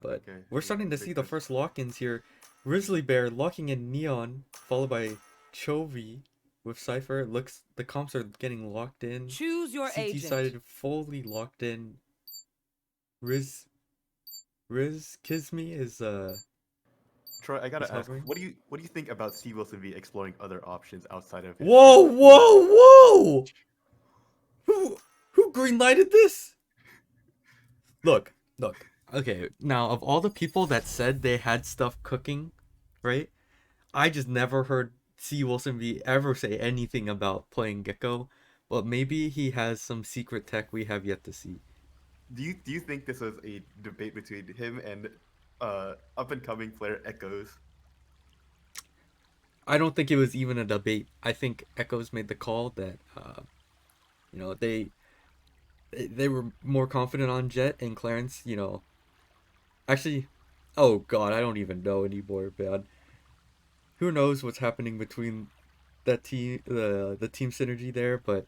But Okay. we're starting to see the first lock-ins here. Grizzly Bear locking in Neon, followed by Chovy with Cypher. Looks the comps are getting locked in. Choose your CT agent. sided fully locked in. Riz Kizmi is Troy, I gotta is ask, hovering. what do you think about C. Wilson V exploring other options outside of his Whoa, PvP? whoa, whoa! Who greenlighted this? Look. Okay, now of all the people that said they had stuff cooking, right? I just never heard C. Wilson V ever say anything about playing Gecko, but maybe he has some secret tech we have yet to see. Do you think this was a debate between him and up and coming player Echoes? I don't think it was even a debate. I think Echoes made the call that you know, they were more confident on Jet, and Clarence, you know, actually, oh god, I don't even know anymore, man. Who knows what's happening between that team, the team synergy there, but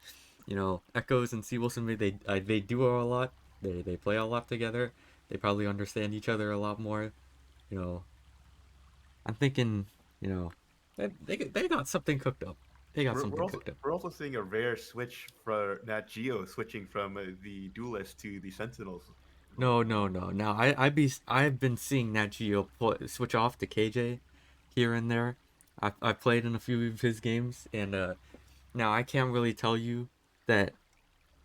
you know, Echoes and C. Wilson, they duo a lot. They play a lot together. They probably understand each other a lot more. You know, I'm thinking, you know, they got something cooked up. They got something cooked up. We're also seeing a rare switch for Nat Geo switching from the Duelist to the Sentinels. No. Now I've been seeing Nat Geo switch off to KJ here and there. I played in a few of his games, and now I can't really tell you that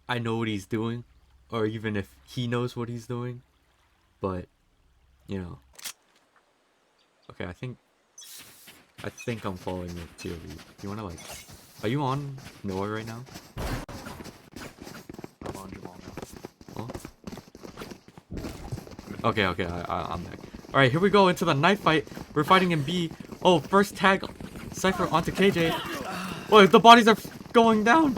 I know what he's doing, or even if he knows what he's doing, but you know. Okay, I think I'm following the POV. You wanna like, are you on Noah right now? I'm on Jamal now. Oh. Okay, I'm back. All right, here we go into the knife fight. We're fighting in B. Oh, first tag, Cypher onto KJ. Oh, the bodies are going down.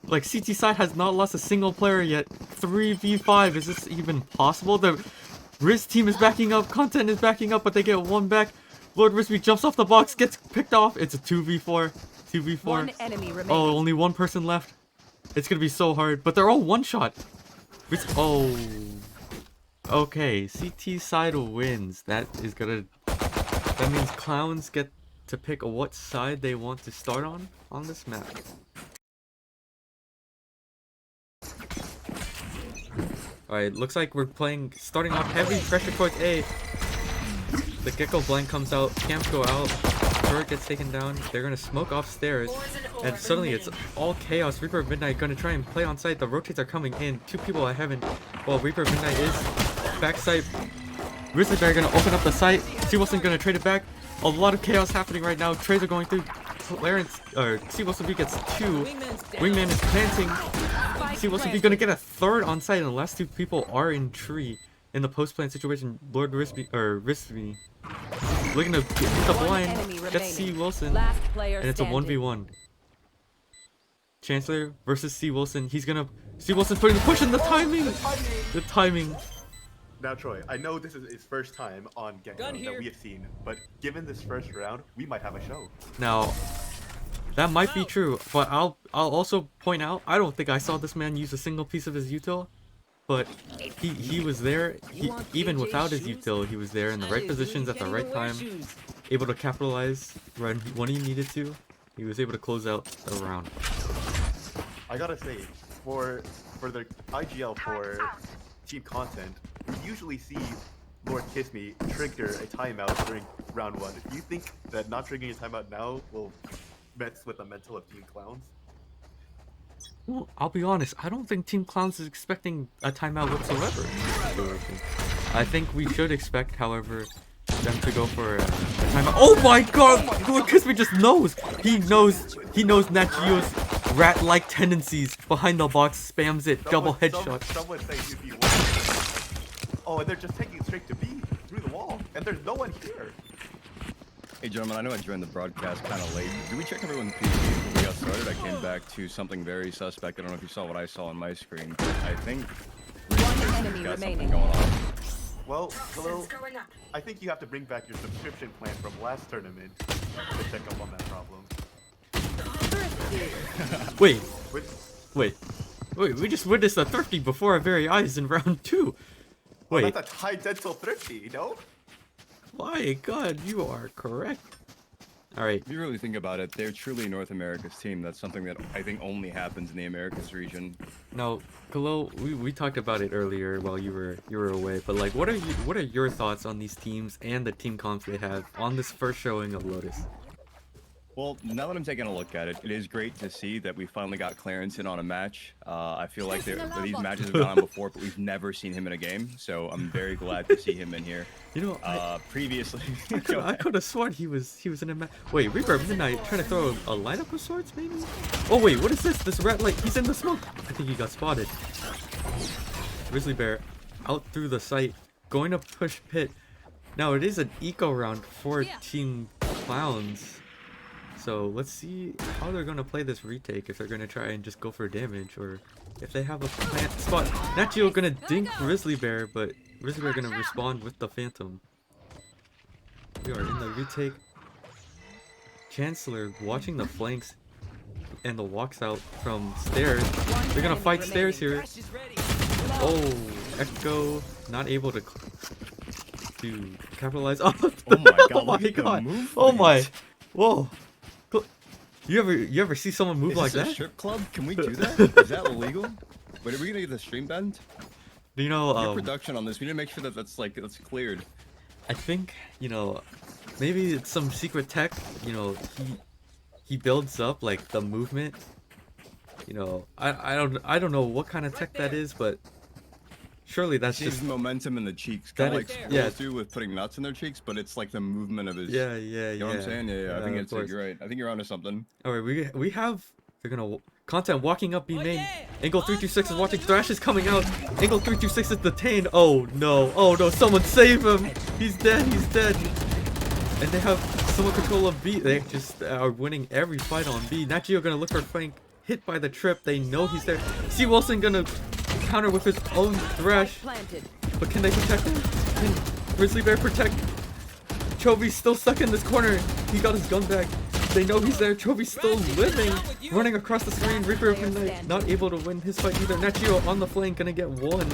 Like, CT side has not lost a single player yet. 3v5. Is this even possible? The Riz team is backing up. Content is backing up, but they get one back. Lord Risby jumps off the box, gets picked off. It's a 2v4. 2v4. One enemy remaining. Oh, only one person left. It's gonna be so hard, but they're all one shot. Oh. Okay, CT side wins. That means Clowns get to pick what side they want to start on this map. Alright, looks like we're starting off heavy pressure towards A. The Gecko blank comes out, camps go out, turret gets taken down, they're gonna smoke off stairs, and suddenly it's all chaos. Reaper of Midnight gonna try and play on site, the rotates are coming in, 2 people at heaven, while Reaper of Midnight is backside. Grizzly Bear gonna open up the site, C. Wilson gonna trade it back, a lot of chaos happening right now, trades are going through, Clarence, or C. Wilson B gets 2, Wingman is planting, C. Wilson B gonna get a 3rd on site, and the last 2 people are in tree. In the post-plant situation, Lord Risby looking to hit the blind, gets C. Wilson, and it's a 1v1. Chancellor versus C. Wilson. C. Wilson's putting the push in the timing! The timing. Now, Troy, I know this is his first time on Gecko that we have seen, but given this first round, we might have a show. Now, that might be true, but I'll also point out, I don't think I saw this man use a single piece of his util. But he was there, even without his util, he was there in the right positions at the right time, able to capitalize when he needed to. He was able to close out the round. I gotta say, for the IGL for team content, we usually see Lord Kiss Me trigger a timeout during round 1. Do you think that not triggering a timeout now will mess with the mental of Team Clowns? Well, I'll be honest, I don't think Team Clowns is expecting a timeout whatsoever. I think we should expect, however, them to go for a timeout. Oh my god! Lord Kisme just knows! He knows Nat Geo's rat-like tendencies. Behind the box, spams it, double headshot. Someone say UP1. Oh, and they're just taking it straight to B, through the wall. And there's no one here. Hey gentlemen, I know I joined the broadcast kind of late. Did we check everyone's PC before we got started? I came back to something very suspect. I don't know if you saw what I saw on my screen. I think one enemy got something remaining. going on. Well, hello. I think you have to bring back your subscription plan from last tournament to check up on that problem. Wait, we just witnessed a thrifty before our very eyes in round 2. Wait, That's a high dental thrifty, no? my God, you are correct. All right. If you really think about it, they're truly North America's team. That's something that I think only happens in the Americas region. Now, Khalil, we talked about it earlier while you were away, but like, what are your thoughts on these teams and the team comps they have on this first showing of Lotus? Well, now that I'm taking a look at it, it is great to see that we finally got Clarence in on a match. I feel like these matches have gone on before, but we've never seen him in a game, so I'm very glad to see him in here. You know, Previously, I could have sworn he was in a match. Wait, Reaper of Midnight trying to throw a lineup of sorts, maybe? Oh wait, what is this? This rat light? He's in the smoke. I think he got spotted. Grizzly Bear out through the site, going to push pit. Now it is an eco round for Team Clowns. So let's see how they're gonna play this retake. If they're gonna try and just go for damage, or if they have a plant spot. Nachio gonna dink Grizzly Bear, but Grizzly Bear gonna respond with the Phantom. We are in the retake. Chancellor watching the flanks and the walks out from stairs. They're gonna fight stairs here. Oh, Echo not able to capitalize. Oh my God! Oh my look at the God! movement. Oh my! Whoa! You ever see someone move Is like this that? a strip club? Can we do that? Is that illegal? Wait, are we gonna get the stream banned? Do you know? Your production on this, we need to make sure that that's cleared. I think, you know, maybe it's some secret tech. You know, he builds up like the movement. You know, I don't know what kind of tech that is, but surely that's Saves just momentum in the cheeks, kind of like yeah. squirrels do with putting nuts in their cheeks, but it's like the movement of his. yeah. You know what I'm saying? Yeah. I think it's you're right. I think you're onto something. All right, we have. They're gonna content walking up B main. Angle 326 is watching. Thrash is coming out. Angle 326 is detained. Oh no! Oh no! Someone save him! He's dead! He's dead! And they have somewhat control of B. They just are winning every fight on B. Nachio gonna look for flank. Hit by the trip. They know he's there. C. Wilson gonna counter with his own Thrash. But can they protect him? Can Grizzly Bear protect? Chovy's still stuck in this corner. He got his gun back. They know he's there. Chovy's still living. Running across the screen. Reaper of Midnight not able to win his fight either. Nachio on the flank gonna get one.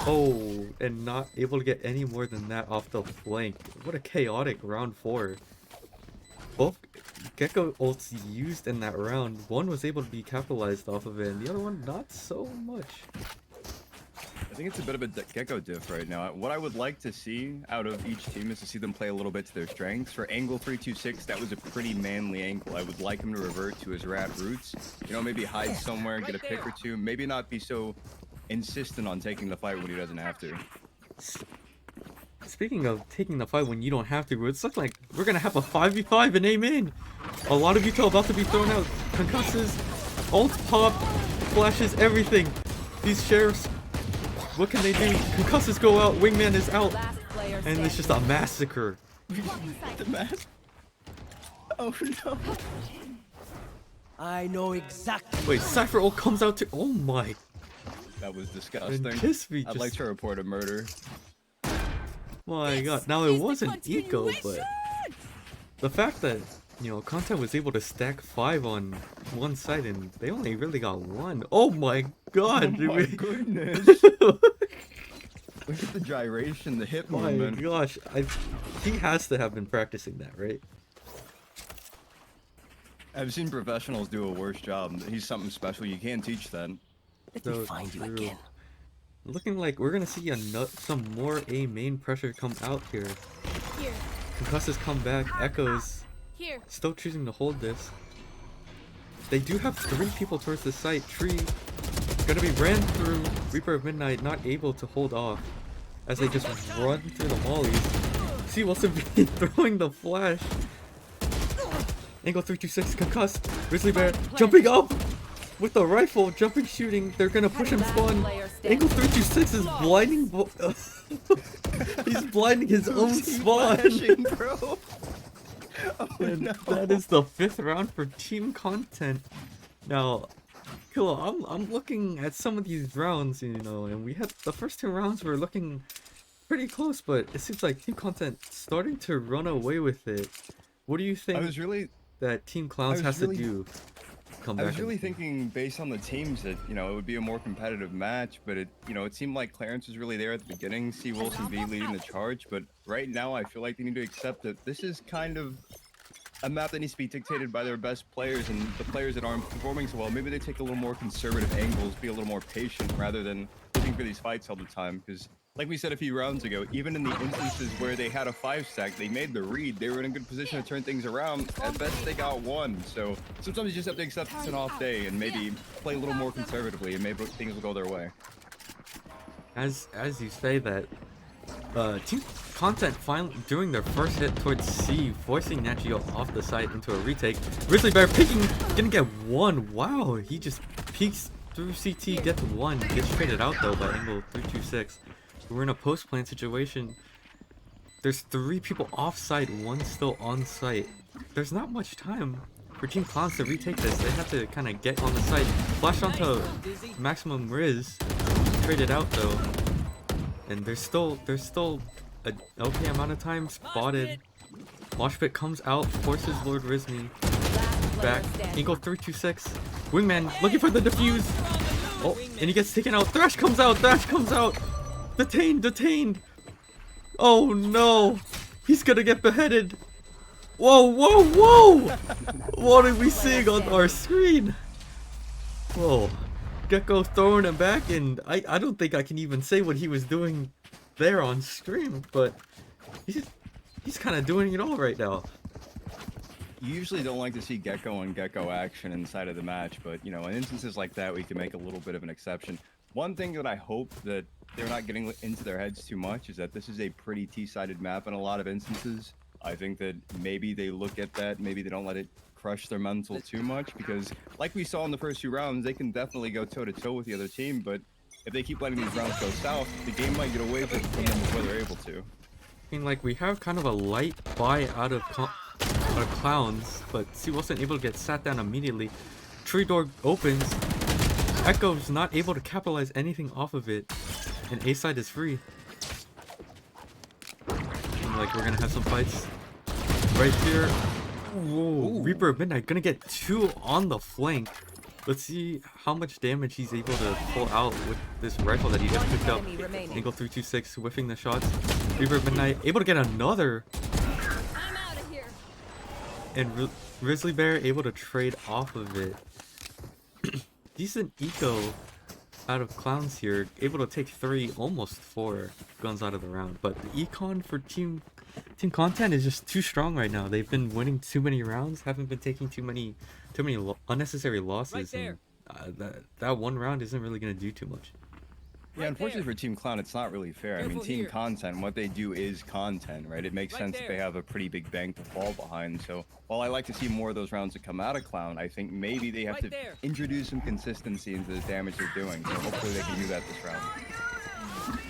Oh, and not able to get any more than that off the flank. What a chaotic round 4. Both Gecko ults used in that round. One was able to be capitalized off of it, and the other one not so much. I think it's a bit of a Gecko diff right now. What I would like to see out of each team is to see them play a little bit to their strengths. For Angle 326, that was a pretty manly angle. I would like him to revert to his rat roots. You know, maybe hide somewhere, get a pick or two. Maybe not be so insistent on taking the fight when he doesn't have to. Speaking of taking the fight when you don't have to, it's looking like we're gonna have a 5v5 in A main. A lot of util about to be thrown out. Concusses, ult pop, flashes, everything. These sheriffs, what can they do? Concusses go out, Wingman is out, and it's just a massacre. The mask. Oh no. I know exactly. Wait, Cypher ult comes out to. Oh my. That was disgusting. And Kisby I'd like just. to report a murder. My God. Now it wasn't eco, but the fact that, you know, Content was able to stack 5 on one side and they only really got 1. Oh my God. Oh my goodness. Look at the gyration, the hip My movement. gosh, he has to have been practicing that, right? I've seen professionals do a worse job. He's something special. You can't teach that. Let me find you again. Looking like we're gonna see some more A main pressure come out here. Here. Concusses come back. Echoes Here. still choosing to hold this. They do have 3 people towards the site. Tree gonna be ran through. Reaper of Midnight not able to hold off as they just run through the mollies. See Wilson be throwing the flash. Angle 326 concussed. Grizzly Bear jumping up with the rifle, jumping, shooting. They're gonna push him spawn. Angle 326 is blinding. He's blinding his own spawn. Bro. Oh, And no. that is the 5th round for Team Content. Now, Kilo, I'm looking at some of these rounds, you know, and we had the first 2 rounds were looking pretty close, but it seems like Team Content starting to run away with it. What do you think I was really that Team Clowns has to do? come I back. was really thinking, based on the teams, that it would be a more competitive match, but it seemed like Clarence was really there at the beginning. C. Wilson B leading the charge, but right now I feel like they need to accept that this is kind of a map that needs to be dictated by their best players, and the players that aren't performing so well, maybe they take a little more conservative angles, be a little more patient rather than looking for these fights all the time. Because, like we said a few rounds ago, even in the instances where they had a 5-stack, they made the read, they were in a good position to turn things around. At best, they got 1. So sometimes you just have to accept it's an off day and maybe play a little more conservatively, and maybe things will go their way. As you say that, Team Content finally doing their first hit towards C, forcing Nachio off the site into a retake. Grizzly Bear gonna get 1. Wow, he just peeks through CT, gets 1, gets traded out though by angle 326. We're in a post-plant situation. There's 3 people off site, 1 still on site. There's not much time for Team Clowns to retake this. They have to kind of get on the site. Flash onto maximum Riz, traded out though. And there's still a okay amount of time spotted. Moshpit comes out, forces Lord Rizmi back. Angle 326. Wingman looking for the defuse. Oh, and he gets taken out. Thrash comes out. Detained. Oh no. He's gonna get beheaded. Whoa. What are we seeing on our screen? Whoa. Gecko throwing him back, and I don't think I can even say what he was doing there on stream, but he's kind of doing it all right now. You usually don't like to see Gecko on Gecko action inside of the match, but in instances like that, we can make a little bit of an exception. One thing that I hope that they're not getting into their heads too much is that this is a pretty T-sided map in a lot of instances. I think that maybe they look at that, maybe they don't let it crush their mental too much, because like we saw in the first few rounds, they can definitely go toe-to-toe with the other team, but if they keep letting these rounds go south, the game might get away from them before they're able to. I mean, like, we have kind of a light buy out of Clowns, but C wasn't able to get sat down immediately. Tree door opens. Echo's not able to capitalize anything off of it, and A side is free. And, like, we're gonna have some fights right here. Whoa, Reaper of Midnight gonna get 2 on the flank. Let's see how much damage he's able to pull out with this rifle that he just picked up. Angle 326, whiffing the shots. Reaper of Midnight able to get another. I'm out of here. And Grizzly Bear able to trade off of it. Decent eco out of Clowns here. Able to take 3, almost 4 guns out of the round. But the econ for Team Content is just too strong right now. They've been winning too many rounds, haven't been taking too many unnecessary losses. Right and, that one round isn't really gonna do too much. Yeah, unfortunately for Team Clown, it's not really fair. I mean, Team Content, what they do is content, right? It makes sense that they have a pretty big bank to fall behind. So while I like to see more of those rounds that come out of Clown, I think maybe they have to introduce some consistency into the damage they're doing. So hopefully they can do that this round.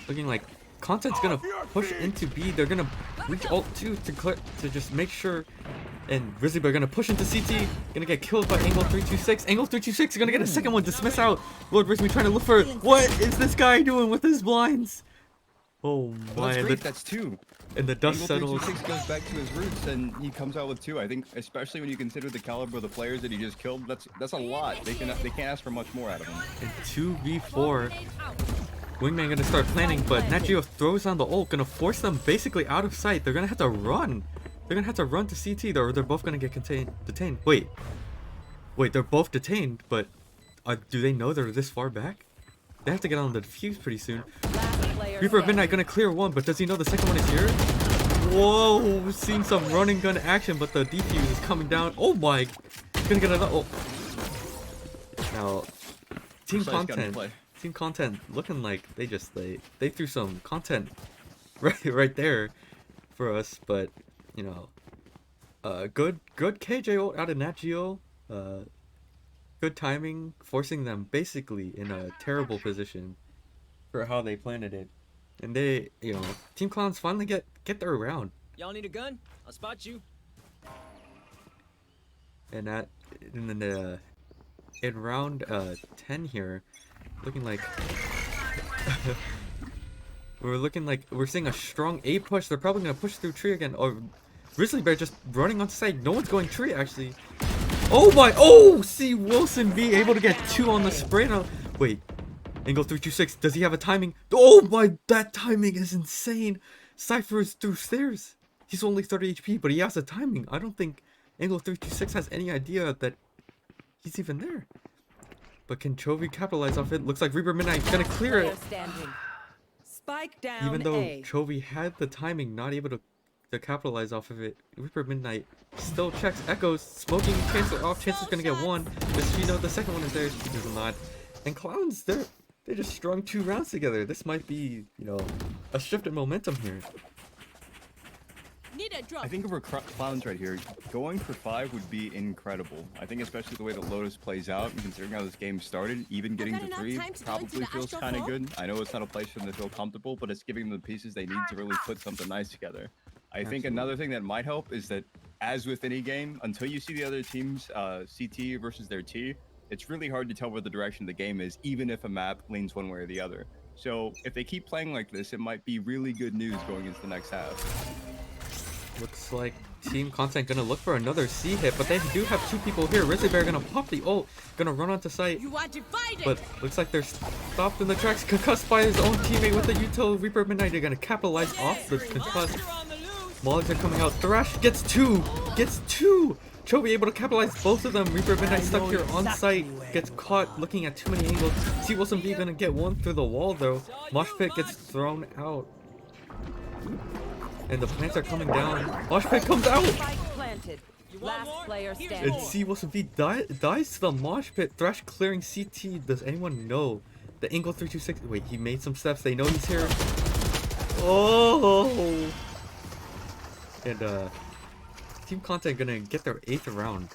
Looking like Content's gonna push into B. They're gonna reach alt 2 to just make sure. And Grizzly Bear gonna push into CT. Gonna get killed by Angle 326. Angle 326 is gonna get a second one. Dismiss out. Lord Rizmi trying to look for it. What is this guy doing with his blinds? Oh my. Well, that's great. That's 2. And the dust Angle settles. 326 goes back to his roots and he comes out with 2. I think, especially when you consider the caliber of the players that he just killed, that's a lot. They can't ask for much more out of him. And 2v4. Wingman gonna start planning, but Nachio throws on the ult, gonna force them basically out of sight. They're gonna have to run. They're gonna have to run to CT, or they're both gonna get detained. Wait, they're both detained, but do they know they're this far back? They have to get on the defuse pretty soon. Reaper of Midnight gonna clear 1, but does he know the second one is here? Whoa, we're seeing some running gun action, but the defuse is coming down. Oh my, he's gonna get another. Oh. Now, Team Content looking like they threw some content right there for us, but good KJ ult out of Nachio. Good timing, forcing them basically in a terrible position for how they planted it. And they, Team Clowns finally get their round. Y'all need a gun? I'll spot you. And in round 10 here, looking like we're seeing a strong A push. They're probably gonna push through tree again. Or Grizzly Bear just running onto site. No one's going tree actually. Oh my! Oh, see Wilson B able to get 2 on the spray now. Wait, Angle 326. Does he have a timing? Oh my! That timing is insane. Cypher is through stairs. He's only 30 HP, but he has a timing. I don't think Angle 326 has any idea that he's even there. But can Chovy capitalize off it? Looks like Reaper Midnight gonna clear it. Spike down. Even though A. Chovy had the timing, not able to capitalize off of it. Reaper Midnight still checks echoes, smoking cancel off. Chance's gonna get 1. Does she know the second one is there? She does not. And Clowns, they just strung 2 rounds together. This might be, you know, a shift in momentum here. Need a drop. I think if we're Clowns right here, going for 5 would be incredible. I think especially the way that Lotus plays out, and considering how this game started, even getting to 3 probably feels kind of good. I know it's not a place for them to feel comfortable, but it's giving them the pieces they need to really put something nice together. I think another thing that might help is that, as with any game, until you see the other team's CT versus their T, it's really hard to tell where the direction of the game is, even if a map leans one way or the other. So if they keep playing like this, it might be really good news going into the next half. Looks like Team Content gonna look for another C hit, but they do have 2 people here. Grizzly Bear gonna pop the ult, gonna run onto site. You are divided. But looks like they're stopped in the tracks, concussed by his own teammate with the util. Reaper Midnight, they're gonna capitalize off the concuss. Mologs are coming out. Thrash gets 2! Gets 2! Chovy able to capitalize both of them. Reaper Midnight stuck here on site. Gets caught looking at too many angles. See Wilson B gonna get 1 through the wall though. Mosh Pit gets thrown out. And the plants are coming down. Mosh Pit comes out! Last player And standing. C Wilson B dies to the Mosh Pit. Thrash clearing CT. Does anyone know? The Angle 326. Wait, he made some steps. They know he's here. Oh! And Team Content gonna get their 8th round.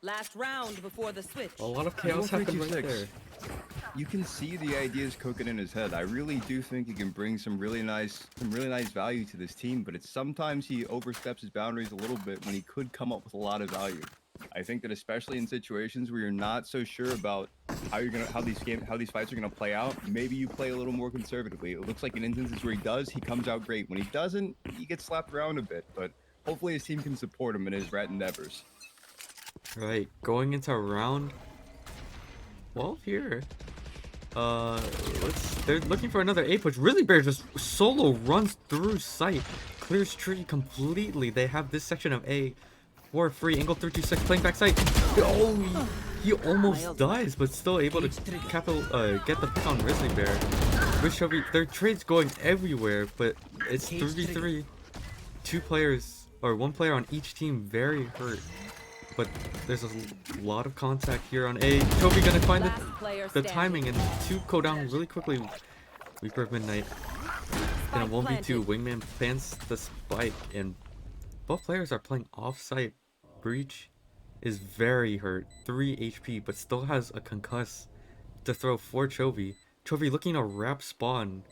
Last round before the switch. A lot of chaos happened right there. You can see the ideas cooking in his head. I really do think he can bring some really nice value to this team, but it's sometimes he oversteps his boundaries a little bit when he could come up with a lot of value. I think that especially in situations where you're not so sure about how these fights are gonna play out, maybe you play a little more conservatively. It looks like in instances where he does, he comes out great. When he doesn't, he gets slapped around a bit, but hopefully his team can support him in his rat endeavors. Right, going into round 12 here. They're looking for another A push. Grizzly Bear just solo runs through site, clears tree completely. They have this section of A for free. Angle 326 playing backside. Oh, he almost dies, but still able to get the pick on Grizzly Bear. With Chovy, their trades going everywhere, but it's 3v3. 2 players, or 1 player on each team, very hurt. But there's a lot of contact here on A. Chovy gonna find the timing and 2 go down really quickly. Reaper of Midnight in a 1v2. Wingman plants the spike, and both players are playing off-site. Breach is very hurt, 3 HP, but still has a concuss to throw for Chovy. Chovy looking to wrap spawn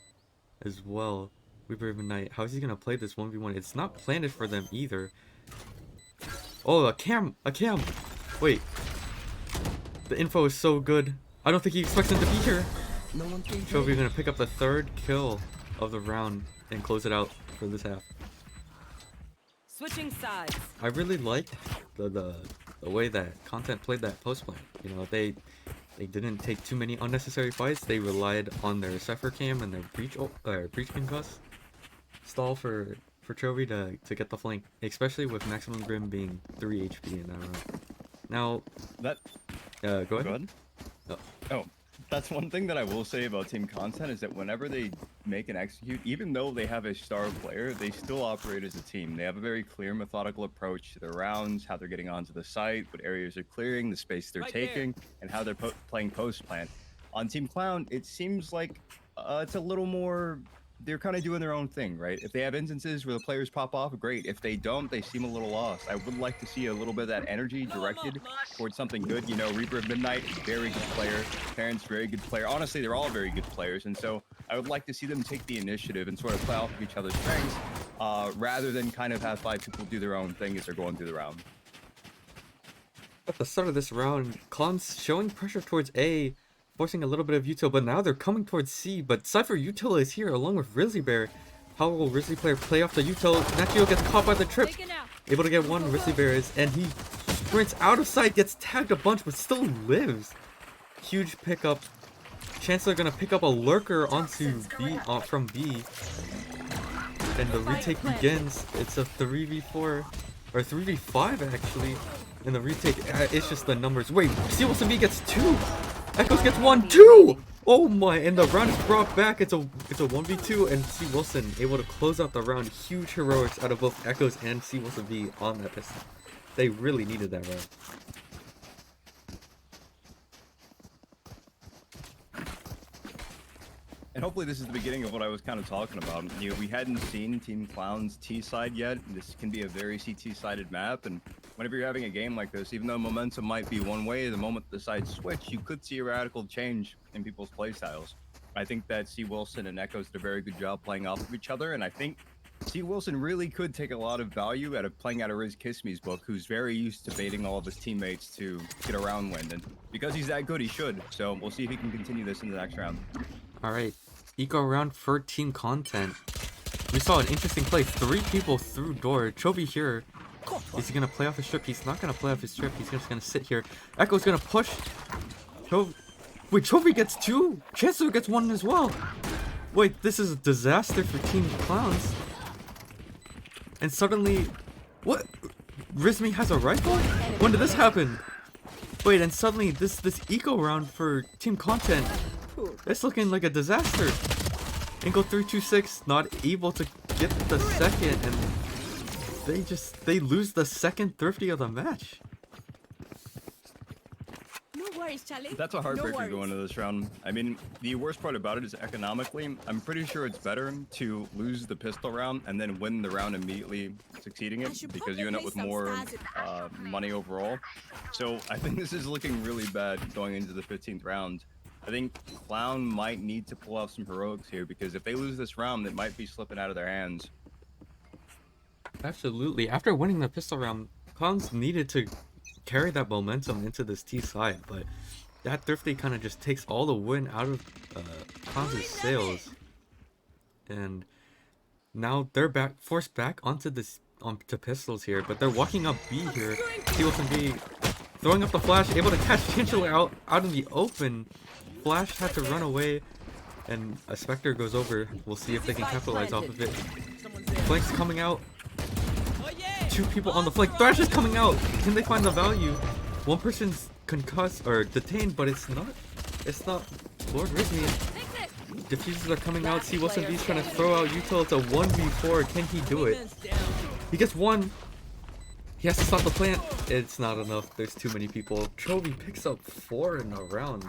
as well. Reaper of Midnight, how is he gonna play this 1v1? It's not planted for them either. Oh, a cam! Wait. The info is so good. I don't think he expects him to be here. Chovy gonna pick up the 3rd kill of the round and close it out for this half. Switching sides. I really liked the way that Content played that post plan. You know, they didn't take too many unnecessary fights. They relied on their Cypher cam and their breach concuss stall for Chovy to get the flank, especially with Maximum Grim being 3 HP in that round. Now, go ahead. Oh, that's one thing that I will say about Team Content is that whenever they make and execute, even though they have a star player, they still operate as a team. They have a very clear, methodical approach to their rounds, how they're getting onto the site, what areas they're clearing, the space they're taking, and how they're playing post plant. On Team Clown, it seems like it's a little more. They're kind of doing their own thing, right? If they have instances where the players pop off, great. If they don't, they seem a little lost. I would like to see a little bit of that energy directed towards something good. You know, Reaper of Midnight, very good player. Terrence, very good player. Honestly, they're all very good players. And so I would like to see them take the initiative and sort of play off of each other's strengths rather than kind of have 5 people do their own thing as they're going through the round. At the start of this round, Clown's showing pressure towards A, forcing a little bit of util, but now they're coming towards C. But Cypher util is here along with Grizzly Bear. How will Grizzly player play off the util? Nachio gets caught by the trip. Able to get 1, Grizzly Bear is, and he sprints out of sight, gets tagged a bunch, but still lives. Huge pickup. Chancellor gonna pick up a lurker onto B, from B. And the retake begins. It's a 3v4, or 3v5 actually. And the retake, it's just the numbers. Wait, C Wilson B gets 2. Echoes gets 1, 2! Oh my, and the round is brought back. It's a 1v2, and C Wilson able to close out the round. Huge heroics out of both Echoes and C Wilson B on that pistol. They really needed that round. And hopefully this is the beginning of what I was kind of talking about. You know, we hadn't seen Team Clown's T side yet. This can be a very CT-sided map, and whenever you're having a game like this, even though momentum might be one way, the moment the sides switch, you could see a radical change in people's playstyles. I think that C Wilson and Echoes did a very good job playing off of each other, and I think C Wilson really could take a lot of value out of playing out of Riz Kisme's book, who's very used to baiting all of his teammates to get a round win, and because he's that good, he should. So we'll see if he can continue this in the next round. All right, eco round for Team Content. We saw an interesting play. 3 people through door. Chovy here. Is he gonna play off his strip? He's not gonna play off his strip. He's just gonna sit here. Echo's gonna push. Wait, Chovy gets 2. Chancellor gets 1 as well. Wait, this is a disaster for Team Clowns. And suddenly, what? Rizmi has a rifle? When did this happen? Wait, and suddenly this eco round for Team Content, it's looking like a disaster. Angle 326 not able to get the second, and they lose the second thrifty of the match. No worries, Charlie. That's a heartbreaker going into this round. I mean, the worst part about it is economically, I'm pretty sure it's better to lose the pistol round and then win the round immediately succeeding it, because you end up with more money overall. So I think this is looking really bad going into the 15th round. I think Clown might need to pull off some heroics here, because if they lose this round, it might be slipping out of their hands. Absolutely. After winning the pistol round, Clowns needed to carry that momentum into this T side, but that thrifty kind of just takes all the win out of Clowns' sails. And now they're forced back onto pistols here, but they're walking up B here. C Wilson B throwing up the flash, able to catch Chancellor out in the open. Flash had to run away, and a Spectre goes over. We'll see if they can capitalize off of it. Flank's coming out. 2 people on the flank. Thrash is coming out. Can they find the value? 1 person's concussed or detained, but it's not Lord Rizmi. Diffusers are coming out. C Wilson B's trying to throw out util. It's a 1v4. Can he do it? He gets 1. He has to stop the plant. It's not enough. There's too many people. Chovy picks up 4 in a round.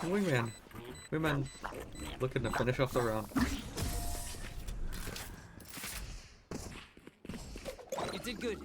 Wingman looking to finish off the round. You did good.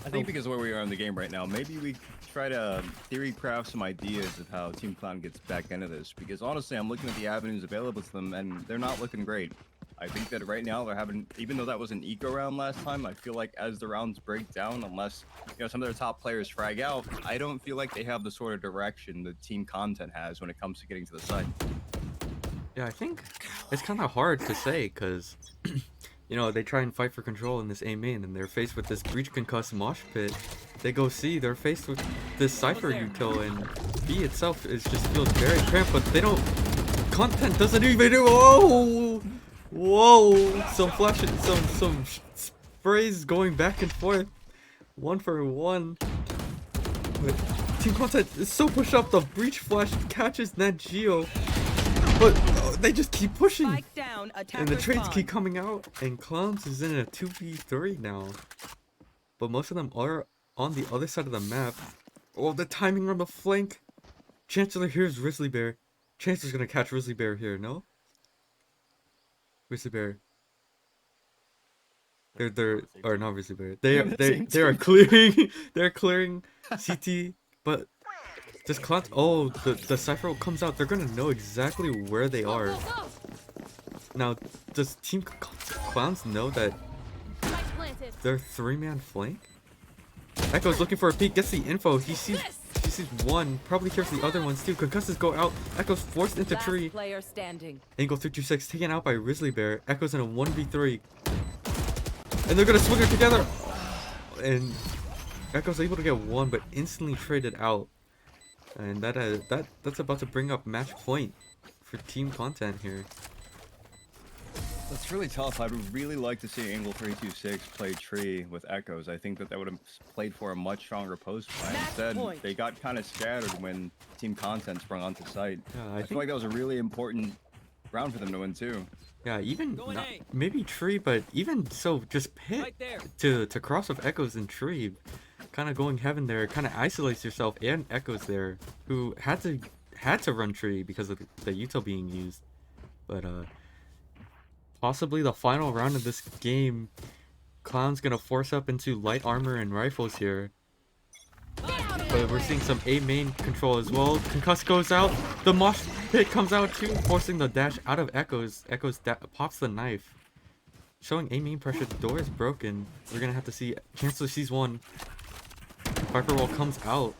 I think because of where we are in the game right now, maybe we try to theory craft some ideas of how Team Clown gets back into this, because honestly, I'm looking at the avenues available to them, and they're not looking great. I think that right now they're having, even though that was an eco round last time, I feel like as the rounds break down, unless some of their top players frag out, I don't feel like they have the sort of direction that Team Content has when it comes to getting to the side. Yeah, I think it's kind of hard to say, because they try and fight for control in this A main, and they're faced with this breach concussed mosh pit. They go C, they're faced with this Cypher util, and B itself just feels very cramped, but they don't. Content doesn't even do. Whoa! Some flashes, some sprays going back and forth. 1 for 1. But Team Content is so pushed up. The breach flash catches Nat Geo, but they just keep pushing. And the trades keep coming out. And Clowns is in a 2v3 now. But most of them are on the other side of the map. Oh, the timing on the flank. Chancellor here's Grizzly Bear. Chancellor's gonna catch Grizzly Bear here, no? Grizzly Bear. Or not Grizzly Bear. They are clearing. They're clearing CT, but this Clown. Oh, the Cypher comes out. They're gonna know exactly where they are. Now, does Team Clowns know that they're 3-man flank? Echo's looking for a peek. Gets the info. He sees 1. Probably hears the other ones too. Concusses go out. Echo's forced into tree. Player standing. Angle 326 taken out by Grizzly Bear. Echo's in a 1v3. And they're gonna swing it together. And Echo's able to get one, but instantly traded out. And that's about to bring up match point for team content here. That's really tough. I would really like to see Angle 326 play Tree with Echoes. I think that would have played for a much stronger post play. Instead, they got kind of scattered when Team Content sprung onto site. Yeah, I feel like that was a really important round for them to win too. Yeah, even not, maybe Tree, but even so, just Pit Right there. to cross with Echoes and Tree, kind of going heaven there, kind of isolates yourself and Echoes there, who had to run Tree because of the util being used, but possibly the final round of this game, Clown's gonna force up into light armor and rifles here. But we're seeing some A main control as well. Concuss goes out. The mosh pit comes out too, forcing the dash out of Echoes. Echoes pops the knife. Showing A main pressure. The door is broken. We're gonna have to see. Chancellor sees one. Viper Wall comes out.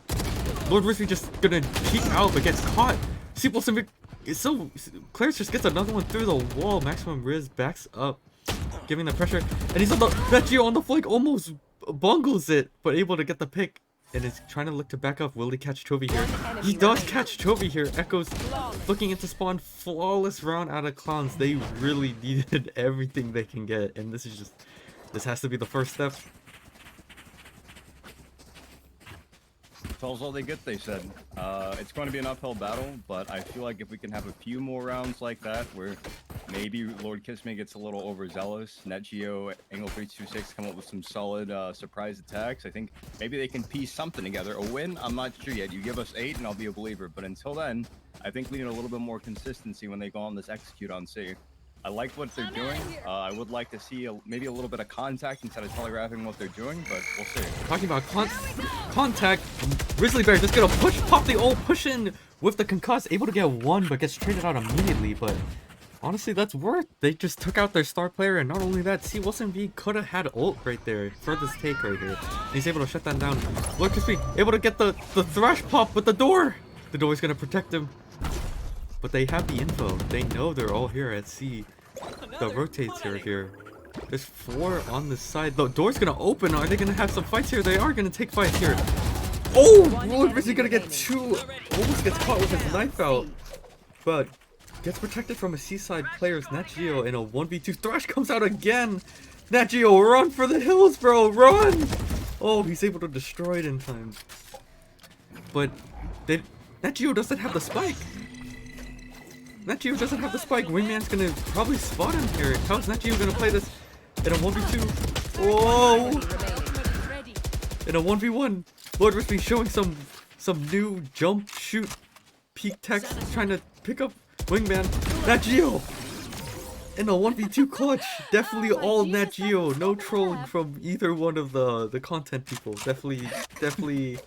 Lord Rizzy just gonna cheat out but gets caught. See Wilson is so. Clarence just gets another one through the wall. Maximum Riz backs up, giving the pressure. And he's on the. Vecchio on the flank almost bungles it, but able to get the pick. And is trying to look to back up. Will he catch Chovy here? He does catch Chovy here. Echoes looking into spawn. Flawless round out of Clowns. They really needed everything they can get. And this is just... This has to be the first step. Tells all they get, they said. It's going to be an uphill battle, but I feel like if we can have a few more rounds like that, where maybe Lord Kissme gets a little overzealous, NetGeo, Angle 326 come up with some solid surprise attacks, I think maybe they can piece something together. A win, I'm not sure yet. You give us 8 and I'll be a believer, but until then, I think we need a little bit more consistency when they go on this execute on C. I like what they're doing. I would like to see maybe a little bit of contact instead of telegraphing what they're doing, but we'll see. Talking about contact, Grizzly Bear just gonna pop the ult, push in with the concuss, able to get one, but gets traded out immediately. But honestly, that's worth. They just took out their star player, and not only that, C Wilson V could have had ult right there for this take right here. He's able to shut that down. Lord Crispy able to get the thrash pop with the door. The door is gonna protect him. But they have the info. They know they're all here at C. The rotates here. There's 4 on the side. The door's gonna open. Are they gonna have some fights here? They are gonna take fights here. Oh! Lord Rizzy gonna get 2. Almost gets caught with his knife out. But gets protected from a seaside player's NetGeo in a 1v2. Thrash comes out again. NetGeo, run for the hills, bro. Run! Oh, he's able to destroy it in time. But NetGeo doesn't have the spike. NetGeo doesn't have the spike. Wingman's gonna probably spot him here. How's NetGeo gonna play this in a 1v2? Whoa! In a 1v1. Lord Rizby showing some new jump, shoot, peek text, trying to pick up Wingman. NetGeo! In a 1v2 clutch. Definitely all NetGeo. No trolling from either one of the content people. Definitely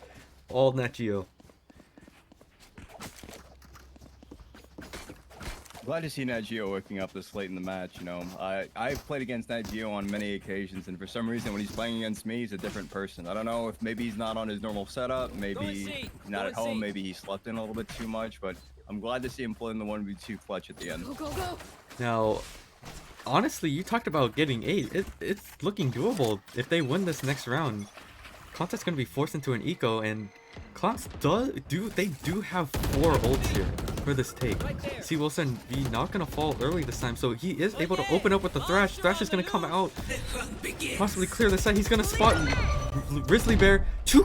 all NetGeo. Glad to see NetGeo waking up this late in the match, you know. I've played against NetGeo on many occasions, and for some reason when he's playing against me, he's a different person. I don't know if maybe he's not on his normal setup, maybe he's not at home, maybe he slept in a little bit too much, but I'm glad to see him pulling the 1v2 clutch at the end. Go. Now, honestly, you talked about getting 8. It's looking doable if they win this next round. Contest's gonna be forced into an eco, and Clowns do have 4 ults here for this take. C Wilson V not gonna fall early this time, so he is able to open up with the Thrash. Thrash is gonna come out, possibly clear the side. He's gonna spot Grizzly Bear. 2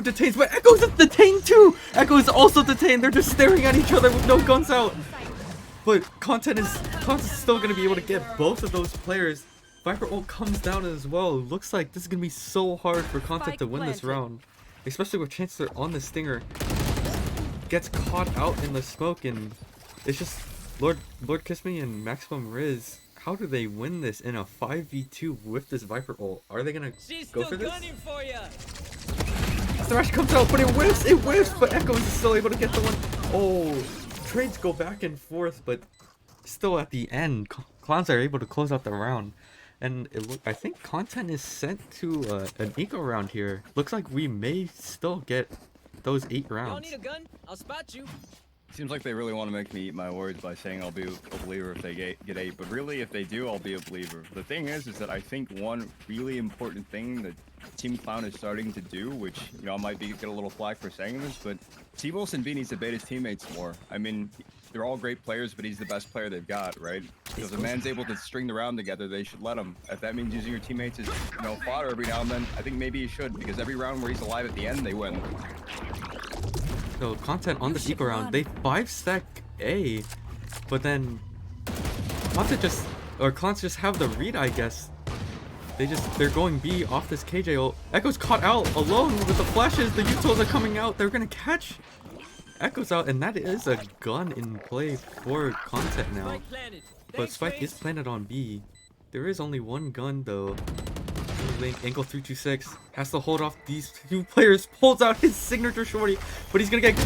detains, but Echo's detained too. Echo is also detained. They're just staring at each other with no guns out. But Content is still gonna be able to get both of those players. Viper ult comes down as well. Looks like this is gonna be so hard for Content to win this round, especially with Chancellor on the stinger. Gets caught out in the smoke, and it's just Lord Kissme and Maximum Riz. How do they win this in a 5v2 with this Viper ult? Are they gonna go for this? For you. Thrash comes out, but it whiffs, but Echo is still able to get the one. Oh, trades go back and forth, but still at the end, Clowns are able to close out the round. And I think Content is sent to an eco round here. Looks like we may still get those 8 rounds. Y'all need a gun? I'll spot you. Seems like they really want to make me eat my words by saying I'll be a believer if they get 8, but really if they do, I'll be a believer. The thing is that I think one really important thing that Team Clown is starting to do, which, you know, I might get a little flack for saying this, but T. Wilson V needs to bait his teammates more. I mean, they're all great players, but he's the best player they've got, right? So if the man's able to string the round together, they should let him. If that means using your teammates as, you know, fodder every now and then, I think maybe you should, because every round where he's alive at the end, they win. So content on the eco round, they 5-stack A, but then Clowns just have the read, I guess. They're going B off this KJ ult. Echo's caught out alone with the flashes. The Utils are coming out. They're gonna catch Echo's out, and that is a gun in play for content now. But Spike is planted on B. There is only one gun though. Link, Ankle 326 has to hold off these two players. Pulls out his signature shorty, but he's gonna get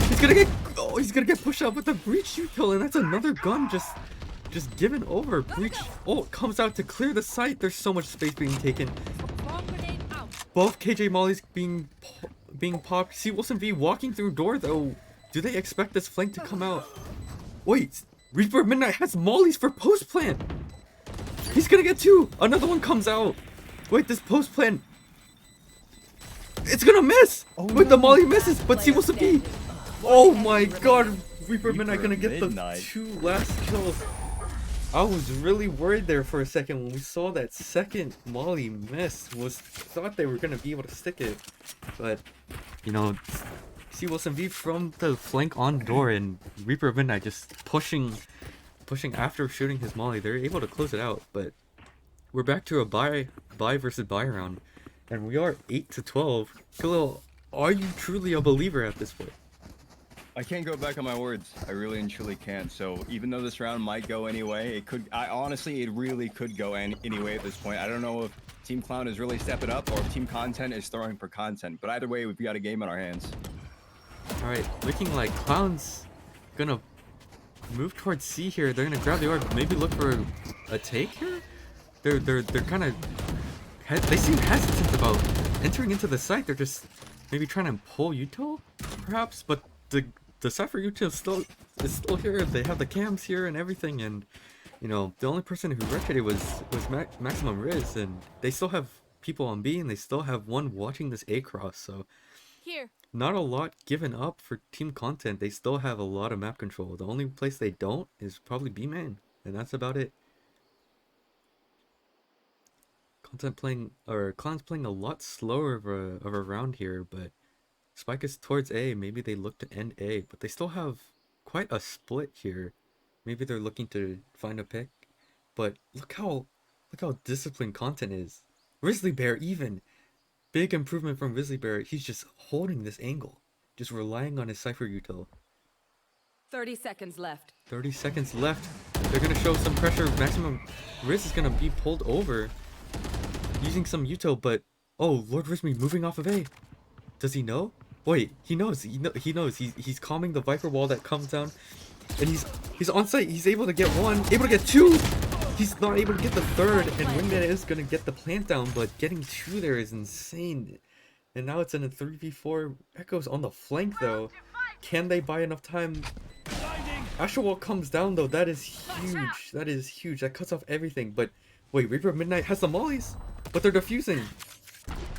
pushed out with the breach util, and that's another gun just given over. Breach ult comes out to clear the site. There's so much space being taken. Both KJ Mollies being popped. See Wilson V walking through door though. Do they expect this flank to come out? Wait, Reaper of Midnight has mollies for post plant. He's gonna get 2. Another one comes out. Wait, this post plant, it's gonna miss. Oh, wait, the molly misses, but see Wilson V. Oh my God, Reaper of Midnight gonna get the 2 last kills. I was really worried there for a second when we saw that second molly miss. Thought they were gonna be able to stick it, but you know, see Wilson V from the flank on door, and Reaper of Midnight just pushing after shooting his molly. They're able to close it out, but we're back to a buy versus buy round, and we are 8-12. Khalil, are you truly a believer at this point? I can't go back on my words. I really and truly can't. So even though this round might go anyway, it really could go anyway at this point. I don't know if Team Clown is really stepping up or if Team Content is throwing for content, but either way, we've got a game in our hands. All right, looking like Clown's gonna move towards C here. They're gonna grab the orb, maybe look for a take here. They're kind of they seem hesitant about entering into the site. They're just maybe trying to pull util, perhaps. But the Cypher util is still here. They have the cams here and everything, and you know the only person who rotated was Maximum Riz, and they still have people on B, and they still have one watching this A cross. So here, not a lot given up for Team Content. They still have a lot of map control. The only place they don't is probably B main, and that's about it. Clown's playing a lot slower of a round here, but Spike is towards A. Maybe they look to end A, but they still have quite a split here. Maybe they're looking to find a pick, but look how disciplined Content is. Grizzly Bear even. Big improvement from Grizzly Bear. He's just holding this angle, just relying on his Cypher util. 30 seconds left. 30 seconds left. They're gonna show some pressure. Maximum Riz is gonna be pulled over, using some util, but oh, Lord Rismi moving off of A. Does he know? Wait, he knows. He knows. He's calming the Viper wall that comes down, and he's on site. He's able to get 1, able to get 2. He's not able to get the 3rd, and Wingman is gonna get the plant down, but getting 2 there is insane. And now it's in a 3v4. Echo's on the flank though. Can they buy enough time? Astral Wall comes down though. That is huge. That is huge. That cuts off everything. But wait, Reaper of Midnight has the mollies, but they're defusing.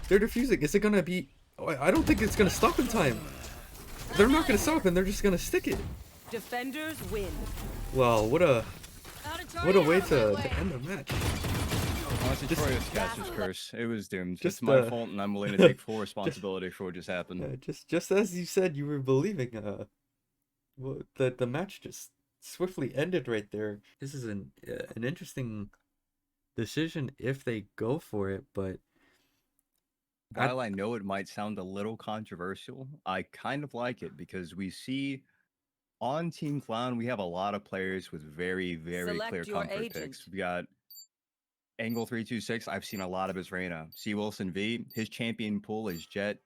They're defusing. Is it gonna be? Oh, I don't think it's gonna stop in time. They're not gonna stop, and they're just gonna stick it. Defenders win. Wow, what a way to end the match. Honestly, Troy was Caster's curse. It was doomed. It's my fault, and I'm willing to take full responsibility for what just happened. Just as you said, you were believing. That the match just swiftly ended right there. This is an interesting decision if they go for it, but while I know it might sound a little controversial, I kind of like it because we see on Team Clown we have a lot of players with very clear comfort picks. We got Angle 326. I've seen a lot of his Reyna. C Wilson V. His champion pool is Jet,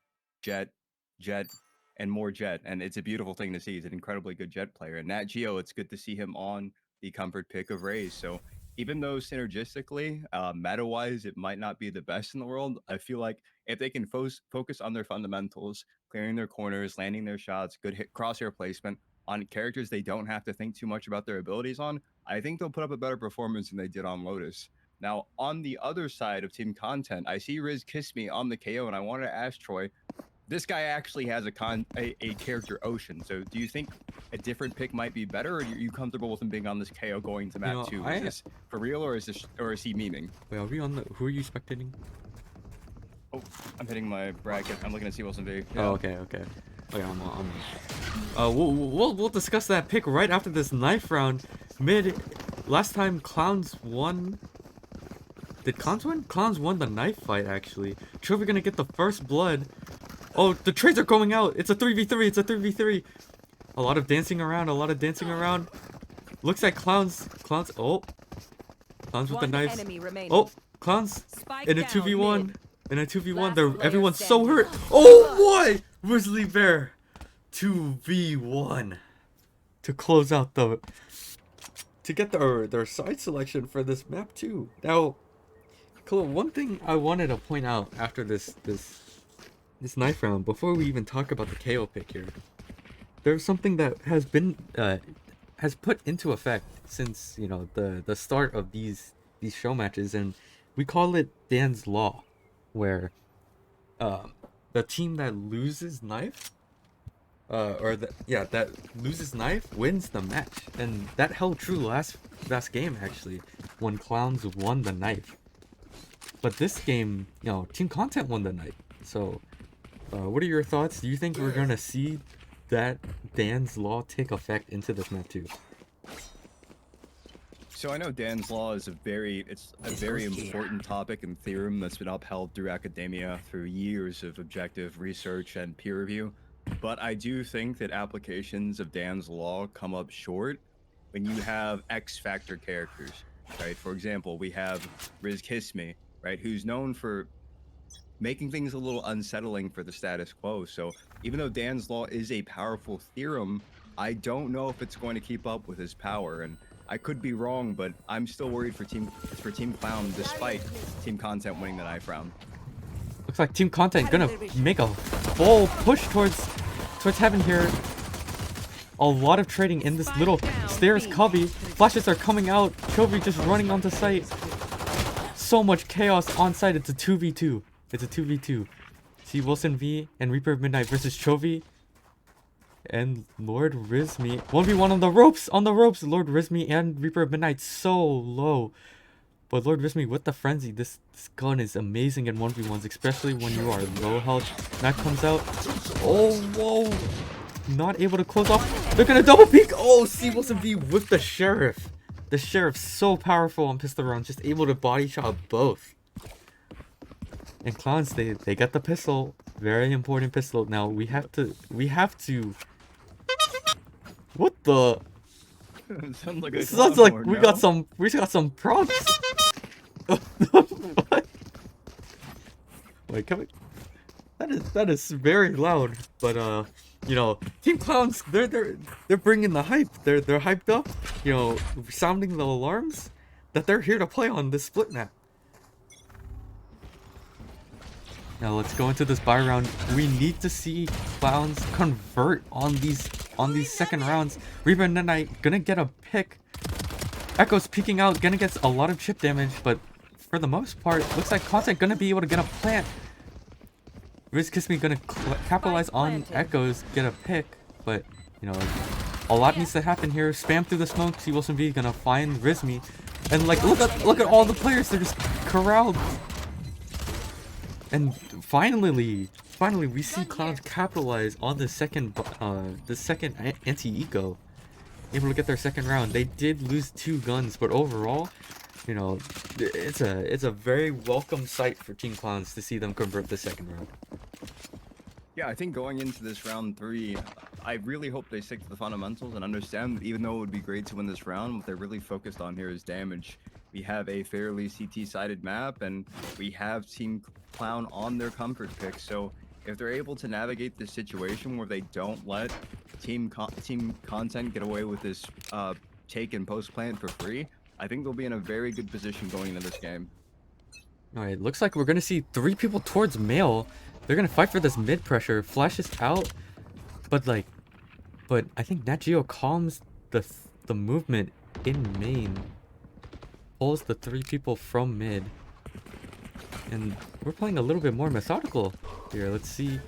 and more Jet, and it's a beautiful thing to see. He's an incredibly good Jet player. And Nat Geo, it's good to see him on the comfort pick of Raze. So even though synergistically, meta-wise, it might not be the best in the world, I feel like if they can focus on their fundamentals, clearing their corners, landing their shots, good hit crosshair placement, on characters they don't have to think too much about their abilities on, I think they'll put up a better performance than they did on Lotus. Now, on the other side of team content, I see Riz Kiss Me on the KO, and I wanted to ask Troy, this guy actually has a character Ocean. So do you think a different pick might be better, or are you comfortable with him being on this KO going to map 2? Is this for real, or is he memeing? Wait, are we on the? Who are you spectating? Oh, I'm hitting my bracket. I'm looking at C Wilson V. Yeah. Oh, okay. Okay, we'll discuss that pick right after this knife round. Last time Clowns won. Did Clowns win? Clowns won the knife fight actually. Trophy gonna get the first blood. Oh, the trades are going out. It's a 3v3. It's a 3v3. A lot of dancing around. Looks like Clowns. Oh, Clowns with the knives. Oh, Clowns in a 2v1. In a 2v1. Everyone's so hurt. Oh boy! Grizzly Bear 2v1 to close out to get their side selection for this map too. Now, one thing I wanted to point out after this knife round, before we even talk about the KO pick here, there's something that has been has put into effect since the start of these show matches, and we call it Dan's Law, where the team that loses knife that loses knife wins the match. And that held true last game actually, when Clowns won the knife. But this game, team content won the knife. So what are your thoughts? Do you think we're gonna see that Dan's Law take effect into this map too? So I know Dan's Law is a very important topic and theorem that's been upheld through academia through years of objective research and peer review. But I do think that applications of Dan's Law come up short when you have X factor characters, right? For example, we have Riz Kiss Me, right, who's known for making things a little unsettling for the status quo. So even though Dan's Law is a powerful theorem, I don't know if it's going to keep up with his power. And I could be wrong, but I'm still worried for Team Clown, despite Team Content winning the knife round. Looks like Team Content gonna make a full push towards heaven here. A lot of trading in this little stairs cubby. Flashes are coming out. Chovy just running onto site. So much chaos on site. It's a 2v2. It's a 2v2. See Wilson V and Reaper of Midnight versus Chovy and Lord Rizmi. 1v1 on the ropes. Lord Rizmi and Reaper of Midnight so low. But Lord Rizmi with the frenzy. This gun is amazing in 1v1s, especially when you are low health. That comes out. Oh, whoa. Not able to close off. They're gonna double peek. Oh, C Wilson V with the Sheriff. The Sheriff's so powerful on pistol rounds, just able to body shot both. And Clowns, they got the pistol. Very important pistol. Now we have to what the? Sounds like, sounds like we got some prompts. What? Wait, can we? That is very loud. But Team Clowns, they're bringing the hype. They're hyped up. Sounding the alarms that they're here to play on this split map. Now let's go into this buy round. We need to see Clowns convert on these second rounds. Reaper and Midnight gonna get a pick. Echo's peeking out, gonna get a lot of chip damage, but for the most part, looks like Content gonna be able to get a plant. Riz Kiss Me gonna capitalize on Echoes, get a pick, but a lot needs to happen here. Spam through the smoke. C Wilson V gonna find Rizmi, and look at all the players. They're just corralled. And finally we see Clowns capitalize on the second anti-eco, able to get their second round. They did lose 2 guns, but overall, it's a very welcome sight for Team Clowns to see them convert the second round. Yeah, I think going into this round 3, I really hope they stick to the fundamentals and understand that even though it would be great to win this round, what they're really focused on here is damage. We have a fairly CT-sided map, and we have Team Clown on their comfort pick. So if they're able to navigate this situation where they don't let Team Content get away with this take and post plant for free, I think they'll be in a very good position going into this game. Alright, looks like we're gonna see 3 people towards male. They're gonna fight for this mid pressure. Flash is out, but But I think Nat Geo calms the movement in main. Pulls the 3 people from mid. And we're playing a little bit more methodical here. Let's see.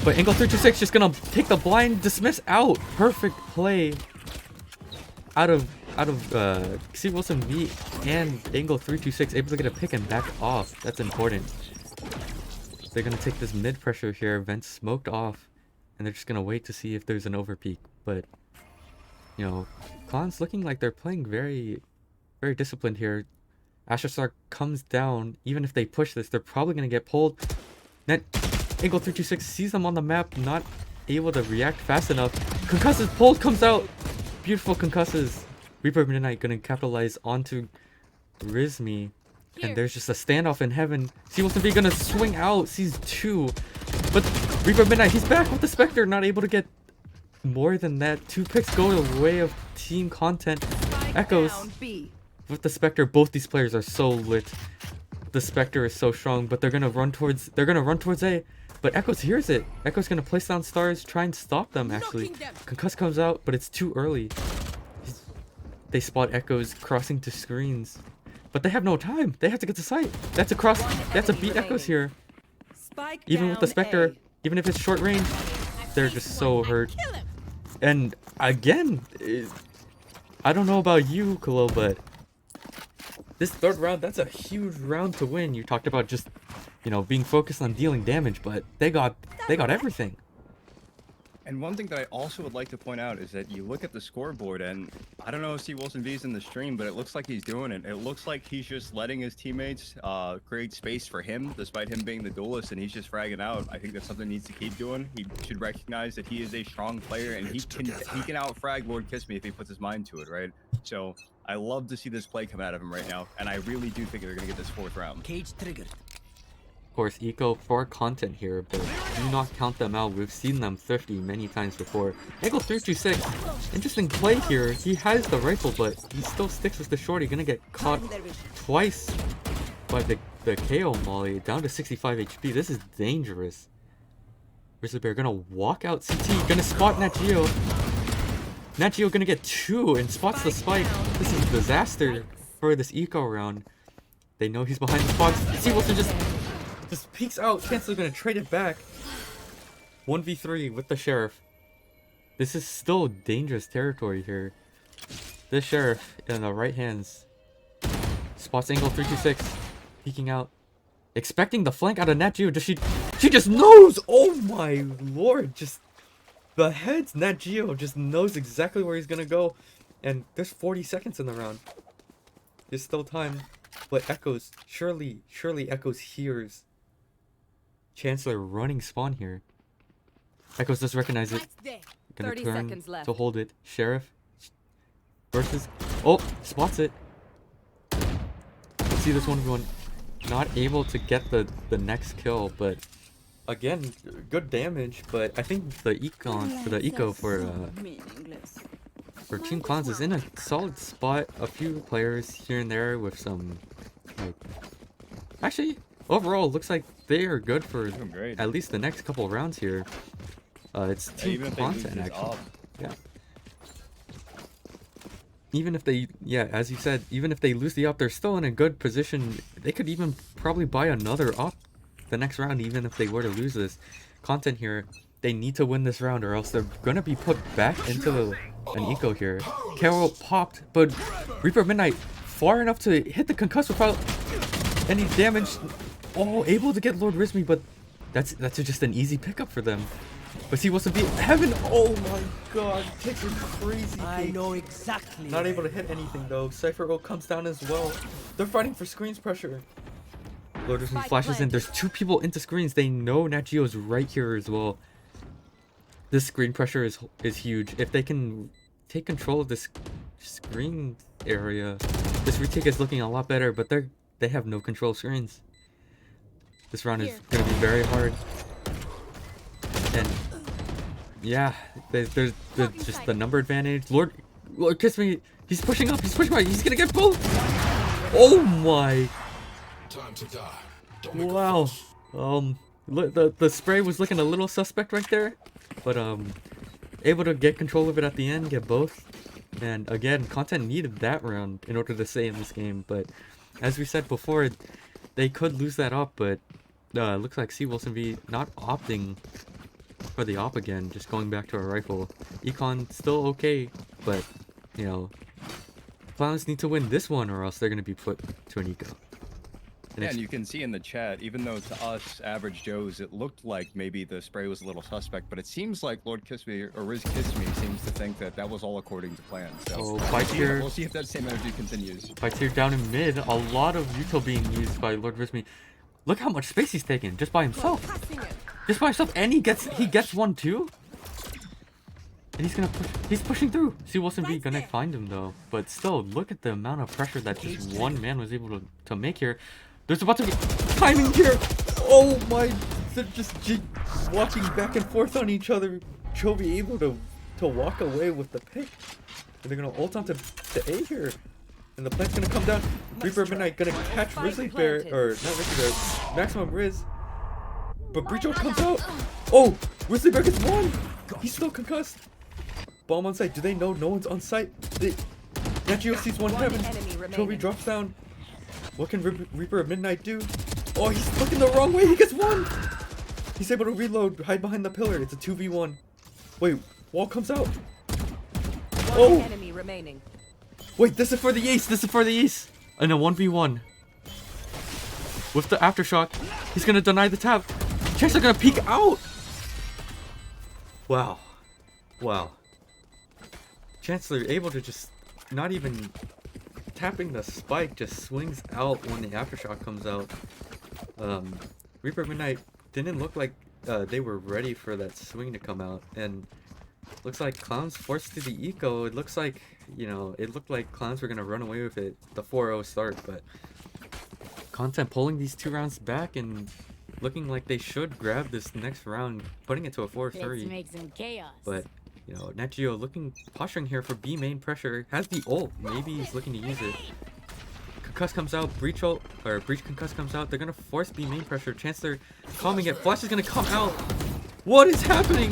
But Angle 326 just gonna take the blind dismiss out. Perfect play out of C Wilson V and Angle 326 able to get a pick and back off. That's important. They're gonna take this mid pressure here. Vent smoked off, and they're just gonna wait to see if there's an overpeak. But you know, Clown's looking like they're playing very, very disciplined here. Astrostar comes down. Even if they push this, they're probably gonna get pulled. Net Angle 326 sees them on the map, not able to react fast enough. Concusses pulled, comes out. Beautiful concusses. Reaper Midnight gonna capitalize onto Rizmi. And there's just a standoff in heaven. C Wilson V gonna swing out, sees 2. But Reaper Midnight, he's back with the Spectre, not able to get more than that. 2 picks go the way of team content. Echoes with the Spectre. Both these players are so lit. The Spectre is so strong, but they're gonna run towards A. But Echoes hears it. Echoes gonna place down stars, try and stop them actually. Concuss comes out, but it's too early. They spot Echoes crossing to screens. But they have no time. They have to get to site. That's a cross. That's a beat Echoes here. Even with the Spectre, even if it's short range, they're just so hurt. And again, I don't know about you, Kalo, but this 3rd round, that's a huge round to win. You talked about just, you know, being focused on dealing damage, but they got everything. And one thing that I also would like to point out is that you look at the scoreboard, and I don't know if C Wilson V's in the stream, but it looks like he's doing it. It looks like he's just letting his teammates create space for him, despite him being the duelist, and he's just fragging out. I think that's something he needs to keep doing. He should recognize that he is a strong player, and he can out-frag Lord Kiss Me if he puts his mind to it, right? So I love to see this play come out of him right now, and I really do think they're going to get this 4th round. Cage triggered. Of course, Eco for content here, but do not count them out. We've seen them thrifty many times before. Angle 326, interesting play here. He has the rifle, but he still sticks with the shorty. Gonna get caught twice by the KO molly, down to 65 HP. This is dangerous. Grizzly Bear gonna walk out CT, gonna spot Nat Geo. Nat Geo gonna get 2 and spots the spike. This is a disaster for this eco round. They know he's behind the spots. C Wilson just peeks out. Chancellor's gonna trade it back. 1v3 with the Sheriff. This is still dangerous territory here. This Sheriff in the right hands spots Angle 326, peeking out, expecting the flank out of Nat Geo. She just knows. Oh my lord! Just the heads. Nat Geo just knows exactly where he's gonna go, and there's 40 seconds in the round. There's still time, but Echoes surely Echoes hears Chancellor running spawn here. Echoes does recognize it. Gonna 30 turn seconds left. to hold it. Sheriff versus. Oh, spots it. See this 1v1. Not able to get the next kill, but again, good damage. But I think the eco for Team Clowns is in a solid spot. A few players here and there with some, like, actually overall looks like they are good for at least the next couple of rounds here. It's team content actually. Yeah. Even if they, yeah, as you said, even if they lose the op, they're still in a good position. They could even probably buy another op the next round, even if they were to lose this. Content here, they need to win this round or else they're gonna be put back into an eco here. Carol popped, but Reaper Midnight far enough to hit the concuss without any damage. Oh, able to get Lord Rizmi, but that's just an easy pickup for them. But he wants to be heaven. Oh my god, takes a crazy. I know exactly. Not able to hit anything though. Cypher Roll comes down as well. They're fighting for screens pressure. Lord Rizmi flashes in. There's 2 people into screens. They know Nat Geo's right here as well. This screen pressure is huge. If they can take control of this screen area, this retake is looking a lot better. But they have no control of screens. This round is gonna be very hard. And yeah, there's just the number advantage. Lord Kiss Me, he's pushing up, he's gonna get both. Oh my. Time to die. Wow. The spray was looking a little suspect right there, but able to get control of it at the end, get both. And again, Content needed that round in order to stay in this game. But as we said before, they could lose that op, but looks like C. Wilson V not opting for the op again, just going back to a rifle. Econ still okay, but, you know, Clowns need to win this one or else they're going to be put to an eco. Yeah, and you can see in the chat, even though to us, average Joes, it looked like maybe the spray was a little suspect, but it seems like Lord Kiss Me, or Riz Kiss Me, seems to think that that was all according to plan. So fight here. We'll see if that same energy continues. Fights here down in mid, a lot of util being used by Lord Kiss Me. Look how much space he's taking, just by himself. Just by himself, and he gets one too? And he's gonna push, he's pushing through. C. Wilson V gonna find him though. But still, look at the amount of pressure that just one man was able to make here. There's about to be timing here. Oh my, they're just walking back and forth on each other. Chovy able to walk away with the pick. And they're gonna ult onto the A here. And the plank's gonna come down. Reaper of Midnight gonna catch Grizzly Bear, or not Grizzly Bear, Maximum Riz. But Breacho comes out. Oh, Grizzly Bear gets one. He's still concussed. Bomb on site. Do they know no one's on site? Nachio sees one heaven. Chovy drops down. What can Reaper of Midnight do? Oh, he's looking the wrong way. He gets one. He's able to reload, hide behind the pillar. It's a 2v1. Wait, wall comes out. Oh. Enemy remaining. Wait, this is for the ace. This is for the ace. And a 1v1. With the aftershock, he's gonna deny the tap. Checks are gonna peek out. Wow. Wow. Chancellor able to just not even tapping the spike, just swings out when the aftershock comes out. Reaper of Midnight didn't look like they were ready for that swing to come out, and looks like Clowns forced to the eco. It looks like, you know, it looked like Clowns were gonna run away with it, the 4-0 start, but Content pulling these 2 rounds back and looking like they should grab this next round, putting it to a 4-3. Let's make some chaos. But you know, Netgeo looking, posturing here for B main pressure, has the ult, maybe he's looking to use it. Concuss comes out, Breach ult, or Breach Concuss comes out, they're gonna force B main pressure, Chancellor calming it, Flash is gonna come out! What is happening?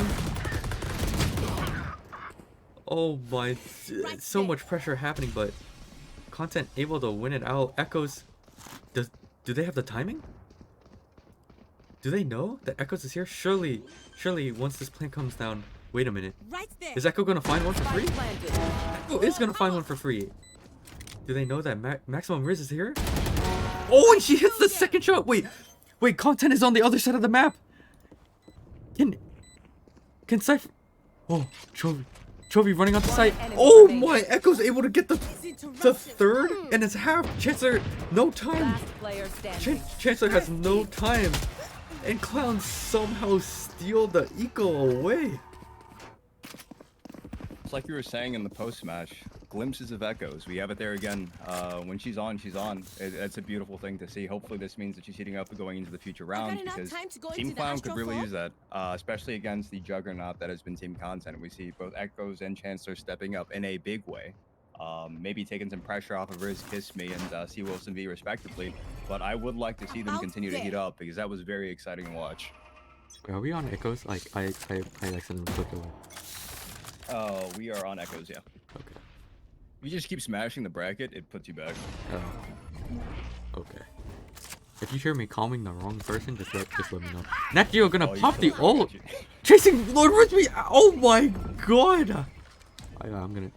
Oh my, so much pressure happening, but Content able to win it out. Echoes, do they have the timing? Do they know that Echoes is here? Surely once this plan comes down. Wait a minute. Is Echo gonna find one for free? Echo is gonna find one for free. Do they know that Maximum Riz is here? Oh, and she hits the second shot. Wait, Content is on the other side of the map. Can Cypher? Oh, Chovy running off the site. Oh my, Echo's able to get the third, and it's half. Chancellor, no time. Chancellor has no time, and Clowns somehow steal the eco away. It's like you were saying in the post-match, glimpses of Echoes. We have it there again. When she's on, she's on. It's a beautiful thing to see. Hopefully this means that she's heating up going into the future rounds, because Team Clown could really use that, especially against the juggernaut that has been Team Content. We see both Echoes and Chancellor stepping up in a big way. Maybe taking some pressure off of Riz Kiss Me and C. Wilson V respectively. But I would like to see them continue to heat up, because that was very exciting to watch. Are we on Echoes? Like, I accidentally clicked away. Oh, we are on Echoes, yeah. Okay. If you just keep smashing the bracket, it puts you back. Oh. Okay. If you hear me calming the wrong person, just let me know. Natgeo gonna pop the ult! Chasing Lord Rizby! Oh my god! I'm gonna...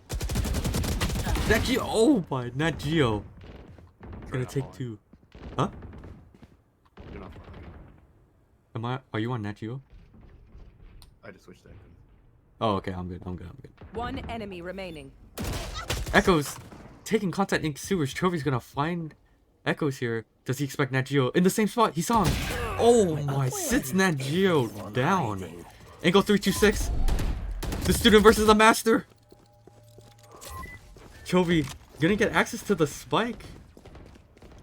Natgeo! Oh my... Natgeo! Gonna take 2. Huh? You're not fine. Are you on Natgeo? I just switched to Echoes. Oh, okay, I'm good. One enemy remaining. Echoes taking Content in sewers. Chovy's gonna find Echoes here. Does he expect Natgeo in the same spot? He saw him. Oh my, sits Natgeo down. Angle 326. The student versus the master. Chovy gonna get access to the spike.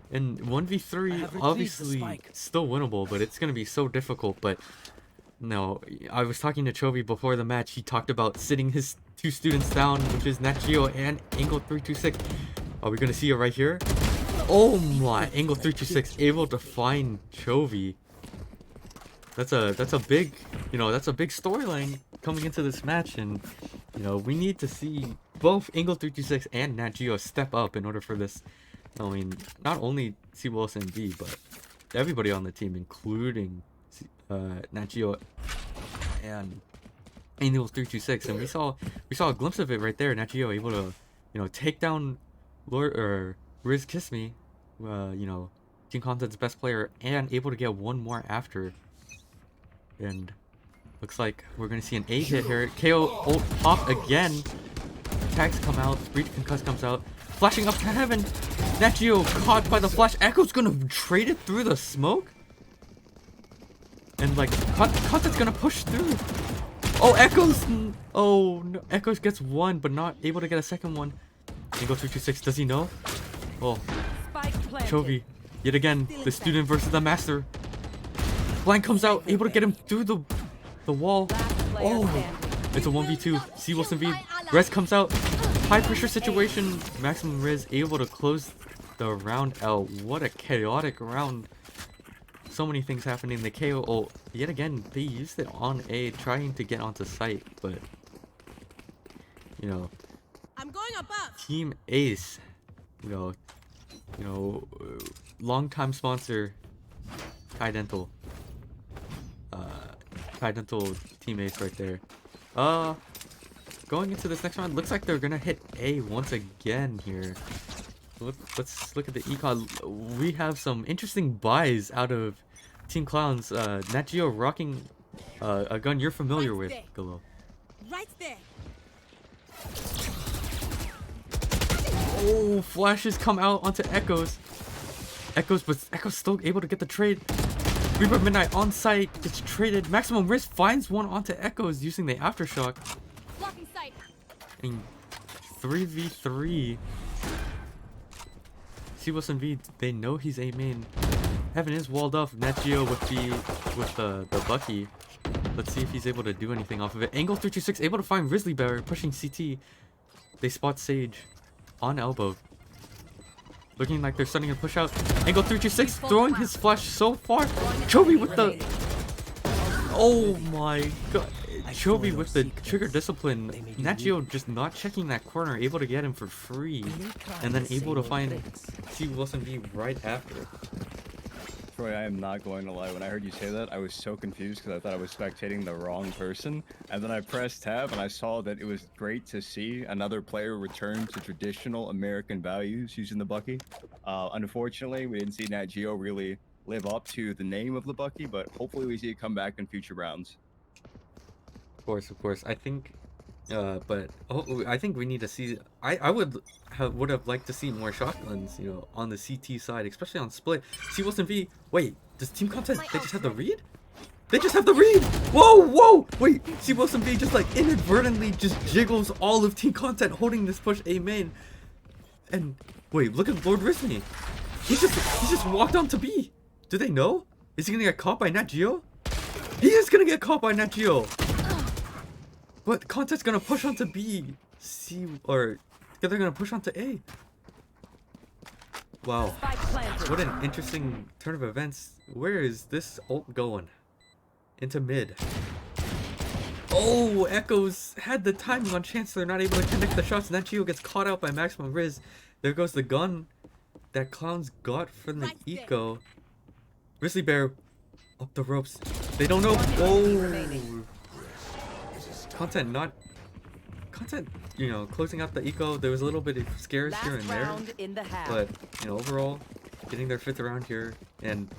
And 1v3, obviously still winnable, but it's gonna be so difficult. But no, I was talking to Chovy before the match. He talked about sitting his 2 students down, which is Natgeo and Angle 326. Are we gonna see it right here? Oh my, Angle 326 able to find Chovy. That's a big, you know, that's a big storyline coming into this match, and you know we need to see both Angle326 and Nat Geo step up in order for this. I mean, not only C Wilson V, but everybody on the team, including Nat Geo and Angle326, and we saw a glimpse of it right there. Nat Geo able to, you know, take down Lord or Riz Kiss Me, you know, Team Content's best player, and able to get one more after. And looks like we're gonna see an A hit here. KO ult pop again. Tags come out. Breach Concuss comes out. Flashing up to heaven. Nat Geo caught by the flash. Echo's gonna trade it through the smoke. And like, Content's gonna push through. Oh, Echoes! Oh, no. Echoes gets one, but not able to get a second one. Angle326, does he know? Oh, Chovy. Yet again, the student versus the master. Blank comes out, able to get him through the wall. Oh, it's a 1v2. C Wilson V. Rez comes out. High pressure situation. Maximum Riz able to close the round out. What a chaotic round. So many things happening. The KO ult. Yet again, they used it on A, trying to get onto site, but you know, I'm going above. Team Ace, you know, long-time sponsor, Kai Dental. Kai Dental Team Ace right there. Going into this next round, looks like they're gonna hit A once again here. Let's look at the econ. We have some interesting buys out of Team Clowns. Nat Geo rocking a gun you're familiar with, Galo. Right there. Oh, flashes come out onto Echoes. But Echoes still able to get the trade. Reaper Midnight on site gets traded. Maximum Risk finds one onto Echoes using the Aftershock. Blocking sight. And 3v3. C Wilson V, they know he's A main. Heaven is walled off. Nat Geo with the Bucky. Let's see if he's able to do anything off of it. Angle326 able to find Grizzly Bear pushing CT. They spot Sage on elbow. Looking like they're starting to push out. Angle326 throwing his flash so far. Chovy with the... Oh my god. Chovy with the trigger discipline. Nat Geo just not checking that corner. Able to get him for free. And then able to find C Wilson V right after. Troy, I am not going to lie. When I heard you say that, I was so confused because I thought I was spectating the wrong person. And then I pressed tab and I saw that it was great to see another player return to traditional American values using the Bucky. Unfortunately, we didn't see Nat Geo really live up to the name of the Bucky, but hopefully we see it come back in future rounds. Of course. I think, but I think we need to see. I would have liked to see more shotguns, you know, on the CT side, especially on split. C Wilson V. Wait, does Team Content? They just have the read? They just have the read. Whoa! Wait, C Wilson V just like inadvertently just jiggles all of Team Content holding this push A main. And wait, look at Lord Risney. He just walked on to B. Do they know? Is he gonna get caught by Nat Geo? He is gonna get caught by Nat Geo. But Content's gonna push onto B, they're gonna push onto A. Wow, what an interesting turn of events. Where is this ult going? Into mid. Oh, Echoes had the timing on chance. They're not able to connect the shots. Nat Geo gets caught out by Maximum Riz. There goes the gun that Clowns got from the eco. Grizzly Bear up the ropes. They don't know. Oh. Content, you know, closing out the eco. There was a little bit of scares here and there, but you know, overall, getting their 5th round here. And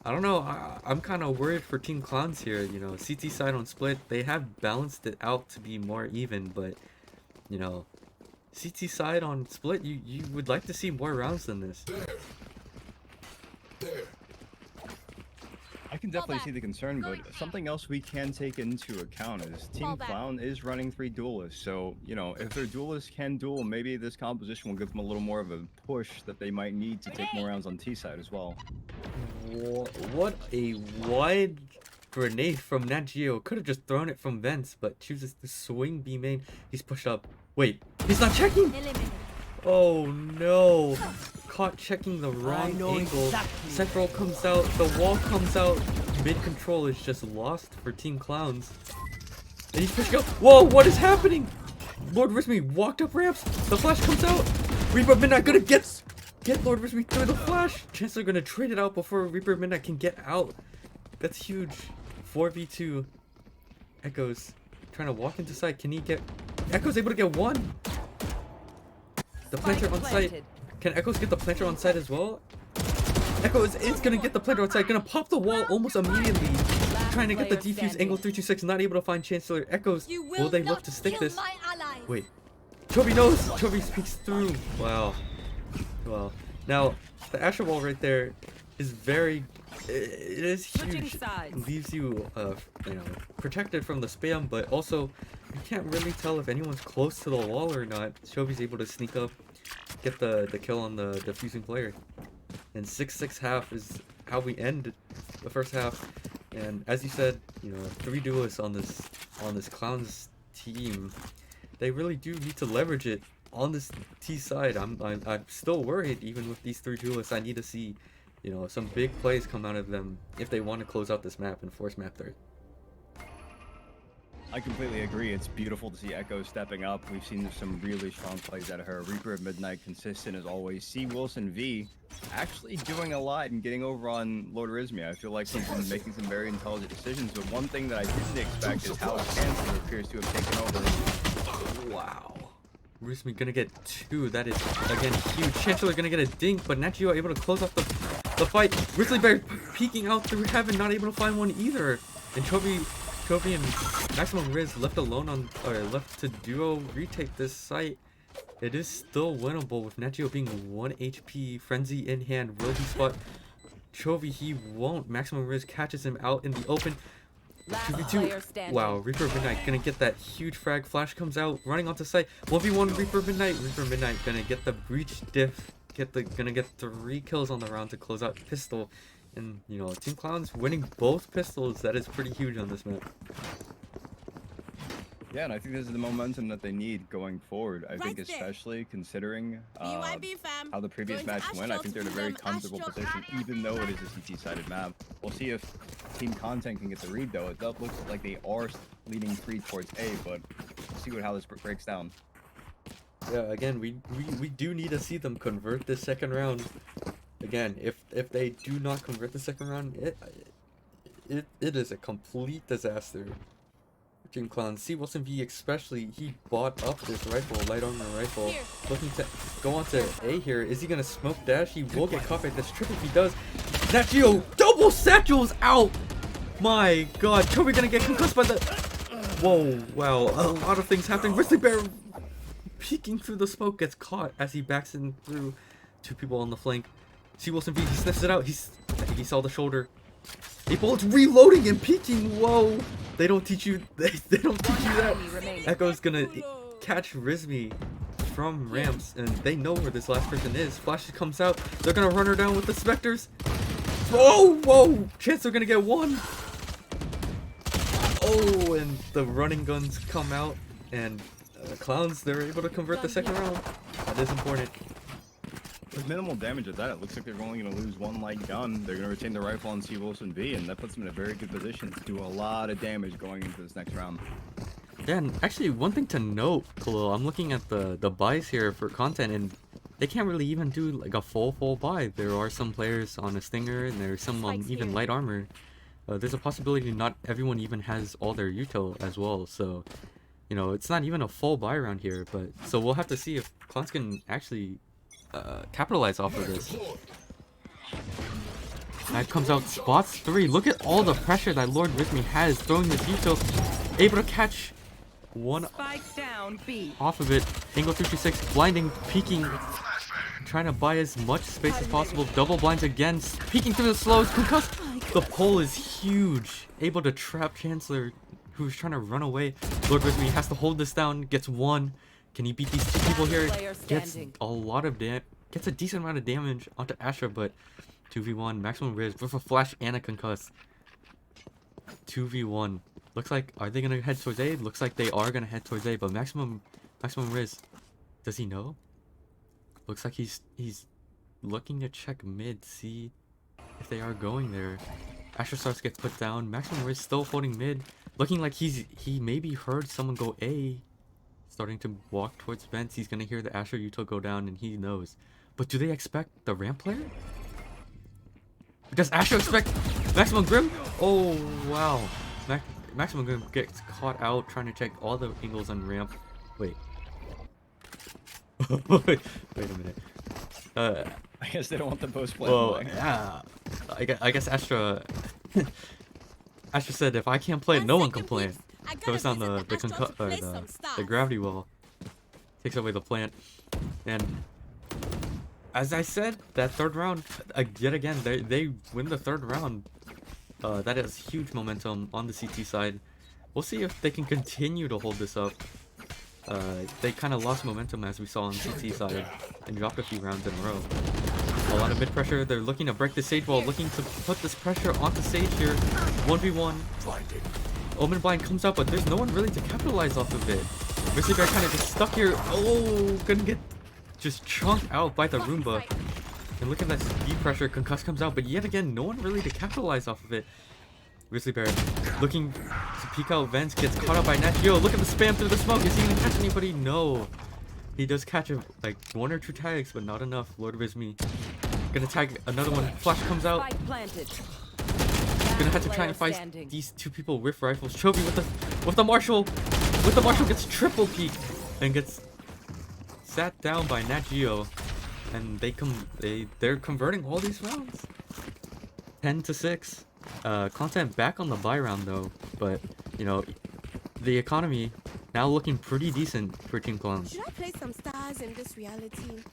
I don't know, I'm kind of worried for Team Clowns here. You know, CT side on split, they have balanced it out to be more even, but you know, CT side on split, you would like to see more rounds than this. There. I can definitely see the concern, but something else we can take into account is Team Clown is running 3 duelists, so, you know, if their duelists can duel, maybe this composition will give them a little more of a push that they might need to take more rounds on T side as well. What a wide grenade from Nat Geo. Could have just thrown it from vents, but chooses to swing B main. He's pushed up. Wait, he's not checking! Oh no! Caught checking the wrong angle. Central comes out, the wall comes out. Mid control is just lost for Team Clowns. And he's pushing out. Whoa, what is happening? Lord Rismy walked up ramps. The flash comes out. Reaper of Midnight gonna get Lord Rismy through the flash. Chancellor gonna trade it out before Reaper of Midnight can get out. That's huge. 4v2. Echoes trying to walk into site. Can he get... Echo's able to get one. The planter on site. Can Echoes get the planter on site as well? Echoes is gonna get the planter on site. Gonna pop the wall almost immediately. Trying to get the defuse. Angle 326. Not able to find Chancellor. Echoes. Will they look to stick this? Wait. Chovy knows. Chovy speaks through. Wow. Well, now the Asher wall right there is very... It is huge. It leaves you, you know, protected from the spam, but also you can't really tell if anyone's close to the wall or not. Chovy's able to sneak up, get the kill on the defusing player, and 6-6 half is how we end the first half. And as you said, you know, 3 duelists on this Clowns team. They really do need to leverage it on this T side. I'm still worried even with these 3 duelists. I need to see, you know, some big plays come out of them if they want to close out this map and force map 3. I completely agree. It's beautiful to see Echo stepping up. We've seen some really strong plays out of her. Reaper of Midnight consistent as always. C. Wilson V actually doing a lot and getting over on Lord Rismy. I feel like he's been making some very intelligent decisions, but one thing that I didn't expect is how Chancellor appears to have taken over. Wow. Rismy gonna get 2. That is, again, huge. Chancellor gonna get a dink, but Nachio able to close off the fight. Grizzly Bear peeking out through heaven, not able to find one either. And Chovy and Maximum Riz left alone on, or left to duo retake this site. It is still winnable with Nachio being 1 HP. Frenzy in hand. Will he spot Chovy? He won't. Maximum Riz catches him out in the open. 2v2. Wow, Reaper of Midnight gonna get that huge frag. Flash comes out, running onto site. 1v1 Reaper of Midnight. Reaper of Midnight gonna get the breach diff. Gonna get 3 kills on the round to close out pistol. And you know, Team Clowns winning both pistols. That is pretty huge on this map. Yeah, and I think this is the momentum that they need going forward. I think especially considering how the previous match went, I think they're in a very comfortable position, even though it is a CT-sided map. We'll see if Team Content can get the read, though. It does look like they are leading 3 towards A, but we'll see how this breaks down. Yeah, again, we do need to see them convert this second round. Again, if they do not convert the second round, it is a complete disaster. Team Clown. C. Wilson V especially, he bought up this rifle, light armor rifle, looking to go on to A here. Is he gonna smoke dash? He will get caught by this trip if he does. Nachio double satchels out! My god, Chovy gonna get concussed by the... Whoa, wow, a lot of things happening. Grizzly Bear peeking through the smoke gets caught as he backs in through 2 people on the flank. C. Wilson V, he sniffs it out. He saw the shoulder. A bullet's reloading and peeking. Whoa! They don't teach you. They don't teach you that. Echo's gonna catch Rismy from ramps, and they know where this last person is. Flash comes out. They're gonna run her down with the specters. Oh, whoa! Chancellor gonna get 1. Oh, and the running guns come out, and Clowns, they're able to convert the second round. That is important. With minimal damage at that, it looks like they're only going to lose 1 light gun. They're going to retain the rifle on C. Wilson V, and that puts them in a very good position to do a lot of damage going into this next round. Yeah, and actually, one thing to note, Khalil, I'm looking at the buys here for content, and they can't really even do like a full buy. There are some players on a Stinger, and there's some even light armor. There's a possibility not everyone even has all their util as well, so, you know, it's not even a full buy around here, but, so we'll have to see if Clowns can actually capitalize off of this. Knife comes out, spots 3. Look at all the pressure that Lord Rismy has throwing this util. Able to catch 1 down, B. off of it. Angle 326, blinding, peeking, trying to buy as much space as possible. Double blinds again, peeking through the slows. Concussed. The pole is huge. Able to trap Chancellor, who's trying to run away. Lord Rismy has to hold this down. Gets 1. Can he beat these 2 people here? Gets a lot of gets a decent amount of damage onto Astra, but 2v1, Maximum Riz with a flash and a concuss. 2v1. Looks like, are they gonna head towards A? Looks like they are gonna head towards A, but Maximum Riz, does he know? Looks like he's looking to check mid, see if they are going there. Astra starts to get put down. Maximum Riz still holding mid. Looking like he maybe heard someone go A. Starting to walk towards vents. He's gonna hear the Asher Util go down and he knows. But do they expect the ramp player? Does Asher expect Maximum Grim? Oh wow. Maximum Grim gets caught out trying to check all the angles on ramp. Wait. Wait a minute. I guess they don't want the post play. Well, yeah. I guess Astra Astra said if I can't play, no one can play. Goes on the gravity wall. Takes away the plant. And as I said, that third round, yet again, they win the third round. That is huge momentum on the CT side. We'll see if they can continue to hold this up. They kind of lost momentum as we saw on CT side and dropped a few rounds in a row. A lot of mid pressure. They're looking to break the Sage wall, looking to put this pressure onto Sage here. 1v1. Omen Blind comes out, but there's no one really to capitalize off of it. Grizzly Bear kind of just stuck here. Oh, gonna get just chunked out by the Roomba. And look at that speed pressure. Concuss comes out, but yet again, no one really to capitalize off of it. Grizzly Bear looking to peek out vents, gets caught out by Nat Geo. Look at the spam through the smoke. Is he gonna catch anybody? No. He does catch like 1 or 2 tags, but not enough. Lord Rizmi gonna tag another one. Flash comes out. Gonna have to try and fight these 2 people with rifles. Chovy with the Marshall. The Marshall gets triple peeked and gets sat down by Nat Geo. And they're converting all these rounds. 10-6. Content back on the buy round though, but you know, the economy now looking pretty decent for Team Clowns. Should I play some stars in this reality?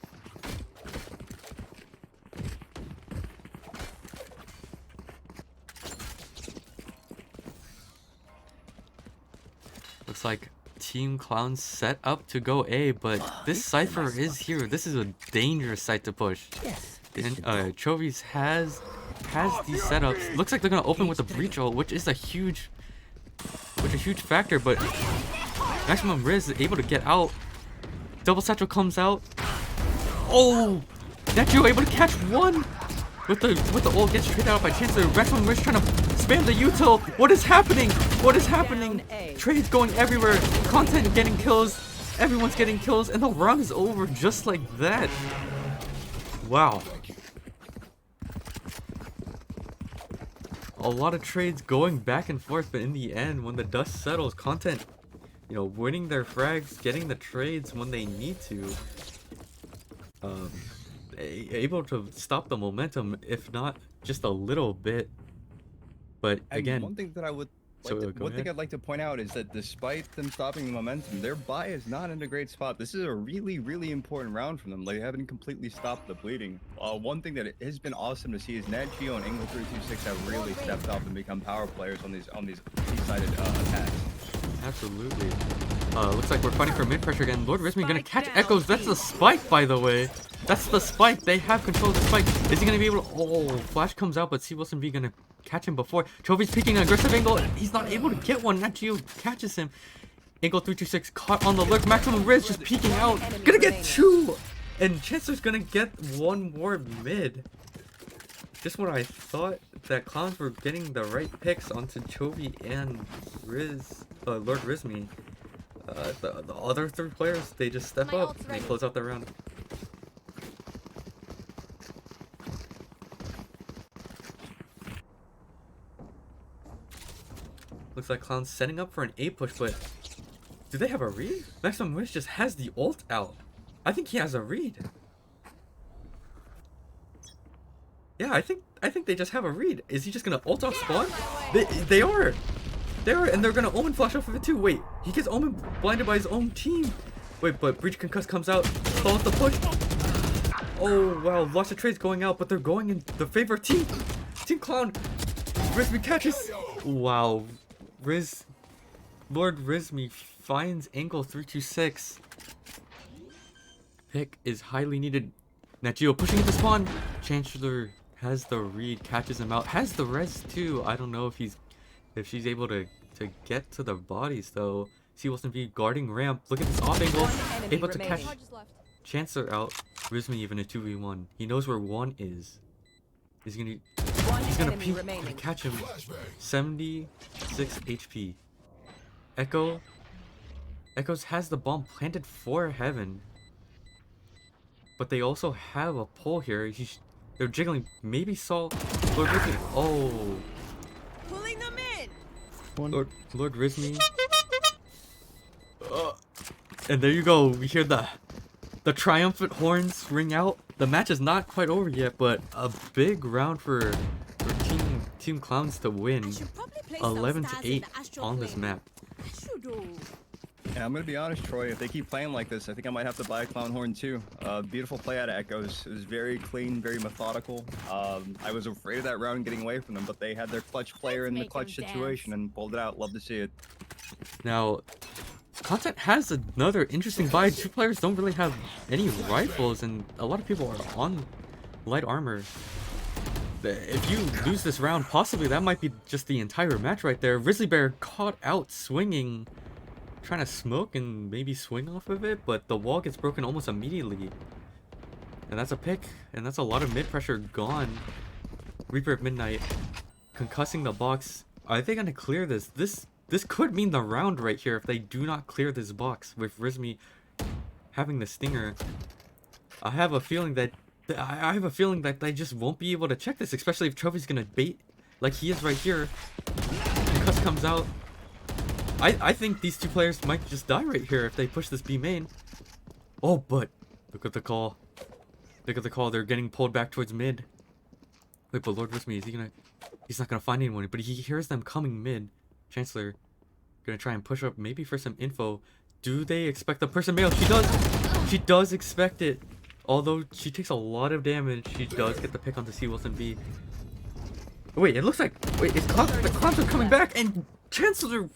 Looks like Team Clowns set up to go A, but this Cypher is here. This is a dangerous site to push. And Chovies has these setups. Looks like they're gonna open with a breach ult, which is a huge factor, but Maximum Riz is able to get out. Double Satchel comes out. Oh! Netjo able to catch one! With the ult gets traded out by Chancellor. Maximum Riz trying to spam the util. What is happening? What is happening? Trades going everywhere. Content getting kills. Everyone's getting kills, and the round is over just like that. Wow. A lot of trades going back and forth, but in the end, when the dust settles, Content, you know, winning their frags, getting the trades when they need to, able to stop the momentum, if not just a little bit. But again, one thing that I would I'd like to point out is that despite them stopping the momentum, their buy is not in a great spot. This is a really, really important round for them. They haven't completely stopped the bleeding. One thing that has been awesome to see is Nat Geo and Angle 326 have really stepped up and become power players on these C-sided attacks. Absolutely. Looks like we're fighting for mid pressure again. Lord Rizmi gonna catch Echoes. That's the spike, by the way. That's the spike. They have control of the spike. Is he gonna be able to? Oh, Flash comes out, but C Wilson B gonna catch him before. Chovy's peeking an aggressive angle. He's not able to get one. Nat Geo catches him. Angle 326 caught on the lurk. Maximum Riz just peeking out. Gonna get 2, and Chancellor's gonna get 1 more mid. Just when I thought that Clowns were getting the right picks onto Chovy and Lord Rizmi, the other 3 players, they just step up and they close out the round. Looks like Clown's setting up for an A push, but do they have a read? Maximum Wish just has the ult out. I think he has a read. Yeah, I think they just have a read. Is he just gonna ult off spawn? They are, and they're gonna Omen flash off of it too. Wait, he gets Omen blinded by his own team. Wait, but Breach Concuss comes out, calls the push. Oh wow, lots of trades going out, but they're going in the favor of Team Clown. Rizmi catches. Wow, Lord Rizmi finds Angle 326. Pick is highly needed. Nat Geo pushing into spawn. Chancellor has the read, catches him out, has the res too. I don't know if she's able to get to the bodies though. C Wilson V guarding ramp. Look at this off angle, able to catch Chancellor out. Rizmi even a 2v1. He knows where 1 is. He's gonna peek and catch him. 76 HP. Echoes has the bomb planted for Heaven. But they also have a pull here. They're jiggling. Maybe Saul. Lord Rizmi. Oh. Pulling them in. Lord Rizmi. And there you go. We hear the triumphant horns ring out. The match is not quite over yet, but a big round for Team Clowns to win. 11-8 on this map. Yeah, I'm gonna be honest, Troy. If they keep playing like this, I think I might have to buy a Clown Horn too. Beautiful play out of Echoes. It was very clean, very methodical. I was afraid of that round getting away from them, but they had their clutch player in the clutch situation and pulled it out. Love to see it. Now, Content has another interesting buy. Two players don't really have any rifles, and a lot of people are on light armor. If you lose this round, possibly that might be just the entire match right there. Grizzly Bear caught out swinging, trying to smoke and maybe swing off of it, but the wall gets broken almost immediately. And that's a pick, and that's a lot of mid pressure gone. Reaper of Midnight concussing the box. Are they gonna clear this? This could mean the round right here if they do not clear this box with Rizmi having the stinger. I have a feeling that they just won't be able to check this, especially if Trophy's gonna bait like he is right here. Concuss comes out. I think these two players might just die right here if they push this B main. Oh, but look at the call. Look at the call. They're getting pulled back towards mid. Wait, but Lord Rizmi, is he gonna? He's not gonna find anyone, but he hears them coming mid. Chancellor gonna try and push up maybe for some info. Do they expect the person mail? She does. She does expect it. Although she takes a lot of damage, she does get the pick onto C. Wilson B. Wait, it looks like it's the clowns are coming back, and Chancellor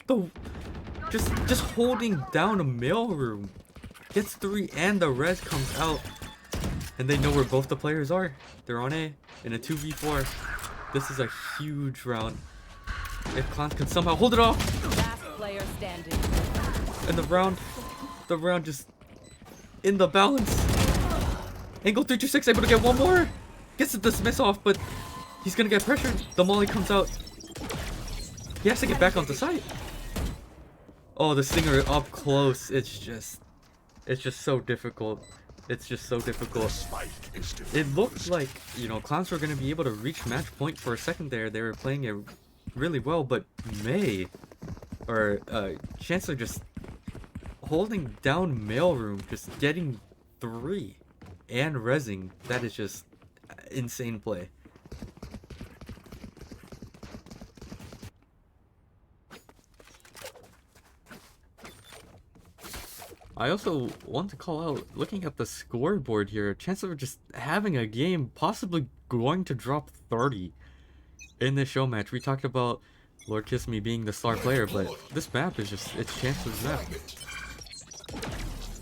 just holding down a mail room gets 3, and the res comes out, and they know where both the players are. They're on A in a 2v4. This is a huge round. If Clowns can somehow hold it off, Last player standing. and the round just in the balance. Angle 326 able to get one more. Gets the dismiss off, but he's gonna get pressured. The molly comes out. He has to get back onto site. Oh, the stinger up close. It's just so difficult. It's just so difficult. It looked like, you know, Clowns were gonna be able to reach match point for a second there. They were playing it really well, but Chancellor just holding down mailroom, just getting 3 and rezzing. That is just insane play. I also want to call out, looking at the scoreboard here, Chancellor just having a game, possibly going to drop 30 in this show match. We talked about Lord Kiss Me being the star player, but this map is just, it's Chancellor's map.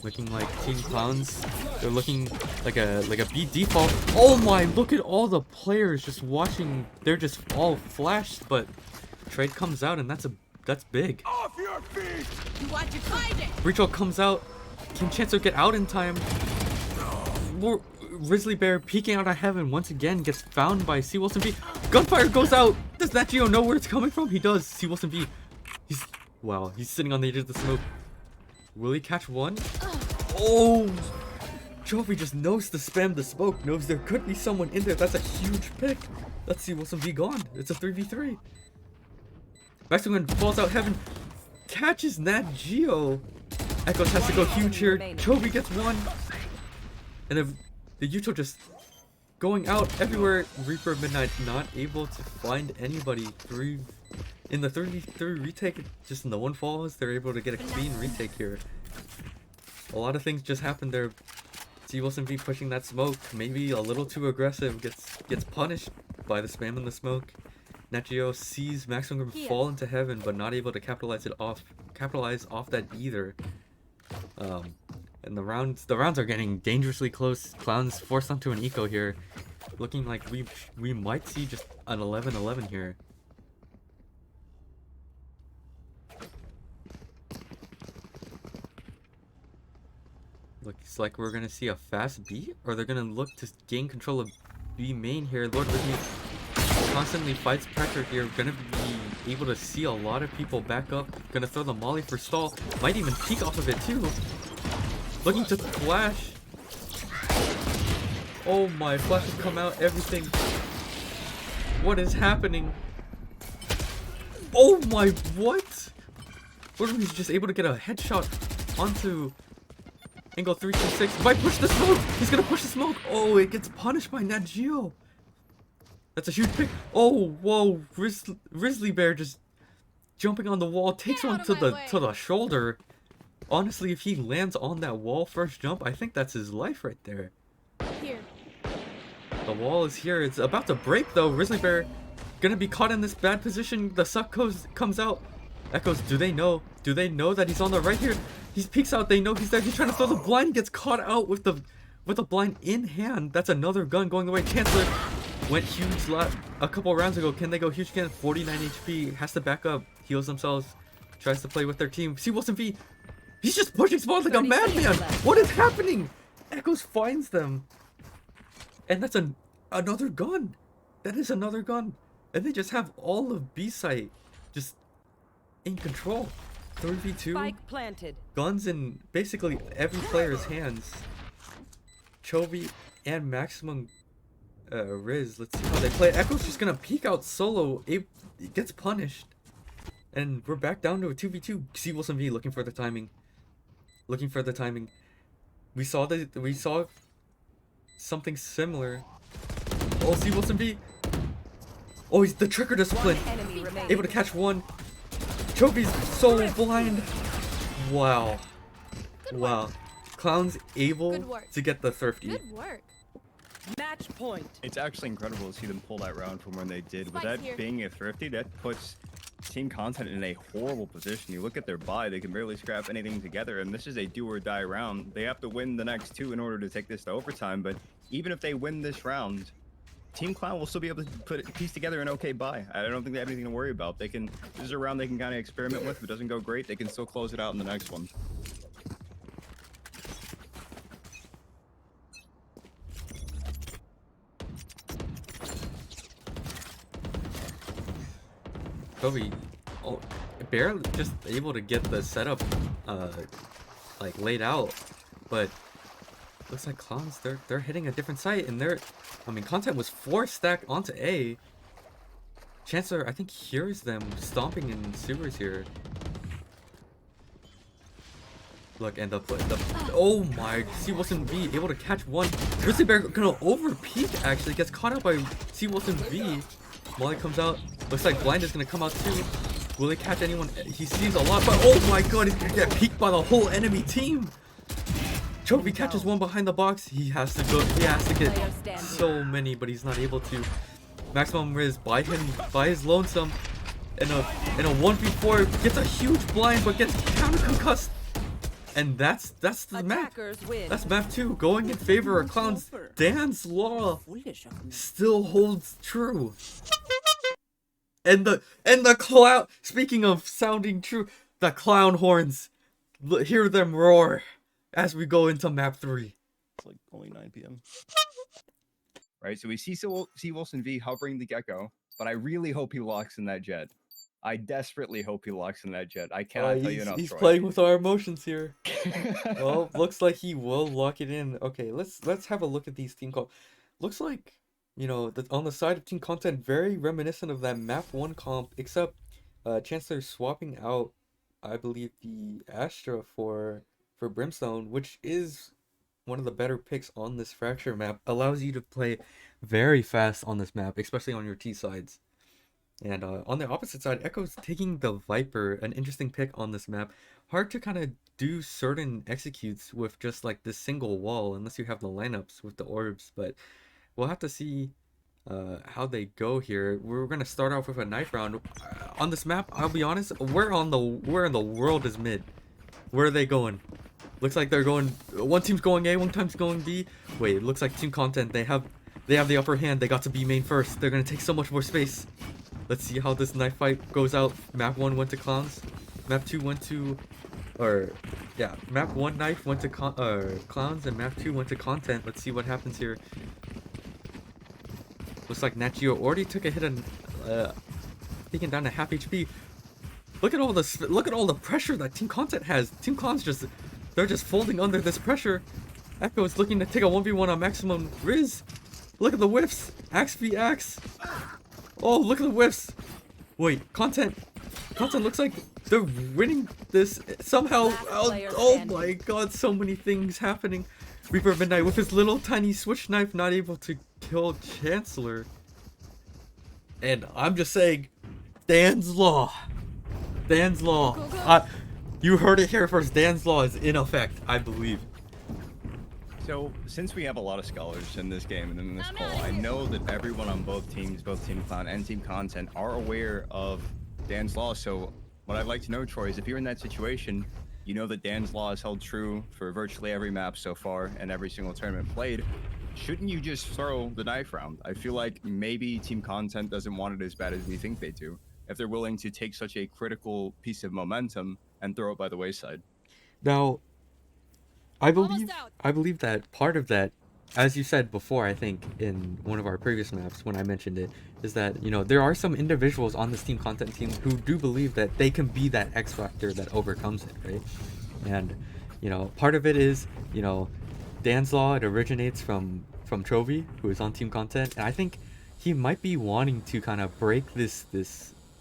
Looking like Team Clowns, they're looking like a B default. Oh my, look at all the players just watching. They're just all flashed, but trade comes out, and that's big. Off your feet! You want to find it? Breach comes out. Can Chancellor get out in time? More Grizzly Bear peeking out of heaven once again gets found by C. Wilson B. Gunfire goes out. Does Nat Geo know where it's coming from? He does. C. Wilson B. He's sitting on the edge of the smoke. Will he catch one? Oh! Trophy just knows to spam the smoke. Knows there could be someone in there. That's a huge pick. Let's see Wilson B gone. It's a 3v3. Maximum falls out heaven. Catches Nat Geo. Echoes has to go huge here. Trophy gets one. And then the Yuto just going out everywhere. Reaper of Midnight not able to find anybody. In the 3v3 retake, just no one falls. They're able to get a clean retake here. A lot of things just happened there. C. Wilson B pushing that smoke, maybe a little too aggressive, gets punished by the spam in the smoke. Nat Geo sees Maximum fall into heaven, but not able to capitalize off that either. And the rounds are getting dangerously close. Clowns forced onto an eco here, looking like we might see just an 11-11 here. Looks like we're gonna see a fast B, or they're gonna look to gain control of B main here. Lord Rizmi constantly fights pressure here. Gonna be able to see a lot of people back up. Gonna throw the molly for stall. Might even peek off of it too. Looking to flash. Oh my, flash has come out, everything. What is happening? Oh my, what? What if he's just able to get a headshot onto Angle 326? Might push the smoke! He's gonna push the smoke! Oh, it gets punished by Nat Geo. That's a huge pick. Oh, whoa, Grizzly Bear just jumping on the wall, takes one to the shoulder. Honestly, if he lands on that wall first jump, I think that's his life right there. Here. The wall is here. It's about to break though. Grizzly Bear gonna be caught in this bad position. The suck comes out. Echoes, do they know? Do they know that he's on the right here? He peeks out. They know he's there. He's trying to throw the blind. Gets caught out with the blind in hand. That's another gun going the way. Chancellor went huge a couple rounds ago. Can they go huge again? 49 HP. Has to back up. Heals themselves. Tries to play with their team. See Wilson V. He's just pushing spawn like a madman. What is happening? Echoes finds them. And that's another gun. That is another gun. And they just have all of B-site just in control. 3v2. Spike planted. Guns in basically every player's hands. Chovy and Maximum Riz. Let's see how they play. Echo's just gonna peek out solo. It gets punished. And we're back down to a 2v2. See Wilson V looking for the timing. Looking for the timing. We saw something similar. Oh, see Wilson V. Oh, he's the trigger discipline. Able to catch one. Chovy's so blind. Wow. Wow. Clown's able to get the thrifty. Good work. Match point. It's actually incredible to see them pull that round from when they did. With Spike that here. being a thrifty, that puts Team Content in a horrible position. You look at their buy, they can barely scrap anything together, and this is a do or die round. They have to win the next two in order to take this to overtime, but even if they win this round, Team Clown will still be able to piece together an okay buy. I don't think they have anything to worry about. This is a round they can kind of experiment with. If it doesn't go great, they can still close it out in the next one. Chovy, oh, barely just able to get the setup, like laid out, but looks like Clowns, they're hitting a different site, and Content was 4 stacked onto A. Chancellor, I think, hears them stomping in sewers here. Look, and oh my, C. Wilson V able to catch one. Grizzly Bear gonna over peek, actually, gets caught out by C. Wilson V. Molly comes out. Looks like Blind is gonna come out too. Will he catch anyone? He sees a lot, but oh my god, he's gonna get peeked by the whole enemy team. Chovy catches one behind the box. He has to go. He has to get so many, but he's not able to. Maximum Riz by his lonesome. In a 1v4 gets a huge blind, but gets counter concussed. And that's the map. That's map 2 going in favor of Clowns. Dan's law still holds true. And the clown. Speaking of sounding true, the clown horns. Hear them roar as we go into map 3. It's like only 9 p.m. Right, so we see Wilson V hovering the Gecko, but I really hope he locks in that jet. I desperately hope he locks in that jet. I cannot tell you enough. He's Troy. playing with our emotions here. Well, looks like he will lock it in. Okay, let's have a look at these team calls. Looks like, you know, on the side of Team Content, very reminiscent of that map 1 comp, except Chancellor swapping out, I believe, the Astra for Brimstone, which is one of the better picks on this Fracture map. Allows you to play very fast on this map, especially on your T sides. And on the opposite side, Echo's taking the Viper, an interesting pick on this map. Hard to kind of do certain executes with just like this single wall, unless you have the lineups with the orbs. But we'll have to see how they go here. We're gonna start off with a knife round. On this map, I'll be honest, where in the world is mid? Where are they going? Looks like they're going. One team's going A, one team's going B. Wait, it looks like Team Content. They have the upper hand. They got to B main first. They're gonna take so much more space. Let's see how this knife fight goes out. Map 1 went to Clowns. Map 2 went to, Map 1 knife went to Clowns, and Map 2 went to Content. Let's see what happens here. Looks like Nat Geo already took a hit taken down to half HP. Look at all the pressure that Team Content has. Team Con's they're just folding under this pressure. Echo is looking to take a 1v1 on maximum Riz. Look at the whiffs. Axe v Axe. Oh, look at the whiffs. Wait, Content looks like they're winning this somehow. Oh my god, so many things happening. Reaper of Midnight with his little tiny switch knife not able to kill Chancellor. And I'm just saying, Dan's Law. Dan's Law. You heard it here first. Dan's Law is in effect, I believe. So, since we have a lot of scholars in this game and in this call, I know that everyone on both teams, both Team Clown and Team Content, are aware of Dan's Law. So, what I'd like to know, Troy, is if you're in that situation, you know that Dan's Law is held true for virtually every map so far and every single tournament played. Shouldn't you just throw the knife round? I feel like maybe Team Content doesn't want it as bad as we think they do, if they're willing to take such a critical piece of momentum and throw it by the wayside. Now, I believe that part of that, as you said before, I think in one of our previous maps when I mentioned it, is that, you know, there are some individuals on this Team Content team who do believe that they can be that X factor that overcomes it, right? And, you know, part of it is, you know, Dan's Law, it originates from Chovy, who is on Team Content, and I think he might be wanting to kind of break this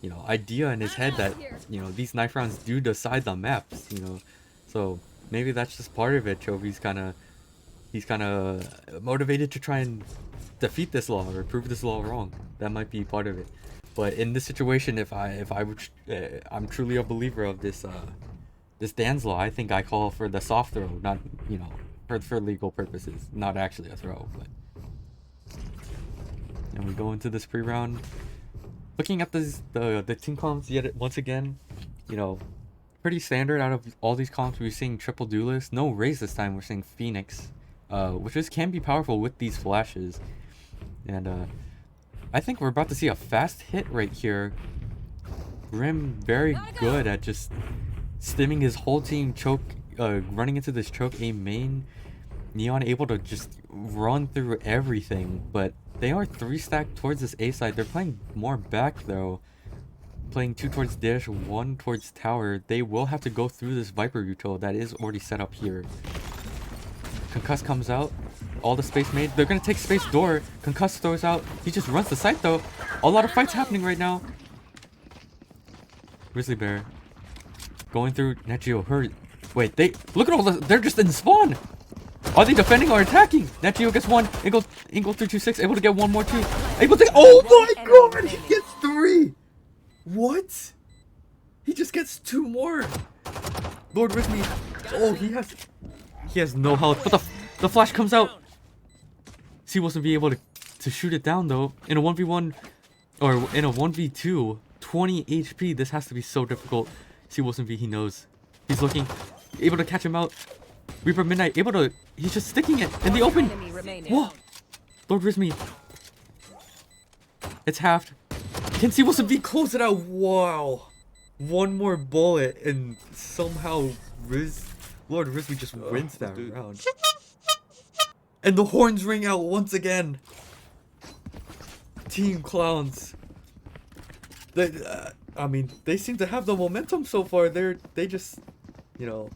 you know, idea in his head that, you know, these knife rounds do decide the maps, you know. So maybe that's just part of it. Chovy's he's kind of motivated to try and defeat this law or prove this law wrong. That might be part of it. But in this situation, if I'm truly a believer of this Dan's Law, I think I call for the soft throw, not, you know, for legal purposes, not actually a throw. But and we go into this pre-round. Looking at the team comps yet once again, you know, pretty standard out of all these comps. We're seeing triple duelist, no Raze this time. We're seeing Phoenix, which can be powerful with these flashes, and I think we're about to see a fast hit right here. Grim very good at just stimming his whole team, running into this choke A main. Neon able to just run through everything, but they are 3 stacked towards this A side. They're playing more back though. Playing 2 towards Dish, 1 towards Tower. They will have to go through this Viper util that is already set up here. Concuss comes out. All the space made. They're gonna take space door. Concuss throws out. He just runs the site though. A lot of fights happening right now. Grizzly Bear going through Netgeo. Hurry. Wait, look at all they're just in spawn. Are they defending or attacking? Netgeo gets 1. Ingle 326 able to get 1 more too. Able to. Oh my god! He gets 3. What? He just gets 2 more. Lord with me. Oh, he has no health. But the flash comes out. C wasn't be able to shoot it down though. In a 1v1 or in a 1v2, 20 HP. This has to be so difficult. C wasn't be. He knows. He's looking, able to catch him out. Reaper Midnight able to. He's just sticking it in the open. Whoa! Lord Rizmi. It's halved. Can C Wilson V close it out? Wow! 1 more bullet and somehow Lord Rizmi just wins that round. And the horns ring out once again. Team Clowns. I mean, they seem to have the momentum so far. They just, you know,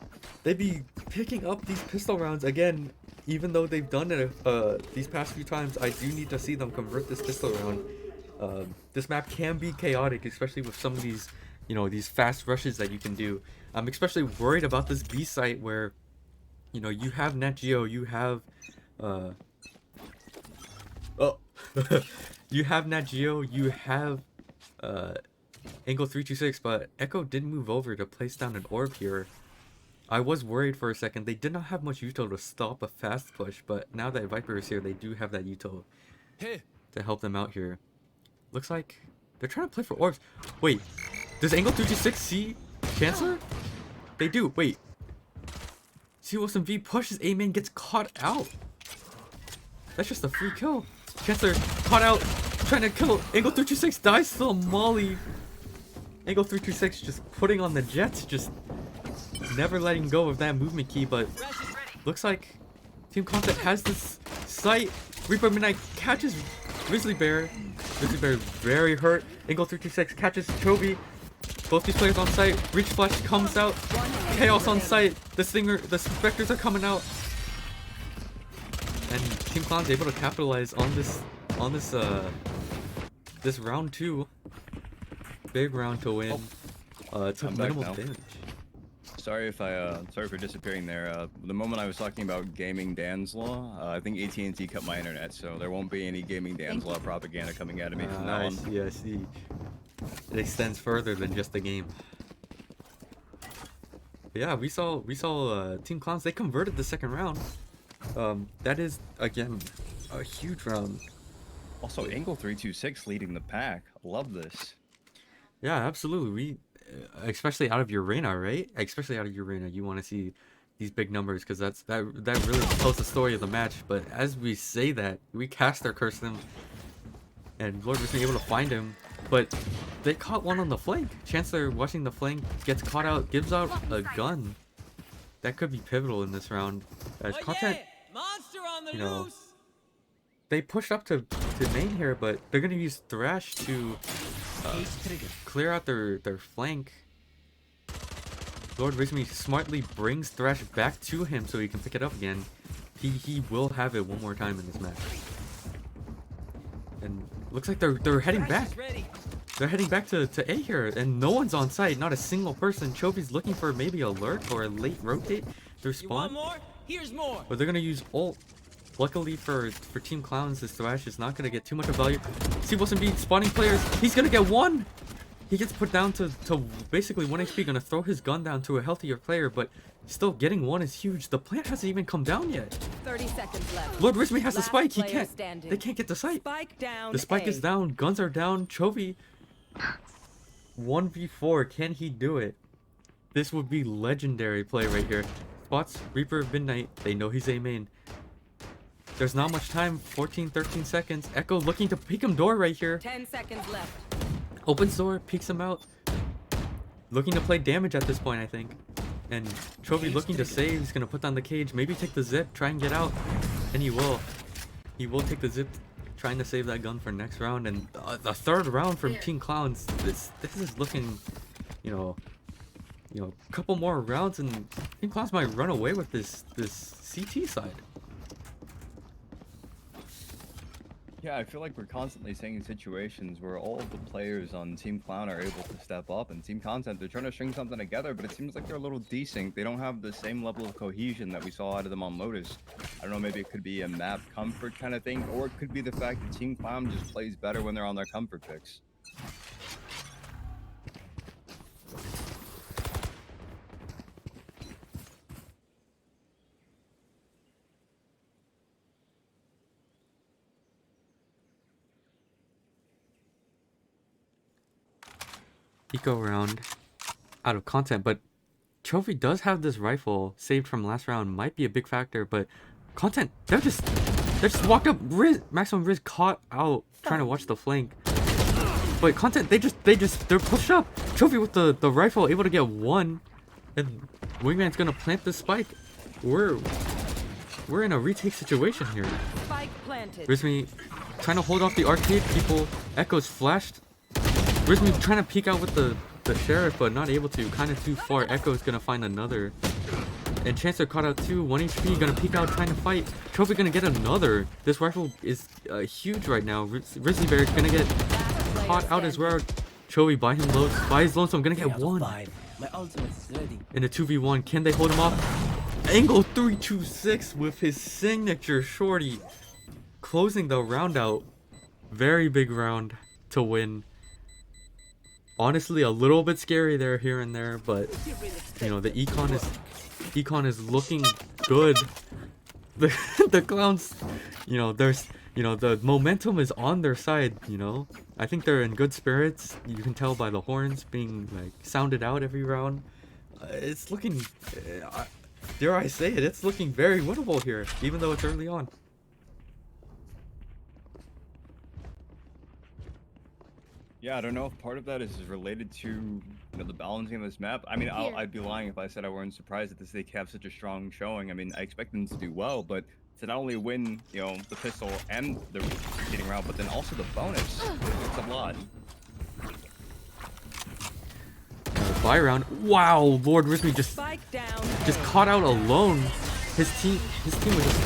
they be picking up these pistol rounds again. Even though they've done it these past few times, I do need to see them convert this pistol round. This map can be chaotic, especially with some of these, you know, these fast rushes that you can do. I'm especially worried about this B site where, you know, you have Netgeo, you have you have Netgeo, you have Angle 326, but Echo did move over to place down an orb here. I was worried for a second. They did not have much util to stop a fast push, but now that Viper is here, they do have that util to help them out here. Looks like they're trying to play for orbs. Wait, does Angle 326 see Chancellor? They do. Wait. C Wilson V pushes A main, gets caught out. That's just a free kill. Chancellor caught out, trying to kill. Angle 326 dies to a molly. Angle 326 just putting on the jets, just never letting go of that movement key, but looks like Team Content has this site. Reaper Midnight catches Grizzly Bear. Grizzly Bear very hurt. Angle 326 catches Chovy. Both these players on site. Reach flash comes out. Chaos on site. The Spectres are coming out. And Team Clown's able to capitalize on this this round 2. Big round to win. Took I'm back minimal now. damage. Sorry for disappearing there. The moment I was talking about gaming Dan's Law, I think AT&T cut my internet, so there won't be any gaming Dan's Law propaganda coming out of me from now I on. see, I see. It extends further than just the game. But yeah, we saw Team Clowns, they converted the second round. That is again a huge round. Also, Angle 326 leading the pack. Love this. Yeah, absolutely. We especially out of Urena, right? Especially out of Urena, you want to see these big numbers because that really tells the story of the match. But as we say that, we caster curse them, and Lord wasn't able to find him. But they caught one on the flank. Chancellor watching the flank gets caught out, gives out a gun. That could be pivotal in this round. As content, Monster on the you know, loose. they push up to main here, but they're gonna use Thrash to clear out their flank. Lord Rizmi smartly brings Thrash back to him so he can pick it up again. He will have it one more time in this match. And looks like they're heading back. They're heading back to A here, and no one's on site, not a single person. Chovy's looking for maybe a lurk or a late rotate through You want spawn. more? Here's more. But they're gonna use ult. Luckily for Team Clowns, this Thrash is not gonna get too much of value. See Wilson B spawning players. He's gonna get one. He gets put down to basically 1 HP. Gonna throw his gun down to a healthier player, but still getting one is huge. The plant hasn't even come down yet. 30 seconds left. Lord Rizmi has the Last spike. He player can't. standing. They can't get the site. Spike down. The spike A. is down. Guns are down. Chovy 1v4. Can he do it? This would be legendary play right here. Spots Reaper of Midnight. They know he's A main. There's not much time. 13 seconds. Echo looking to peek him door right here. 10 seconds left. Opens door, peeks him out. Looking to play damage at this point, I think. And Chovy looking to save. He's gonna put down the cage. Maybe take the zip. Try and get out. And he will. He will take the zip. Trying to save that gun for next round. And the third round from Team Clowns. This is looking, you know, a couple more rounds and Team Clowns might run away with this CT side. Yeah, I feel like we're constantly seeing situations where all of the players on Team Clown are able to step up, and Team Content, they're trying to string something together, but it seems like they're a little desync. They don't have the same level of cohesion that we saw out of them on Lotus. I don't know, maybe it could be a map comfort kind of thing, or it could be the fact that Team Clown just plays better when they're on their comfort picks. Eco round out of content, but Chovy does have this rifle saved from last round. Might be a big factor, but content, they just walked up. Maximum Riz caught out trying to watch the flank, but content they're pushed up. Chovy with the rifle able to get one, and Wingman's gonna plant the spike. We're in a retake situation here. Spike planted. Rizmi trying to hold off the arcade people. Echoes flashed. Rizmi trying to peek out with the sheriff, but not able to. Kind of too far. Echo's gonna find another. And Chancellor caught out 2. 1 HP. Gonna peek out trying to fight. Trophy gonna get another. This rifle is huge right now. Grizzly Bear gonna get caught out as well. Chovy by his lonesome. Gonna get one. My ultimate is ready. In a 2v1. Can they hold him off? Angle 326 with his signature shorty. Closing the round out. Very big round to win. Honestly, a little bit scary there, here and there, but you know the econ is looking good. The Clowns, you know, the momentum is on their side. You know, I think they're in good spirits. You can tell by the horns being like sounded out every round. It's looking, dare I say it, it's looking very winnable here, even though it's early on. Yeah, I don't know if part of that is related to the balancing of this map. I mean, I'd be lying if I said I weren't surprised that they have such a strong showing. I mean, I expect them to do well, but to not only win, you know, the pistol and the cheating round, but then also the bonus. It's a lot. Buy round. Wow, Lord Rizmi just caught out alone. His team was just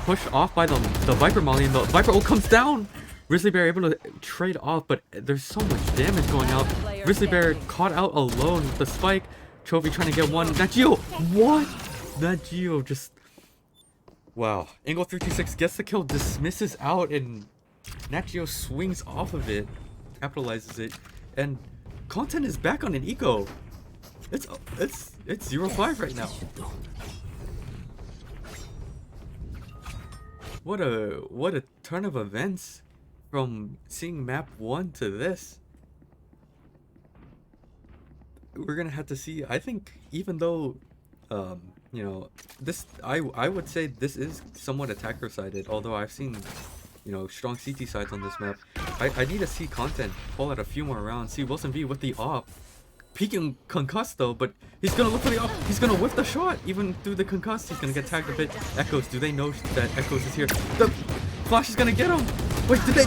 pushed off by the Viper Molly, and the Viper ult comes down. Grizzly Bear able to trade off, but there's so much damage going out. Grizzly Bear caught out alone with the spike. Trophy trying to get one. Nat Geo! What? Nat Geo just... Wow. Angle 326 gets the kill, dismisses out, and Nat Geo swings off of it, capitalizes it, and Content is back on an eco. It's 0-5 right now. What a turn of events from seeing map 1 to this. We're gonna have to see. I think even though you know, this I would say this is somewhat attacker sided, although I've seen, you know, strong CT sides on this map. I need to see Content pull out a few more rounds. See Wilson V with the op. Peeking concussed though, but he's gonna look for the op. He's gonna whiff the shot. Even through the concussed, he's gonna get tagged a bit. Echoes, do they know that Echoes is here? The flash is gonna get him. Wait, did they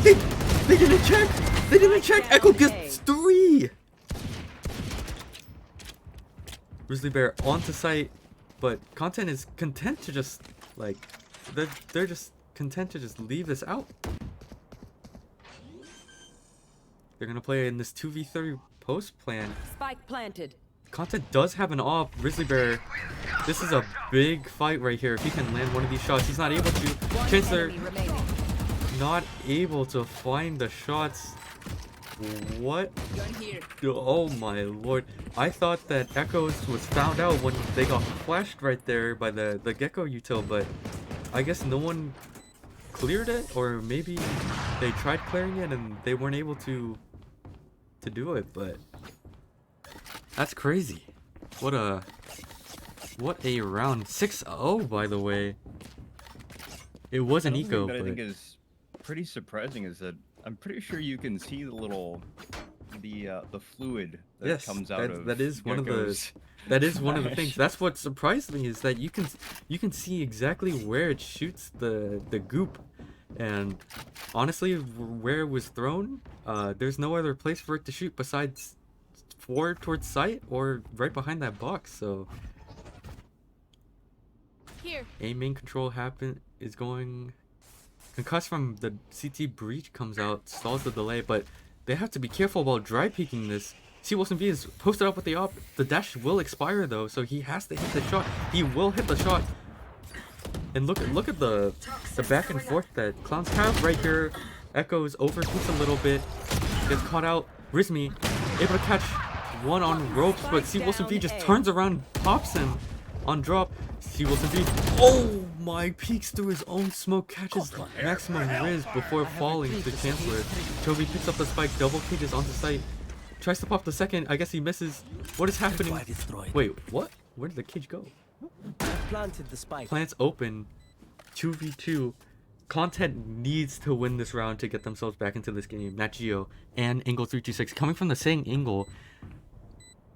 didn't check. They didn't check. Echo gets 3. Grizzly Bear onto site, but Content is content to just like they're just content to just leave this out. They're gonna play in this 2v3 post plan. Spike planted. Content does have an op. Grizzly Bear, this is a big fight right here. If he can land one of these shots, he's not able to. Chancellor not able to find the shots. What? Oh my lord. I thought that Echoes was found out when they got flashed right there by the Gecko util, but I guess no one cleared it, or maybe they tried clearing it and they weren't able to do it, but that's crazy. What a round. 6-0 by the way. It was an eco, but but I think is pretty surprising is that I'm pretty sure you can see the little the fluid that comes out of that is one of Gecko's the things. That's what surprised me, is that you can see exactly where it shoots the goop, and honestly where it was thrown, there's no other place for it to shoot besides forward towards site or right behind that box. So Here. aim main control is going. Concuss from the CT breach comes out, stalls the delay, but they have to be careful about dry peeking this. See, Wilson V is posted up with the op. The dash will expire though, so he has to hit the shot. He will hit the shot. And look at the back and forth that Clowns have right here. Echoes overshoots a little bit, gets caught out. Rizmi able to catch one on ropes, but see Wilson V just turns around, pops him on drop. See Wilson V. Oh my! Peeks through his own smoke, catches maximum Riz before falling to Chancellor. Chovy picks up the spike, double cages onto site. Tries to pop the second. I guess he misses. What is happening? Wait, what? Where did the cage go? Planted the spike. Plants open. 2v2. Content needs to win this round to get themselves back into this game. Nat Geo and Angle 326 coming from the same angle.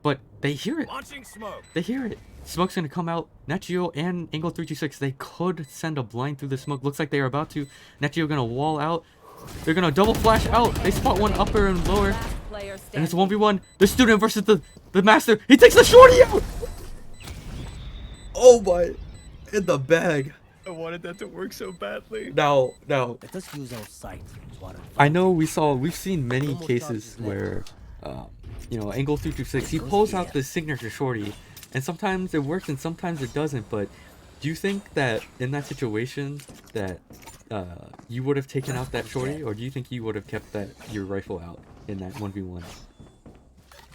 But they hear it. Launching smoke. They hear it. Smoke's gonna come out. Nat Geo and Angle 326, they could send a blind through the smoke. Looks like they are about to. Nat Geo gonna wall out. They're gonna double flash out. They spot one upper and lower. And it's 1v1. The student versus the master. He takes the shorty out! Oh my. In the bag. I wanted that to work so badly. Now. Let us use our sight. I know we've seen many cases where, you know, Angle 326, he pulls out the signature shorty, and sometimes it works and sometimes it doesn't. But do you think that in that situation that you would have taken out that shorty, or do you think you would have kept your rifle out in that 1v1?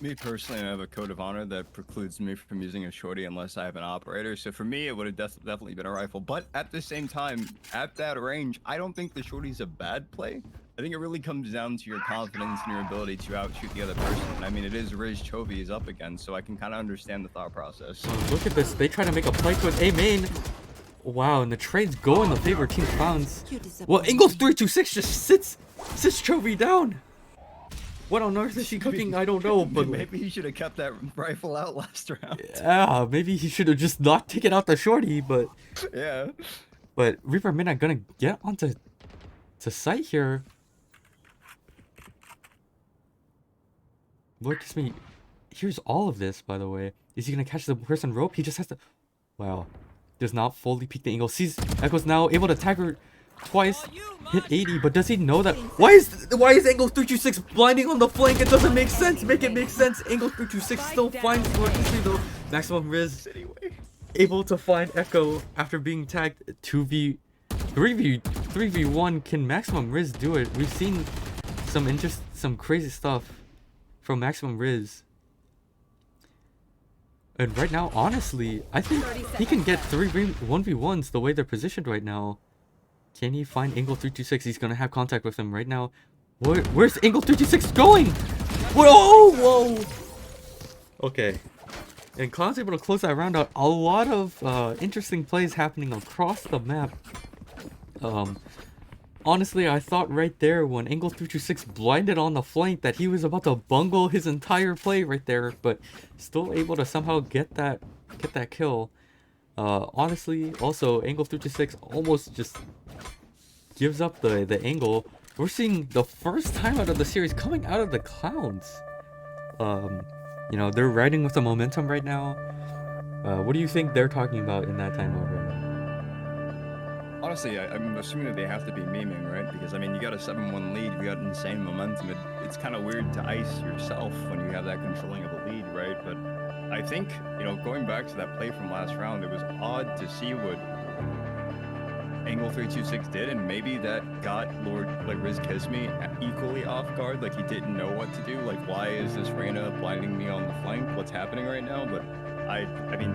Me personally, I have a code of honor that precludes me from using a shorty unless I have an operator. So for me, it would have definitely been a rifle. But at the same time, at that range, I don't think the shorty's a bad play. I think it really comes down to your confidence and your ability to outshoot the other person. I mean, it is Riz Chovy is up against, so I can kind of understand the thought process. Oh, look at this. They try to make a play with A main. Wow, and the trades go in the favor of Team Clowns. Well, Angle 326 just sits Chovy down. What on earth is he cooking? I don't know, but maybe he should have kept that rifle out last round. Yeah, maybe he should have just not taken out the shorty, but yeah. But Reaper Midnight gonna get onto site here. Lord Kiss Me here's all of this, by the way. Is he gonna catch the person rope? He just has to... Wow. Does not fully peek the angle. Sees Echo's now able to tag her twice. Hit 80, but does he know that... Why is Angle 326 blinding on the flank? It doesn't make sense. Make it make sense. Angle 326 still finds Lord Kiss Me though. Maximum Riz able to find Echo after being tagged 3v1. Can Maximum Riz do it? We've seen some crazy stuff from Maximum Riz. And right now, honestly, I think he can get 1v1s the way they're positioned right now. Can he find Angle 326? He's gonna have contact with him right now. Where's Angle 326 going? Whoa! Okay. And Cloud's able to close that round out. A lot of interesting plays happening across the map. Honestly, I thought right there when Angle 326 blinded on the flank that he was about to bungle his entire play right there, but still able to somehow get that kill. Honestly, also Angle 326 almost just gives up the angle. We're seeing the first time out of the series coming out of the clouds. You know, they're riding with the momentum right now. What do you think they're talking about in that time over right now? Honestly, I'm assuming that they have to be memeing, right? Because, I mean, you got a 7-1 lead, you got insane momentum. It's kind of weird to ice yourself when you have that controlling of a lead, right? But I think, you know, going back to that play from last round, it was odd to see what Angle 326 did, and maybe that got Riz Kiss Me equally off guard. Like, he didn't know what to do. Like, why is this Reyna blinding me on the flank? What's happening right now? But I mean,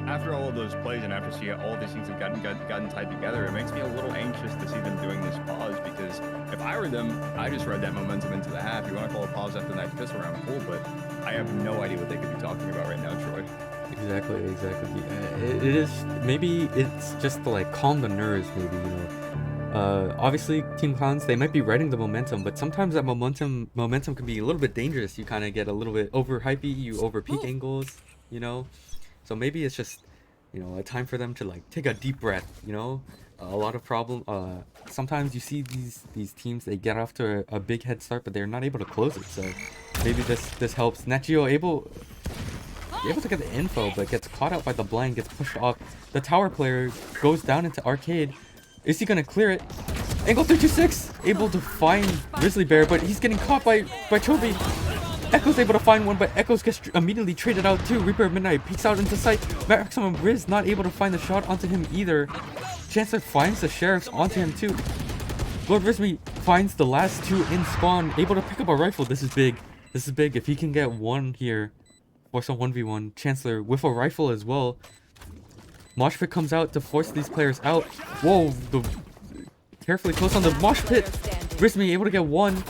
after all of those plays and after seeing all these things have gotten tied together, it makes me a little anxious to see them doing this pause, because if I were them, I just read that momentum into the half. You want to call a pause after the 9th pistol round, cool, but I have no idea what they could be talking about right now, Troy. Exactly. It is, maybe it's just to like calm the nerves, maybe, you know. Obviously, Team Clowns, they might be riding the momentum, but sometimes that momentum can be a little bit dangerous. You kind of get a little bit over-hypey, you over-peak angles, you know. So maybe it's just, you know, a time for them to like take a deep breath, you know. A lot of sometimes you see these teams, they get off to a big head start, but they're not able to close it. So maybe this helps. Natgio able to get the info, but gets caught out by the blind, gets pushed off. The tower player goes down into arcade. Is he gonna clear it? Angle 326 able to find Grizzly Bear, but he's getting caught by Chobi. Echo's able to find one, but Echoes gets immediately traded out too. Reaper of Midnight peeks out into sight. Maximum Riz not able to find the shot onto him either. Chancellor finds the sheriffs onto him too. Lord Rizmi finds the last two in spawn, able to pick up a rifle. This is big. If he can get one here for some 1v1. Chancellor with a rifle as well. Mosh Pit comes out to force these players out. Whoa, carefully close on the Mosh Pit. Rizmi able to get one.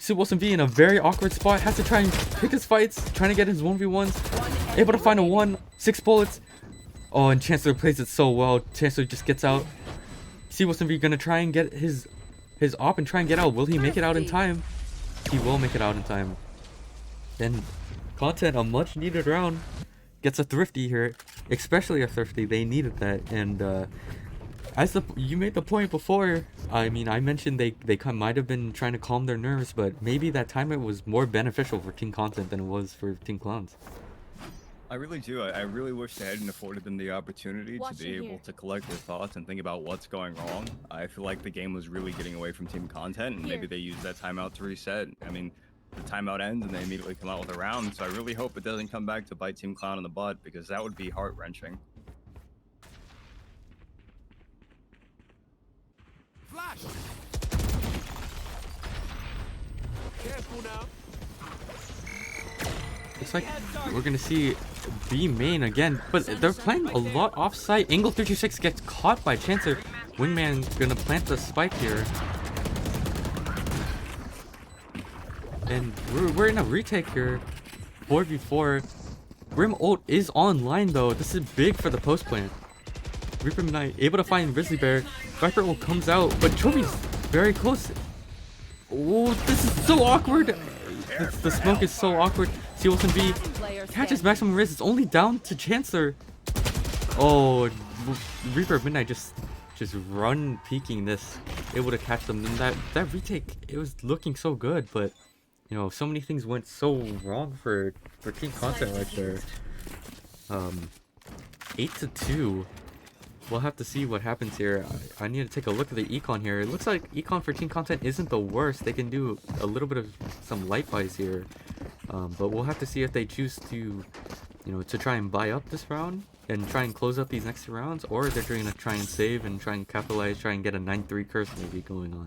Sue Wilson V in a very awkward spot, has to try and pick his fights, trying to get his 1v1s. Able to find a 1, 6 bullets. Oh, and Chancellor plays it so well. Chancellor just gets out. Sue Wilson V gonna try and get his op and try and get out. Will he make it out in time? He will make it out in time. And Content, a much needed round, gets a thrifty here, especially a thrifty. They needed that. And you made the point before. I mean, I mentioned they might have been trying to calm their nerves, but maybe that time it was more beneficial for Team Content than it was for Team Clowns. I really do. I really wish they hadn't afforded them the opportunity to be able to collect their thoughts and think about what's going wrong. I feel like the game was really getting away from Team Content, and maybe they used that timeout to reset. I mean, the timeout ends and they immediately come out with a round, so I really hope it doesn't come back to bite Team Clown in the butt, because that would be heart-wrenching. Flash! Careful now. Looks like we're gonna see B main again, but they're playing a lot off-site. Angle 326 gets caught by Chancellor. Wingman gonna plant the spike here. And we're in a retake here. 4v4. Grim ult is online though. This is big for the post plant. Reaper Midnight able to find Grizzly Bear. Viper ult comes out, but Chobi's very close. Oh, this is so awkward. The smoke is so awkward. C. Wilson B catches Maximum Riz. It's only down to Chancellor. Oh, Reaper of Midnight just just run peeking this, able to catch them. And that retake, it was looking so good, but you know, so many things went so wrong for Team Content right there. 8-2. We'll have to see what happens here. I need to take a look at the econ here. It looks like econ for Team Content isn't the worst. They can do a little bit of some light buys here. But we'll have to see if they choose to, you know, to try and buy up this round and try and close up these next 2 rounds, or they're going to try and save and try and capitalize, try and get a 9-3 curse maybe going on.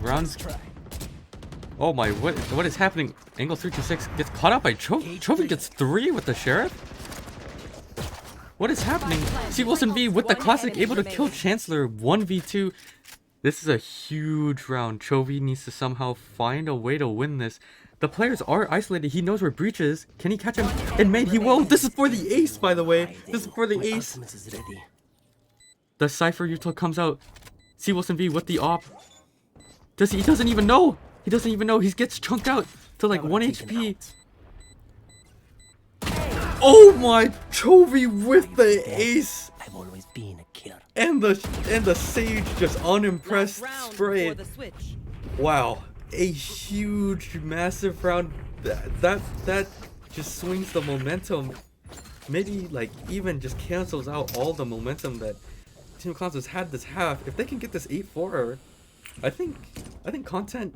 Rounds. Oh my, what is happening? Angle 326 gets caught out by Chovy. Chovy gets 3 with the Sheriff? What is happening? See Wilson V with the classic, able to kill Chancellor 1v2. This is a huge round. Chovy needs to somehow find a way to win this. The players are isolated. He knows where Breach is. Can he catch him? And maybe he will. This is for the ace, by the way. This is for the ace. The Cypher util comes out. See Wilson V with the op. He doesn't even know. He doesn't even know. He gets chunked out to like 1 HP. Oh my, Chovy with the ace. I've always been a killer. And the Sage just unimpressed spray. Wow, a huge, massive round. That just swings the momentum. Maybe like even just cancels out all the momentum that Team Clowns has had this half. If they can get this 8-4. I think Content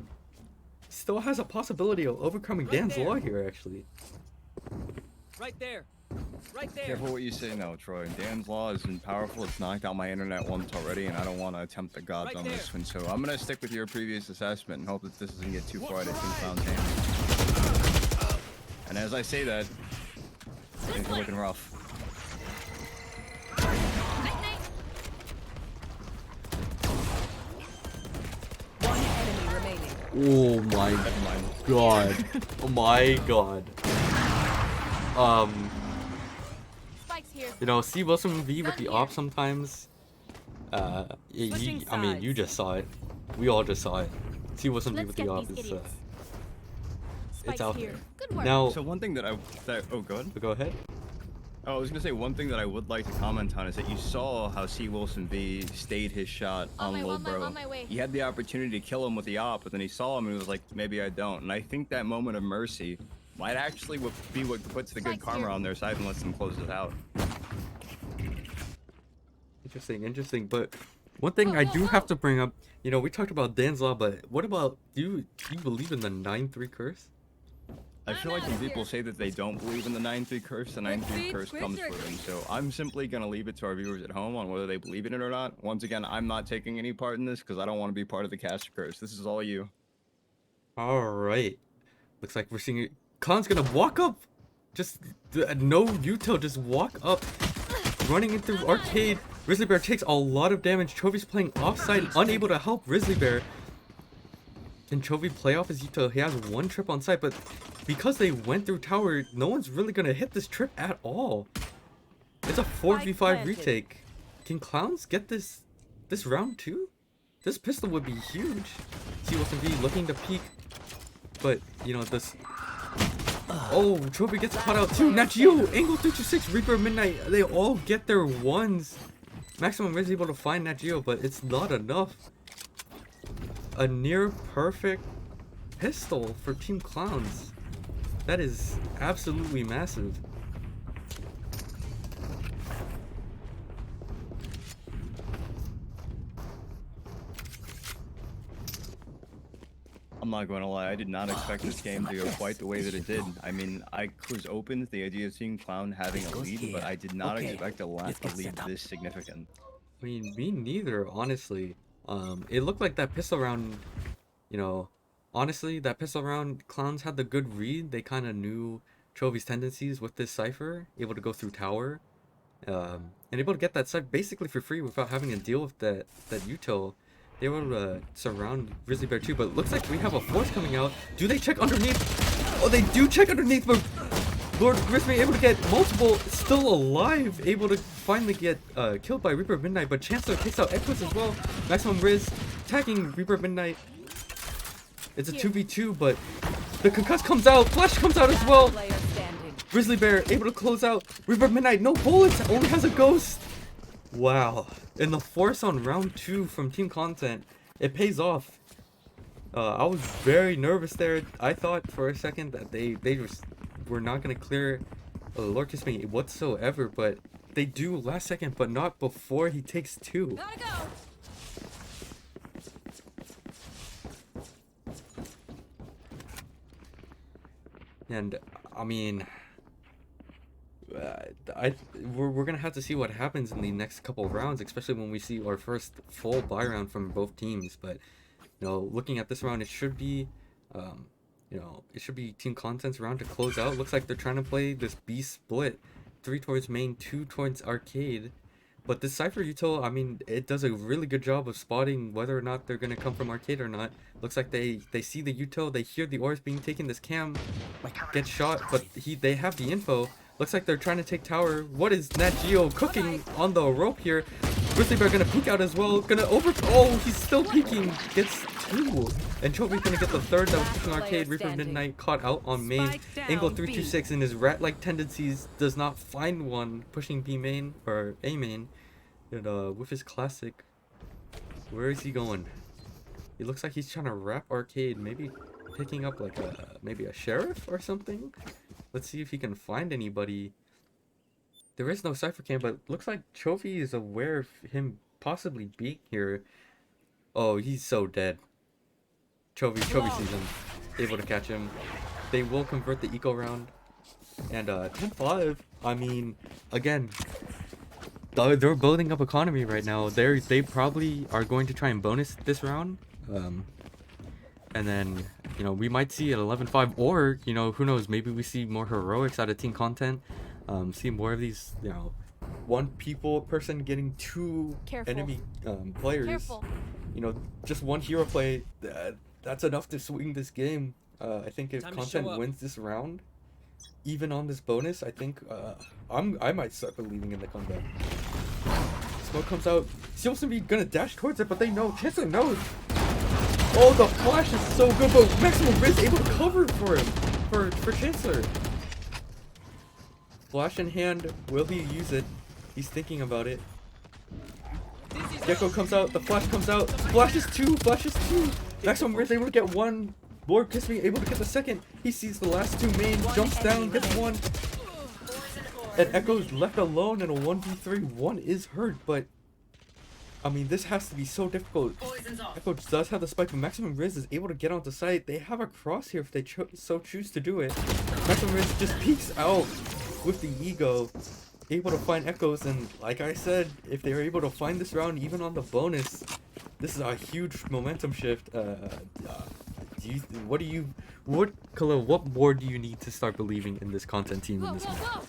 still has a possibility of overcoming Dan's Law here, actually. Right there. Right there. Careful what you say now, Troy. Dan's Law isn't powerful. It's knocked out my internet once already, and I don't want to attempt the gods on this one. So I'm going to stick with your previous assessment and hope that this doesn't get too far to Team Clown's hands. And as I say that, things are looking rough. Oh my god. Oh my god. You know, see Wilson V with the op sometimes. I mean, you just saw it. We all just saw it. See Wilson V with the op is it's out there. Now, so one thing that oh, go ahead. Go ahead. Oh, I was gonna say one thing that I would like to comment on is that you saw how C. Wilson V stayed his shot on Lil Bro. He had the opportunity to kill him with the op, but then he saw him and he was like, maybe I don't. And I think that moment of mercy might actually be what puts the good karma on their side and lets them close it out. Interesting. But one thing I do have to bring up, you know, we talked about Dan's Law, but what about, do you believe in the 9-3 curse? I feel like when people say that they don't believe in the 9-3 curse, the 9-3 curse comes for them. So I'm simply going to leave it to our viewers at home on whether they believe in it or not. Once again, I'm not taking any part in this because I don't want to be part of the caster curse. This is all you. Alright. Looks like we're seeing it. Khan's going to walk up. Just no util, just walk up. Running into Arcade. Grizzly Bear takes a lot of damage. Chovy's playing offside, unable to help Grizzly Bear. Can Chovy play off his util? He has 1 trip on site, but because they went through tower, no one's really gonna hit this trip at all. It's a 4v5 retake. Can Clowns get this round too? This pistol would be huge. See Wilson V looking to peek, but you know this. Oh, Chovy gets caught out too. Nat Geo, Angle 326, Reaper Midnight. They all get their 1s. Maximum is able to find Nat Geo, but it's not enough. A near perfect pistol for Team Clowns. That is absolutely massive. I'm not going to lie, I did not expect this game to go quite the way that it did. I mean, I was open to the idea of seeing Clown having a lead, but I did not expect a lead this significant. I mean, me neither, honestly. It looked like that pistol round, you know, honestly, that pistol round, Clowns had the good read. They kind of knew Chovy's tendencies with this Cypher, able to go through tower, and able to get that site basically for free without having to deal with that util. They will surround Grizzly Bear too, but it looks like we have a force coming out. Do they check underneath? Oh, they do check underneath, but Lord Grizzly able to get multiple, still alive, able to finally get killed by Reaper of Midnight, but Chancellor takes out Equus as well. Maximum Riz attacking Reaper of Midnight. It's a 2v2, but the concuss comes out, Flash comes out as well. Player standing. Grizzly Bear able to close out. Reaper of Midnight, no bullets, only has a ghost. Wow. And the force on round 2 from Team Content, it pays off. I was very nervous there. I thought for a second that they just were not going to clear Lord Kiss Me whatsoever, but they do last second, but not before he takes 2. Gotta go. And I mean, we're gonna have to see what happens in the next couple of rounds, especially when we see our first full buy round from both teams. But you know, looking at this round, it should be, you know, it should be Team Content's round to close out. Looks like they're trying to play this B split, 3 towards main, 2 towards arcade. But this Cypher Util, I mean, it does a really good job of spotting whether or not they're going to come from arcade or not. Looks like they see the Util, they hear the ores being taken, this cam gets shot, but they have the info. Looks like they're trying to take tower. What is Nat Geo cooking on the rope here? Grizzly Bear going to peek out as well, oh, he's still peeking, gets 2. And Chobi's going to get the 3rd that was pushing arcade. Reaper of Midnight caught out on main. Angle 326 in his rat-like tendencies does not find one, pushing B main, or A main. And with his classic, where is he going? He looks like he's trying to wrap arcade, maybe picking up like maybe a sheriff or something. Let's see if he can find anybody. There is no Cypher cam, but looks like Chovy is aware of him possibly being here. Oh, he's so dead. Chovy sees him, able to catch him. They will convert the eco round. And 10-5, I mean, again, they're building up economy right now. They probably are going to try and bonus this round. And then, you know, we might see an 11-5, or, you know, who knows, maybe we see more heroics out of Team Content. See more of these, you know, one person getting 2 enemy players. Careful. You know, just one hero play, that's enough to swing this game. I think if Time to Content show up. wins this round, even on this bonus, I think I might start believing in the comeback. Smoke comes out. Seems to be gonna dash towards it, but they know. Chancellor knows. Oh, the flash is so good, but Maximum Riz able to cover for him, for Chancellor. Flash in hand, will he use it? He's thinking about it. Gecko comes out, the flash comes out, flashes 2. Maximum Riz able to get 1. Lord Kiss Me able to get the 2nd. He sees the last 2 main, jumps down, gets 1. And Echo's left alone in a 1v3. 1 is hurt, but I mean, this has to be so difficult. Echo does have the spike, but Maximum Riz is able to get onto site. They have a cross here if they so choose to do it. Maximum Riz just peeks out with the ego, able to find Echoes, and like I said, if they're able to find this round even on the bonus, this is a huge momentum shift. What more do you need to start believing in this Content team in this match?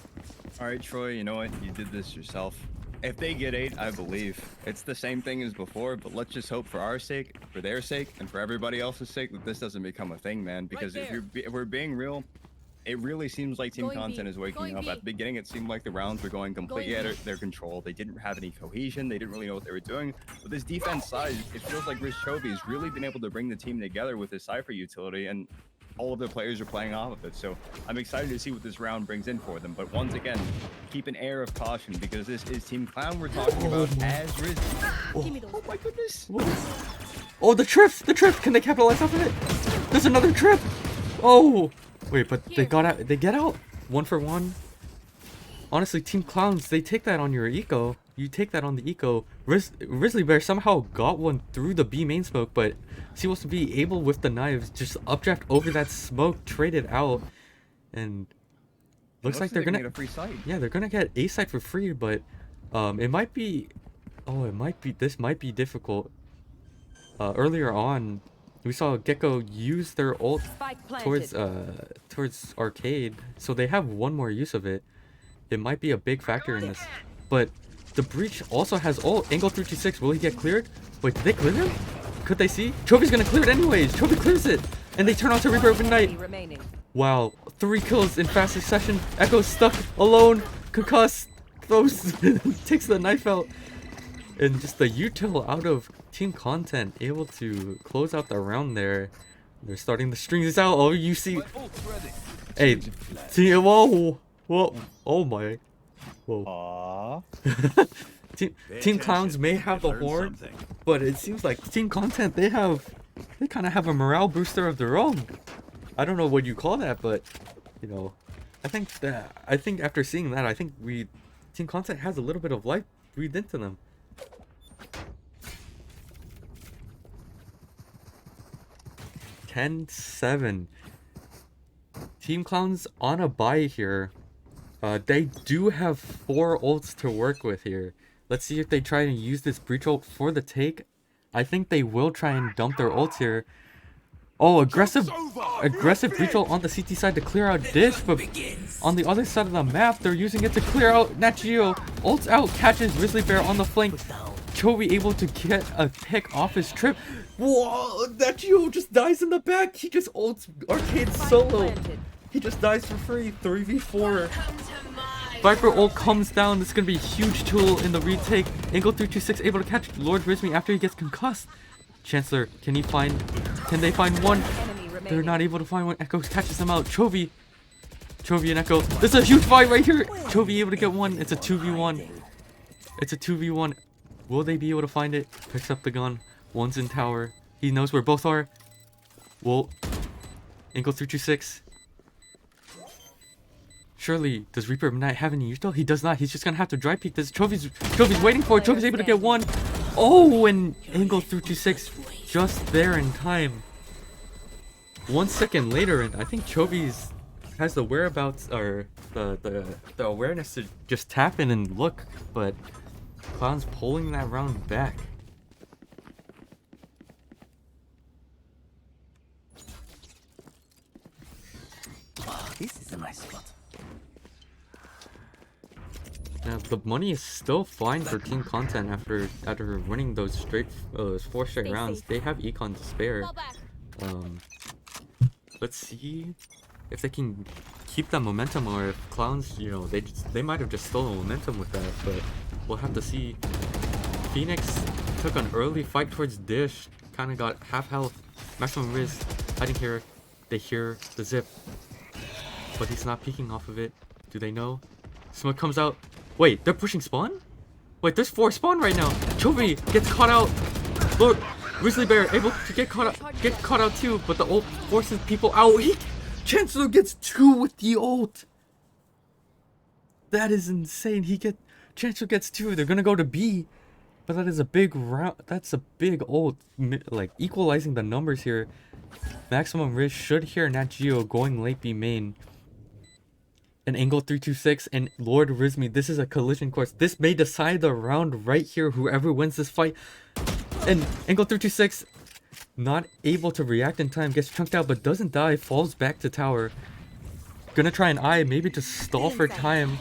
Alright, Troy, you know what? You did this yourself. If they get 8, I believe. It's the same thing as before, but let's just hope for our sake, for their sake, and for everybody else's sake that this doesn't become a thing, man. Because if we're being real, it really seems like Team Content is waking up. At the beginning, it seemed like the rounds were going completely out of their control. They didn't have any cohesion. They didn't really know what they were doing. With this defense side, it feels like Rich Chovy has really been able to bring the team together with his Cypher utility, and all of the players are playing off of it. So I'm excited to see what this round brings in for them. But once again, keep an air of caution, because this is Team Clown we're talking about as Riz. Oh my goodness. Oh, the trip! Can they capitalize off of it? There's another trip! Oh! Wait, but they get out? 1 for 1? Honestly, Team Clowns, they take that on your eco. You take that on the eco. Grizzly Bear somehow got one through the B main smoke, but he was to be able with the knives just updraft over that smoke, trade it out, and looks like they're gonna get a free site. Yeah, they're gonna get a site for free, but it might be this might be difficult. Earlier on, we saw Gecko use their ult towards arcade, so they have one more use of it. It might be a big factor in this, but the breach also has ult. Angle 326, will he get cleared? Wait, did they clear him? Could they see? Chovi's gonna clear it anyways. Chovi clears it. And they turn on to Reaper of Ignite. Enemy remaining. Wow. 3 kills in fast succession. Echo's stuck alone. Concussed. Throws. Takes the knife out. And just the util out of Team Content. Able to close out the round there. They're starting the strings out. Oh, you see. Hey. See, whoa. Whoa. Oh my. Whoa. Aww. Team Clowns may have the horn, but it seems like Team Content, they kind of have a morale booster of their own. I don't know what you call that, but you know, I think after seeing that, I think Team Content has a little bit of life breathed into them. $10-7. Team Clowns on a bye here. They do have 4 ults to work with here. Let's see if they try and use this breach ult for the take. I think they will try and dump their ults here. Oh, aggressive breach ult on the CT side to clear out Dish, but on the other side of the map, they're using it to clear out Nat Geo. Ults out, catches Grizzly Bear on the flank. Chovy able to get a pick off his trip. Whoa, Nat Geo just dies in the back. He just ults Arcade solo. He just dies for free. 3v4. Viper ult comes down. This is going to be a huge tool in the retake. Angle 326 able to catch Lord Rizmi after he gets concussed. Chancellor, can they find one? They're not able to find one. Echo catches them out. Chovy and Echo. This is a huge fight right here. Chovy able to get one. It's a 2v1. It's a 2v1. Will they be able to find it? Picks up the gun. One's in tower. He knows where both are. Well, Angle 326. Surely, does Reaper of Night have any util? He does not. He's just gonna have to dry peek this. Chovi's waiting for it. Chovi's able to get one. Oh, and Angle 326 just there in time. 1 second later, and I think Chovi's has the whereabouts or the awareness to just tap in and look, but Clown's pulling that round back. This is a nice spot. Yeah, the money is still fine for Team Content after winning those 4 straight rounds. They have econ to spare. Let's see if they can keep that momentum, or if Clowns, you know, they might have just stolen momentum with that. But we'll have to see. Phoenix took an early fight towards Dish, kind of got half health. Maximum Riz hiding here. They hear the zip, but he's not peeking off of it. Do they know? Smoke comes out. Wait, they're pushing spawn? Wait, there's 4 spawn right now. Chovy gets caught out. Lord Grizzly Bear able to get caught out too, but the ult forces people out. Chancellor gets 2 with the ult. That is insane. Chancellor gets 2. They're gonna go to B, but that is a big round. That's a big ult, like equalizing the numbers here. Maximum Riz should hear Nat Geo going late B main. An Angle 326 and Lord Rizmi. This is a collision course. This may decide the round right here. Whoever wins this fight. And Angle 326 not able to react in time. Gets chunked out but doesn't die. Falls back to tower. Gonna try an eye. Maybe just stall for time.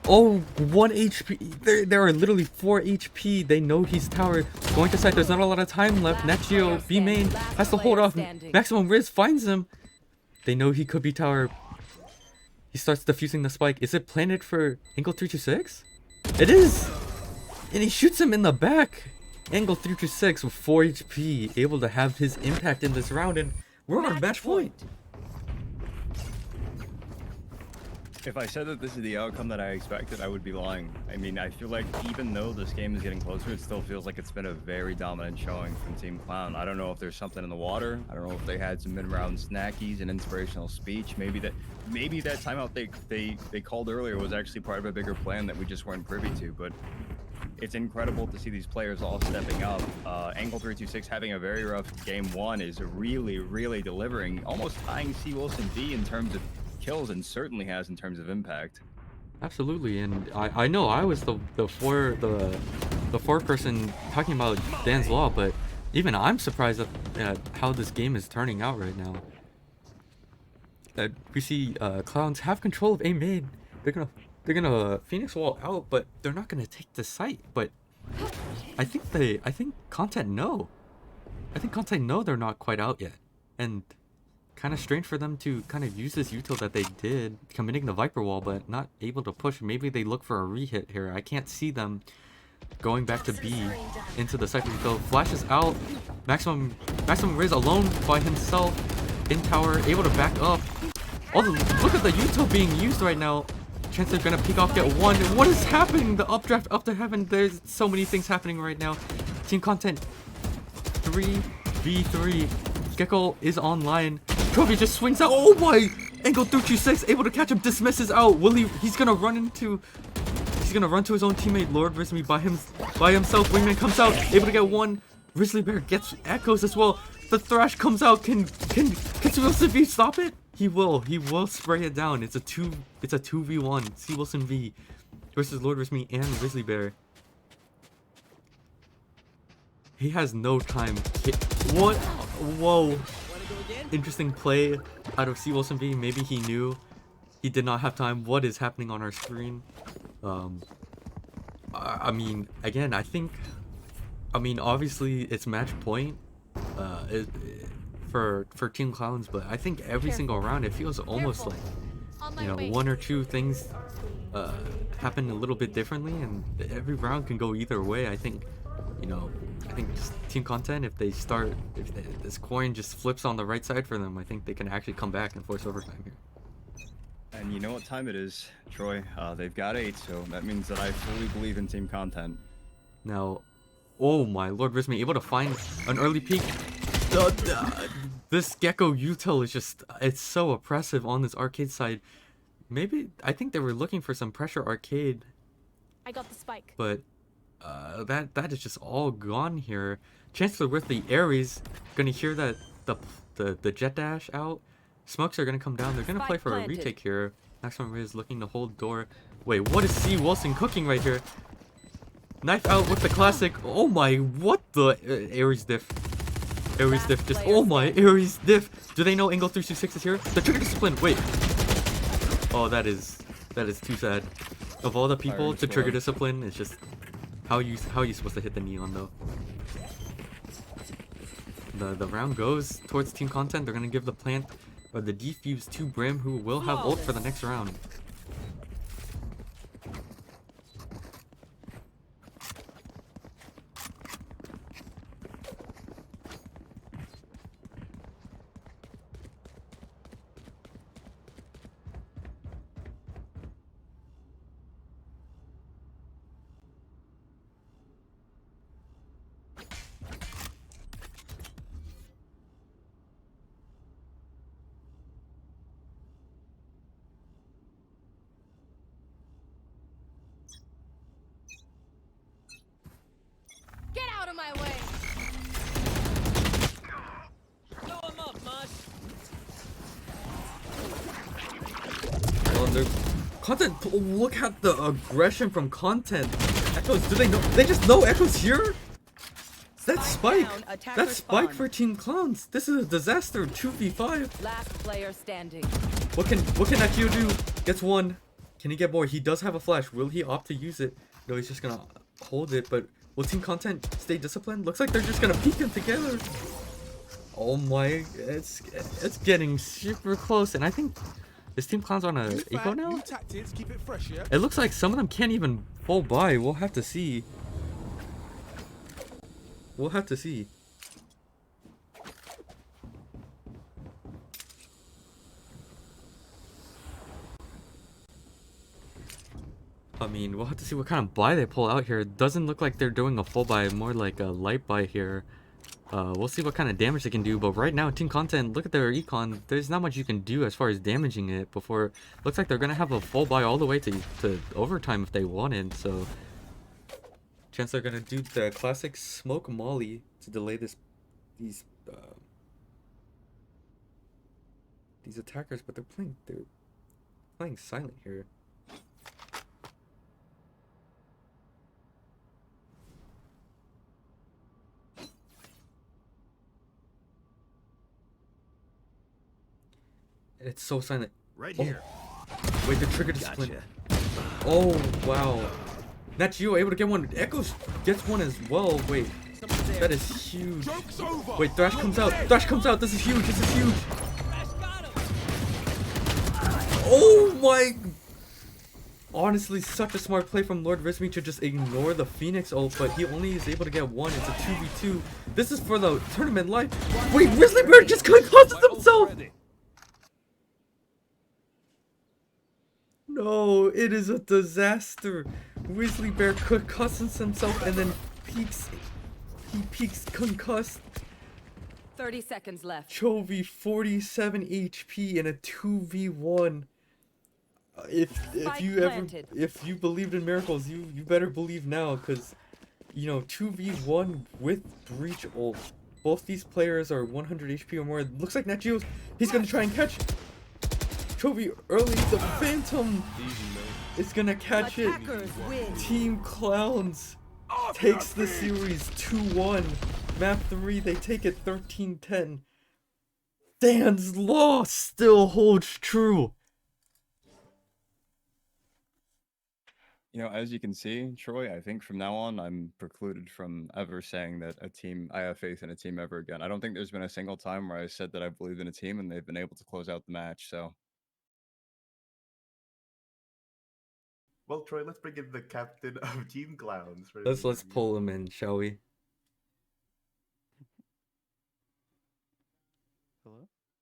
Oh, 1 HP. There are literally 4 HP. They know he's tower. Going to site. There's not a lot of time left. Nat Geo, B main, has to hold off. Maximum Riz finds him. They know he could be tower. He starts defusing the spike. Is it planted for Angle 326? It is! And he shoots him in the back. Angle 326 with 4 HP, able to have his impact in this round, and we're on match point. If I said that this is the outcome that I expected, I would be lying. I mean, I feel like even though this game is getting closer, it still feels like it's been a very dominant showing from Team Clown. I don't know if there's something in the water. I don't know if they had some mid-round snackies and inspirational speech. Maybe that timeout they called earlier was actually part of a bigger plan that we just weren't privy to. But it's incredible to see these players all stepping up. Angle 326 having a very rough game 1 is really, really delivering, almost tying C. Wilson B in terms of kills, and certainly has in terms of impact. Absolutely, and I know I was the fourth person talking about Dan's Law, but even I'm surprised at how this game is turning out right now. We see Clowns have control of A main. They're gonna Phoenix wall out, but they're not gonna take the site. But I think Content know. I think Conte know they're not quite out yet. And kind of strange for them to kind of use this util that they did, committing the Viper wall, but not able to push. Maybe they look for a re-hit here. I can't see them going back to B into the second though. Flashes out. Maximum Riz alone by himself in tower, able to back up. Look at the util being used right now. Chance they're gonna peek off, get one. What is happening? The updraft up to heaven. There's so many things happening right now. Team content 3v3. Gecko is online. Trophy just swings out. Oh my! Angle 326 able to catch him. Dismisses out. He's gonna run to his own teammate Lord Rizmi by himself. Wingman comes out, able to get one. Grizzly Bear gets echoes as well. The Thrash comes out. Can Wilson V stop it? He will spray it down. It's a 2v1. C Wilson V versus Lord Rizmi and Grizzly Bear. He has no time. What? Whoa. Interesting play out of C Wilson V. Maybe he knew he did not have time. What is happening on our screen? I mean, again, obviously it's match point for Team Clowns, but I think every single round it feels almost like, you know, one or two things happen a little bit differently, and every round can go either way. I think just Team Content, if this coin just flips on the right side for them, I think they can actually come back and force overtime here. And you know what time it is, Troy. They've got 8, so that means that I fully believe in Team Content. Now, oh my Lord Rizmi, able to find an early peek. This Gecko util is just, it's so oppressive on this arcade side. Maybe, I think they were looking for some pressure arcade. I got the spike. But that is just all gone here. Chancellor with the Ares, gonna hear that the jet dash out. Smokes are gonna come down. They're gonna play for a retake here. Maximum Riz looking to hold door. Wait, what is C Wilson cooking right here? Knife out with the classic. Oh my, what the Ares diff. Ares diff just, oh my, Ares diff. Do they know Angle 326 is here? The trigger discipline, wait. Oh, that is too sad. Of all the people to trigger discipline, it's just, how are you supposed to hit the neon though? The round goes towards Team Content. They're gonna give the plant or the defuse to Brim, who will have ult for the next round. Get out of my way! Blow him up, Mosh. Well, they're Content, look at the aggression from Content. Echoes, do they know? They just know Echoes here? That's Spike. That's Spike for Team Clowns. This is a disaster. 2v5. Last player standing. What can Akio do? Gets one. Can he get more? He does have a flash. Will he opt to use it? No, he's just gonna hold it, but will Team Content stay disciplined? Looks like they're just gonna peek them together. Oh my, it's getting super close, and I think is Team Clowns on a eco now? It looks like some of them can't even full buy. We'll have to see. We'll have to see. I mean, we'll have to see what kind of buy they pull out here. It doesn't look like they're doing a full buy, more like a light buy here. We'll see what kind of damage they can do, but right now, Team Content, look at their econ. There's not much you can do as far as damaging it before. Looks like they're gonna have a full buy all the way to overtime if they wanted, so chance they're gonna do the classic smoke molly to delay these attackers, but they're playing silent here. It's so silent. Right here. Wait, the trigger discipline. Oh wow. Not you able to get one. Echoes gets one as well. Wait. Someone's there. That is huge. Wait, Thrash comes out. Thrash comes out. This is huge. This is huge. Crash got him. Oh my. Honestly, such a smart play from Lord Rizmi to just ignore the Phoenix ult, but he only is able to get one. It's a 2v2. This is for the tournament life. Wait, Grizzly Bear just concusses himself! No, it is a disaster. Grizzly Bear concusses himself and then peaks. He peaks concussed. 30 seconds left. Chovy 47 HP in a 2v1. If you ever planted. if you believed in miracles, you better believe now, because you know 2v1 with breach ult. Both these players are 100 HP or more. It looks like NetGeo's he's gonna try and catch Chovy early. The Phantom is gonna catch it. Attackers win. Team Clowns takes the series 2-1. Map 3, they take it 13-10. Dan's law still holds true. You know, as you can see, Troy, I think from now on, I'm precluded from ever saying that I have faith in a team ever again. I don't think there's been a single time where I said that I believed in a team and they've been able to close out the match, so. Well, Troy, let's bring in the captain of Team Clowns. For Let's the interview. pull him in, shall we? Hello?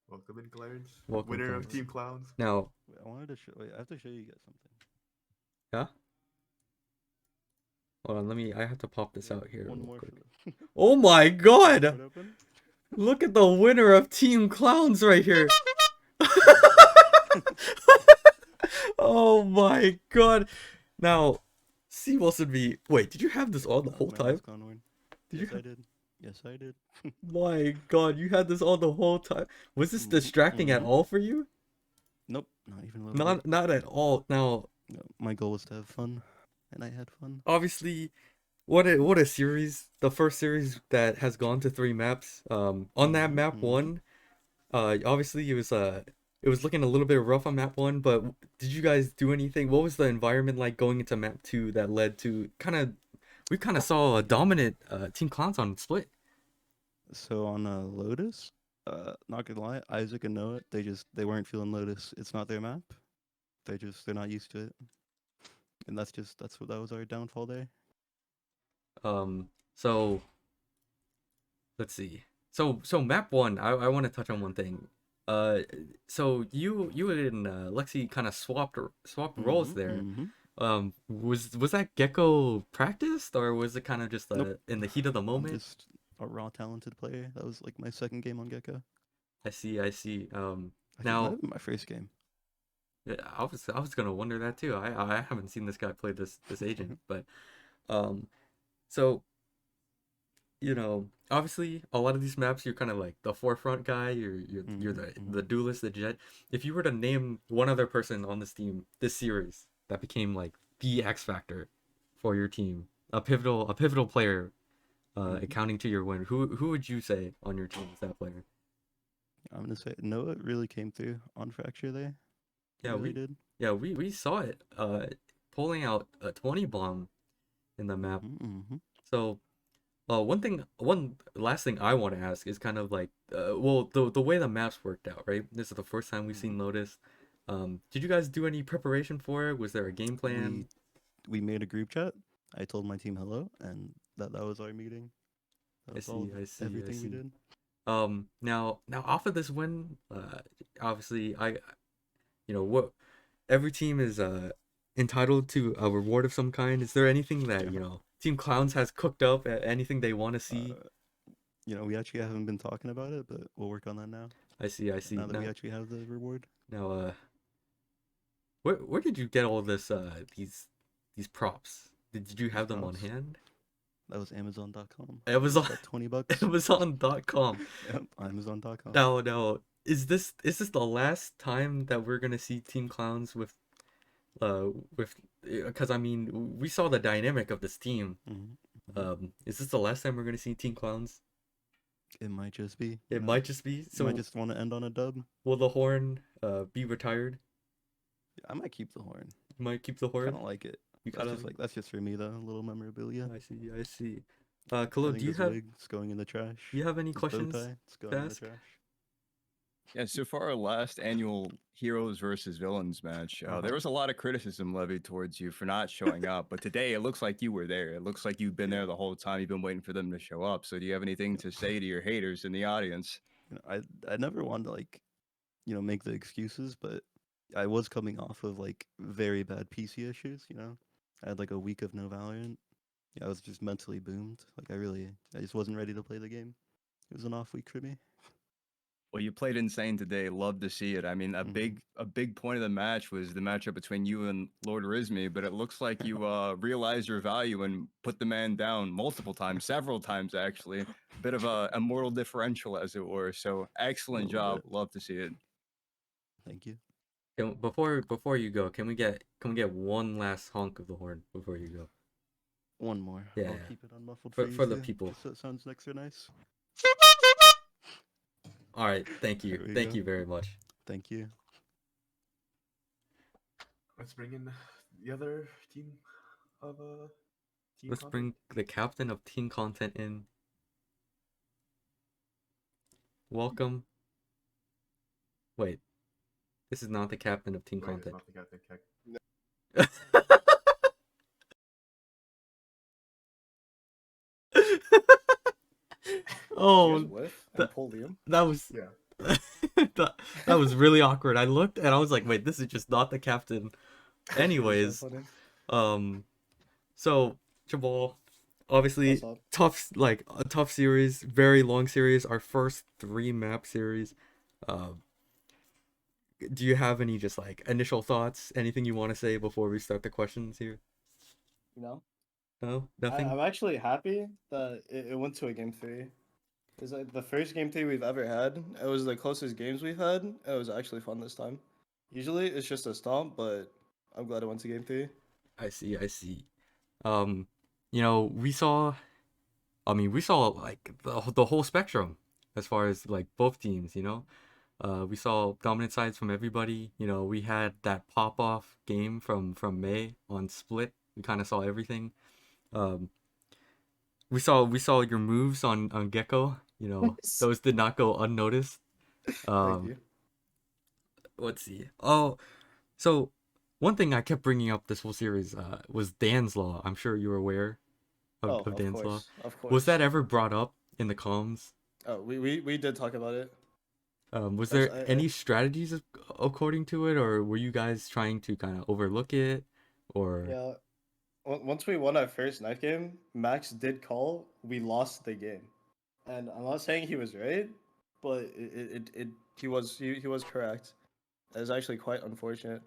Welcome in, Clarence. Welcome, Winner Clarence. of Team Clowns. Now, Wait, I wanted to show. Wait, I have to show you guys something. yeah? Hold on, I have to pop this out here. One real more quick. for the. Oh my god! What happened? Look at the winner of Team Clowns right here. Oh my god. Now, C. Wilson V. Wait, did you have this on the whole My time? mask on, Wayne. Did Yes, you? I did. Yes, I did. My god, you had this on the whole time. Was this distracting at Mhm. all for you? Nope, not even a little bit. Not at all. Now, No, my goal was to have fun, and I had fun. obviously, what a series. The first series that has gone to 3 maps. On that map Mhm. 1, obviously it was looking a little bit rough on map 1, but did you guys do anything? What was the environment like going into map 2 that led to we kind of saw a dominant Team Clowns on split. So on Lotus, not gonna lie, Isaac and Noah, they weren't feeling Lotus. It's not their map. They're not used to it, and that was our downfall there. So let's see. So map 1, I want to touch on one thing. So you and Lexi kind of swapped roles there. Was that Gecko practiced, or was it kind of just Nope. in the heat of the I'm moment? just a raw talented player. That was like my second game on Gecko. I see. I think it might Now have been my first game. yeah, I was gonna wonder that too. I haven't seen this guy play this agent, but so you know, obviously a lot of these maps you're kind of like the forefront guy. You're the duelist, the jet. If you were to name one other person on this team, this series that became like the X factor for your team, a pivotal player, accounting to your win, who would you say on your team is that player? I'm gonna say Noah really came through on Fracture there. Yeah, Really did. Yeah, we saw it. Pulling out a 20 bomb in the map. So, one last thing I want to ask is kind of like, well, the way the maps worked out, right? This is the first time we've seen Lotus. Did you guys do any preparation for it? Was there a game plan? We made a group chat. I told my team hello, and that was our meeting. That was I see. everything we did. Now off of this win, obviously what every team is entitled to a reward of some kind. Is there anything that Team Clowns has cooked up? Anything they want to see? We actually haven't been talking about it, but we'll work on that now. I see. Now that we actually have the reward. Now, where did you get all this these props? Did you have them on props? hand? That was Amazon.com. Amazon. About $20. Amazon.com. Yep, Amazon.com. Now, is this the last time that we're gonna see Team Clowns with because I mean we saw the dynamic of this team. Is this the last time we're gonna see Team Clowns? It might just be. It might just be. So might just want to end on a dub. will the horn be retired? I might keep the horn. You might keep the horn. I don't like it. You That's kinda just that's just for me though. A little memorabilia. I see. I Khalil, think do you this have wig's going in the trash. any This bow questions tie, it's to going in the ask? trash. Yeah, so for our last annual heroes versus villains match, there was a lot of criticism levied towards you for not showing up. But today, it looks like you were there. It looks like you've been there the whole time. You've been waiting for them to show up. So, do you have anything to say to your haters in the audience? You know, I never wanted to like, make the excuses, but I was coming off of like very bad PC issues. I had like a week of no Valorant. Yeah, I was just mentally boomed. Like I just wasn't ready to play the game. It was an off week for me. Well, you played insane today. Love to see it. I mean, Mhm. a big point of the match was the matchup between you and Lord Rizmi, but it looks like you realized your value and put the man down multiple times, several times actually. Bit of a immortal differential, as it were. So A excellent little job. bit. Love to see it. Thank you. Before you go, can we get one last honk of the horn before you go? One more. Yeah, I'll yeah. keep it unmuffled For for you the too, people. just so it sounds extra nice. All right, thank you. There we Thank go. you very much. Thank you. Let's bring in the other team of team Let's content. bring the captain of team content in. Welcome. Wait, this is not the captain of team Wait, it's content. not the captain. Oh, Whiff and that, pull Liam. that was Yeah. that was really awkward. I looked and I was like, wait, this is just not the captain. Anyways, So funny. so Jabal, What's obviously up? a tough series, very long series, our first 3 map series. Do you have any just like initial thoughts? Anything you want to say before we start the questions here? You know, No, nothing. I'm actually happy that it went to a game 3. It's like the first game 3 we've ever had. It was the closest games we've had. It was actually fun this time. Usually it's just a stomp, but I'm glad it went to game 3. I see. I see. You know, we saw. I mean, we saw like the whole spectrum as far as like both teams. We saw dominant sides from everybody. We had that pop off game from May on Split. We kind of saw everything. Um, we saw your moves on Gecko. Those did not go unnoticed. Thank Um, you. let's see. Oh, so one thing I kept bringing up this whole series was Dan's Law. I'm sure you're aware Oh, of of Dan's Law. course, of Was course. that ever brought up in the comms? Oh, we did talk about it. Was That's there any strategies according to it, or were you guys trying to kind of overlook it, or? Yeah. Once we won our first knife game, Max did call. We lost the game, and I'm not saying he was right, but he was correct. It was actually quite unfortunate.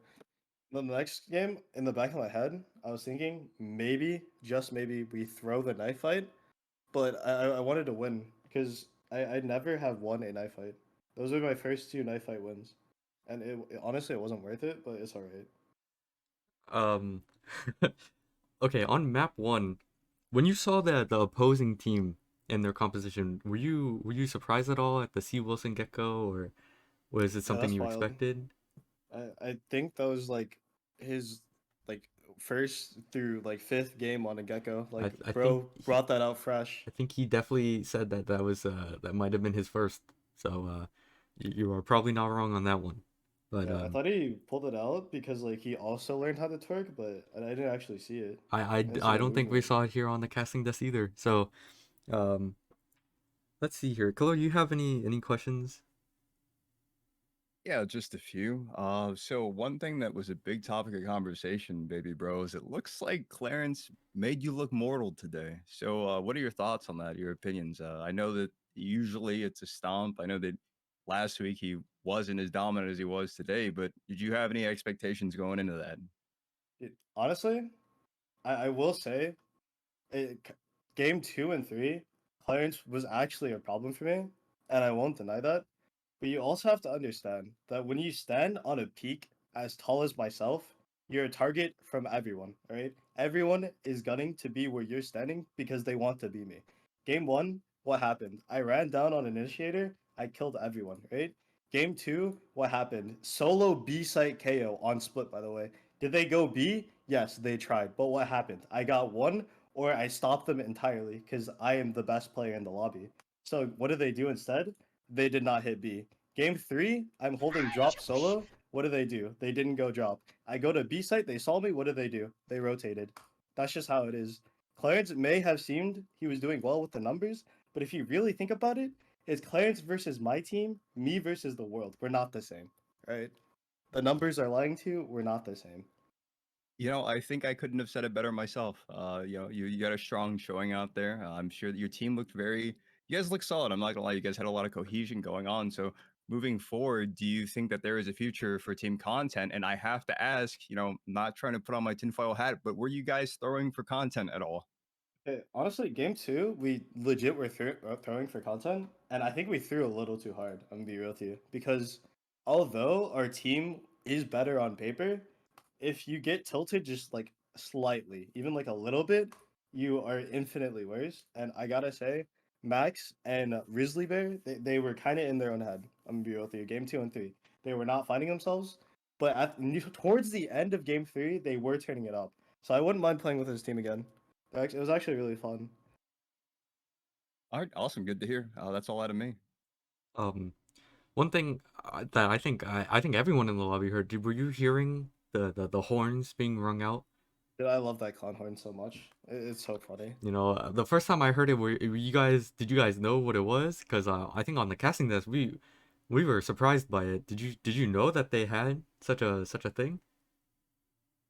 The next game, in the back of my head, I was thinking maybe, just maybe, we throw the knife fight, but I wanted to win because I never have won a knife fight. Those were my first 2 knife fight wins, and honestly it wasn't worth it, but it's alright. Um, okay, on map 1, when you saw the opposing team and their composition, were you surprised at all at the C. Wilson Gecko, or was it Yeah, something that's you wild. expected? I think that was like his like first through like 5th game on a gecko. I Like I think bro brought that out fresh. I think he definitely said that was that might have been his first. So you are probably not wrong on that one. But Yeah, I thought he pulled it out because like he also learned how to twerk, but I didn't actually see it. I didn't see I the don't think we movement. saw it here on the casting desk either. So um let's see here. Khalil, you have any questions? Yeah, just a few. So one thing that was a big topic of conversation, baby bro, is it looks like Clarence made you look mortal today. So, what are your thoughts on that? Your opinions? I know that usually it's a stomp. I know that last week he wasn't as dominant as he was today, but did you have any expectations going into that? Honestly, I will say it, game 2 and 3, Clarence was actually a problem for me, and I won't deny that. But you also have to understand that when you stand on a peak as tall as myself, you're a target from everyone, alright? Everyone is gunning to be where you're standing because they want to be me. Game 1, what happened? I ran down on initiator, I killed everyone, right? Game 2, what happened? Solo B site KO on split, by the way. Did they go B? Yes, they tried. But what happened? I got 1 or I stop them entirely because I am the best player in the lobby. So what did they do instead? They did not hit B. Game 3, I'm holding drop solo. What do? They didn't go drop. I go to B site, they saw me. What did? They rotated. That's just how it is. Clarence may have seemed he was doing well with the numbers, but if you really think about it, it's Clarence versus my team, me versus the world. We're not the same, right? The numbers are lying to you. We're not the same. You know, I think I couldn't have said it better myself. You know, you got a strong showing out there. I'm sure that your team looked very. You guys look solid. I'm not gonna lie. You guys had a lot of cohesion going on. So moving forward, do you think that there is a future for team content? And I have to ask, you know, not trying to put on my tinfoil hat, but were you guys throwing for content at all? Honestly, game 2, we legit were throwing for content, and I think we threw a little too hard. I'm gonna be real with you because although our team is better on paper, if you get tilted just like slightly, even like a little bit, you are infinitely worse. And I gotta say, Max and Risley Bear, they were kind of in their own head. I'm gonna be real with you. Game 2 and 3, they were not finding themselves, but towards the end of game 3, they were turning it up. So I wouldn't mind playing with his team again. It was actually really fun. All right, awesome. Good to hear. That's all out of me. One thing that I think everyone in the lobby heard. Were you hearing the horns being rung out? Dude, I love that clown horn so much. It's so funny. You know, the first time I heard it, did you guys know what it was? Because I think on the casting desk we were surprised by it. Did you know that they had such a thing?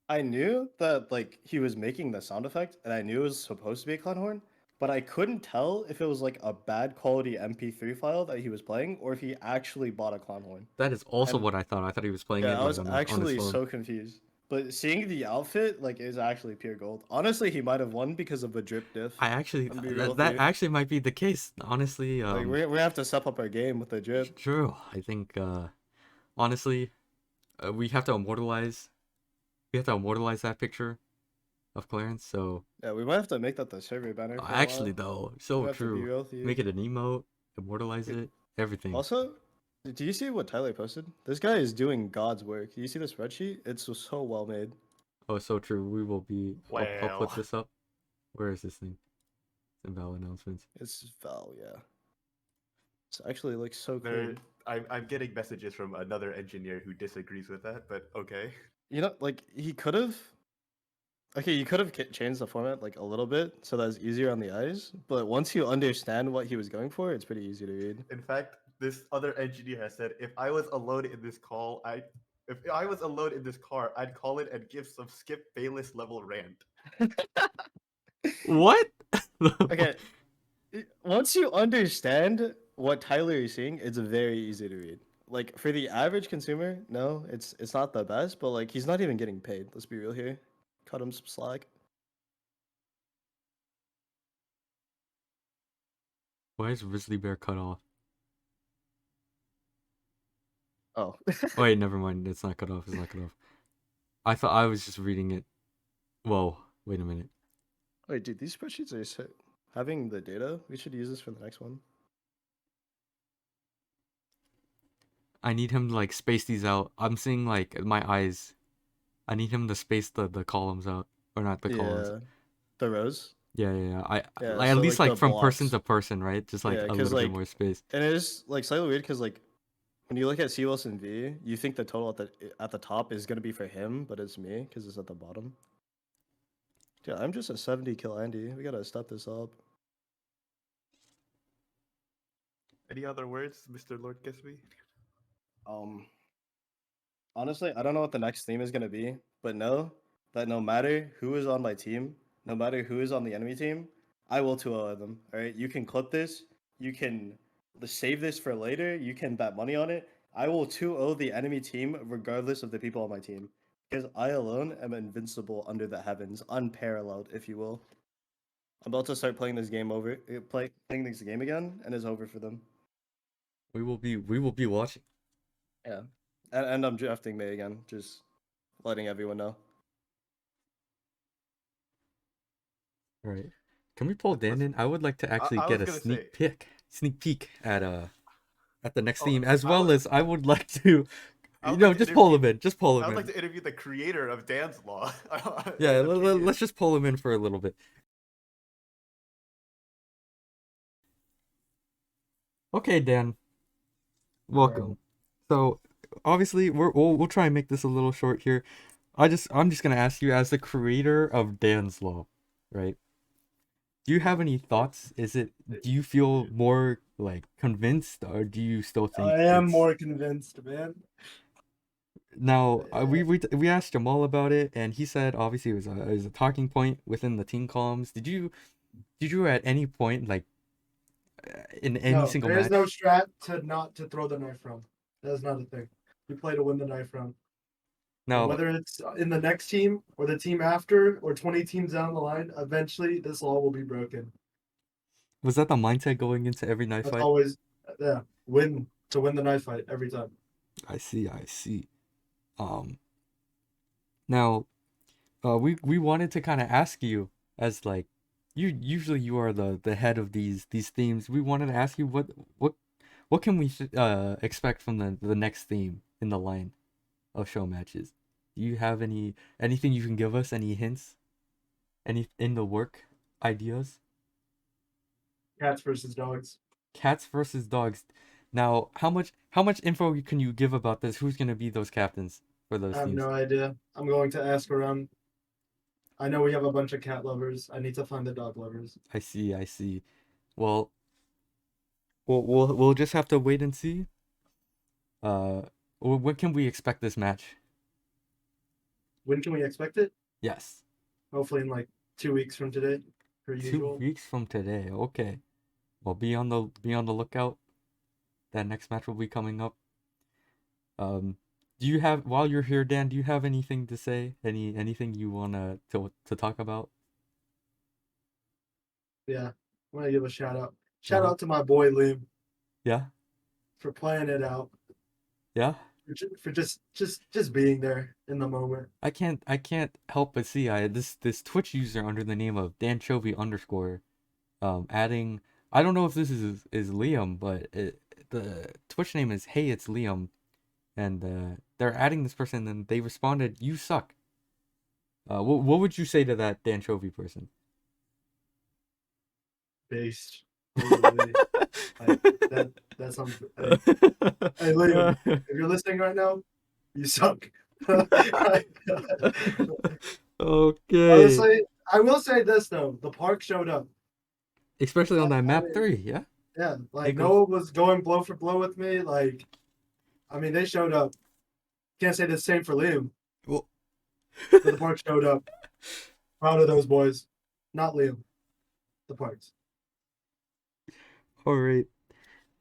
I knew that like he was making the sound effect, and I knew it was supposed to be a clown horn, but I couldn't tell if it was like a bad quality MP3 file that he was playing, or if he actually bought a clown horn. That is also And what I thought. I thought he was playing it yeah, I like was on his actually phone. so confused. But seeing the outfit, like, is actually pure gold. Honestly, he might have won because of the drip diff. I actually I'm be real with that you. actually might be the case. Honestly, Like, we're gonna have to step up our game with the drip. true. I think honestly, we have to immortalize. We have to immortalize that picture of Clarence. So Yeah, we might have to make that the server banner for a actually, while. though, so We have to be true. real with you. Make it an emote, immortalize it, everything. Also, do you see what Tyler posted? This guy is doing God's work. Do you see the spreadsheet? It's so well made. Oh, so true. We will be. I'll put Wow. this up. Where is this thing? It's in Val announcements. It's Val, yeah. It's actually like so cool. There, I'm getting messages from another engineer who disagrees with that, but okay. You know, like he could have. Okay, you could have changed the format like a little bit so that it's easier on the eyes. But once you understand what he was going for, it's pretty easy to read. In fact, this other engineer has said, if I was alone in this call, if I was alone in this car, I'd call it and give some Skip Bayless level rant. What? Okay, once you understand what Tyler is saying, it's very easy to read. Like for the average consumer, no, it's not the best, but like he's not even getting paid. Let's be real here. Cut him some slack. Why is Grizzly Bear cut off? Oh. Wait, never mind. It's not cut off. It's not cut off. I thought I was just reading it. Whoa, wait a minute. Wait, dude, these spreadsheets are so... having the data. We should use this for the next one. I need him to like space these out. I'm seeing like my eyes. I need him to space the columns out, or not the columns. Yeah, the rows. Yeah. Yeah, Like, at so, least like, like the from person blocks. to person, right? Just like Yeah, a 'cause, little like, bit more space. And it is like slightly weird because like when you look at C Wilson V, you think the total at the top is gonna be for him, but it's me because it's at the bottom. Yeah, I'm just a 70 kill Andy. We gotta step this up. Any other words, Mr. Lord Kisby? Honestly, I don't know what the next theme is gonna be, but know that no matter who is on my team, no matter who is on the enemy team, I will 2-0 them. All right, you can clip this, you can save this for later, you can bet money on it. I will 2-0 the enemy team regardless of the people on my team, because I alone am invincible under the heavens, unparalleled, if you will. I'm about to start playing this game over, playing this game again, and it's over for them. We will be watching. Yeah. And I'm drafting May again, just letting everyone know. All right. Can we pull Dan in? I would like to actually I get was a gonna sneak peek at the next Oh, theme, as I well would- as I would like to, I would you know, like to just pull him interview- in. Just pull him I would in. like to interview the creator of Dan's Law. Yeah, The genius. let's just pull him in for a little bit. Okay, Dan. Welcome. So, obviously, we'll try and make this a little short here. I'm just gonna ask you as the creator of Dan's Law, right? Do you have any thoughts? Do you feel more like convinced, or do you still think I am it's more convinced, man. now? We asked Jamal about it, and he said obviously it was a talking point within the team comms. Did you at any point like in any No, single there is no match? strat to not to throw the knife round. That is not a thing. We play to win the knife round. And Now, whether it's in the next team or the team after or 20 teams down the line, eventually this law will be broken. was that the mindset going into every knife That's fight? always, yeah, win to win the knife fight every time. I see, I see. Um, now, we wanted to kind of ask you as like you usually you are the head of these themes. We wanted to ask you what can we expect from the next theme in the line of show matches? Do you have anything you can give us? Any hints? Any in the work ideas? Cats versus dogs. Cats versus dogs. Now, how much info can you give about this? Who's gonna be those captains for those I have teams? no idea. I'm going to ask around. I know we have a bunch of cat lovers. I need to find the dog lovers. I see, I see. Well, we'll just have to wait and see. Uh, when can we expect this match? When can we expect it? Yes, Hopefully in like 2 weeks from today, per 2 usual. weeks from today. Okay. Well, be on the lookout. That next match will be coming up. Do you have while you're here, Dan? Do you have anything to say? Anything you wanna to talk about? Yeah, I want to give a shout out. Shout Uh-huh. out to my boy Liam Yeah, for playing it out, yeah. for just being there in the moment. I can't help but see this Twitch user under the name of Danchovy underscore adding. I don't know if this is Liam, but the Twitch name is Hey It's Liam, and they're adding this person, and they responded, "You suck." What would you say to that Danchovy person? Based. Holy, like, that's hey, hey Liam, if you're listening right now, you suck. Okay. Honestly, I will say this though: the park showed up. Especially on that I map mean, 3, yeah? yeah, like Eagles. Noah was going blow for blow with me. Like, I mean, they showed up. Can't say the same for Liam, Well, but the park showed up. Proud of those boys. Not Liam. The parks. all right.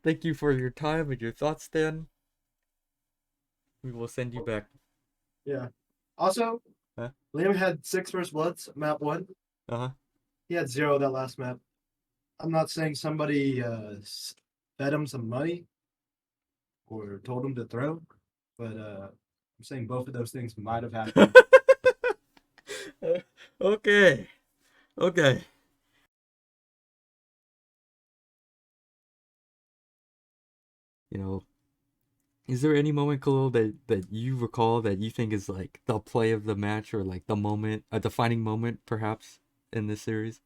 Thank you for your time and your thoughts, Dan. We will send you back. Yeah. Also, Huh? Liam had 6 first bloods, map 1. Uh-huh. He had 0 that last map. I'm not saying somebody fed him some money or told him to throw, but I'm saying both of those things might have happened. Okay. Okay. You know, is there any moment, Khalil, that you recall that you think is like the play of the match or like the moment, a defining moment, perhaps, in this series?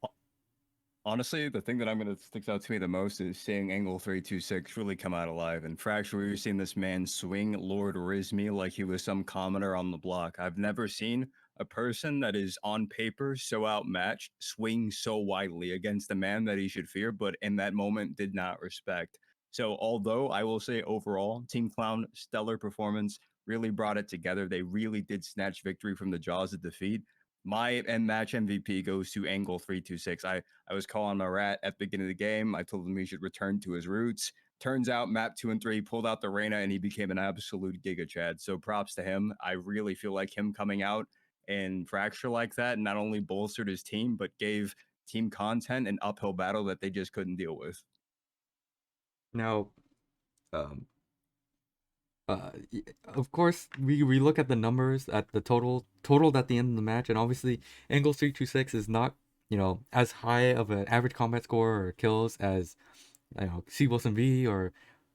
Honestly, the thing that I'm gonna sticks out to me the most is seeing Angle 326 really come out alive. And Fracture, we were seeing this man swing Lord Rizmi like he was some commoner on the block. I've never seen a person that is on paper so outmatched swing so widely against a man that he should fear, but in that moment did not respect. So although I will say overall, Team Clown, stellar performance, really brought it together. They really did snatch victory from the jaws of defeat. My end match MVP goes to Angle 326. I was calling my rat at the beginning of the game. I told him he should return to his roots. Turns out map 2 and 3 pulled out the Reyna and he became an absolute Giga Chad. So props to him. I really feel like him coming out and Fracture like that not only bolstered his team, but gave team content an uphill battle that they just couldn't deal with. Now, um, of course, we look at the numbers at the total at the end of the match, and obviously, Angle 326 is not as high of an average combat score or kills as C Wilson V or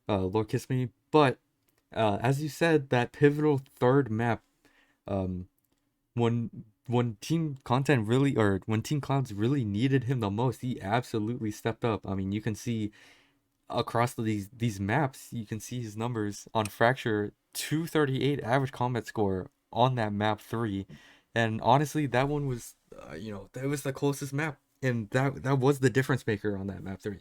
Lord Kiss Me, but as you said, that pivotal third map, um, when Team Content really or when Team Clouds really needed him the most, he absolutely stepped up. I mean, you can see across these maps, you can see his numbers on Fracture, 238 average combat score on that map 3. And honestly, that one was, that was the closest map. And that was the difference maker on that map 3.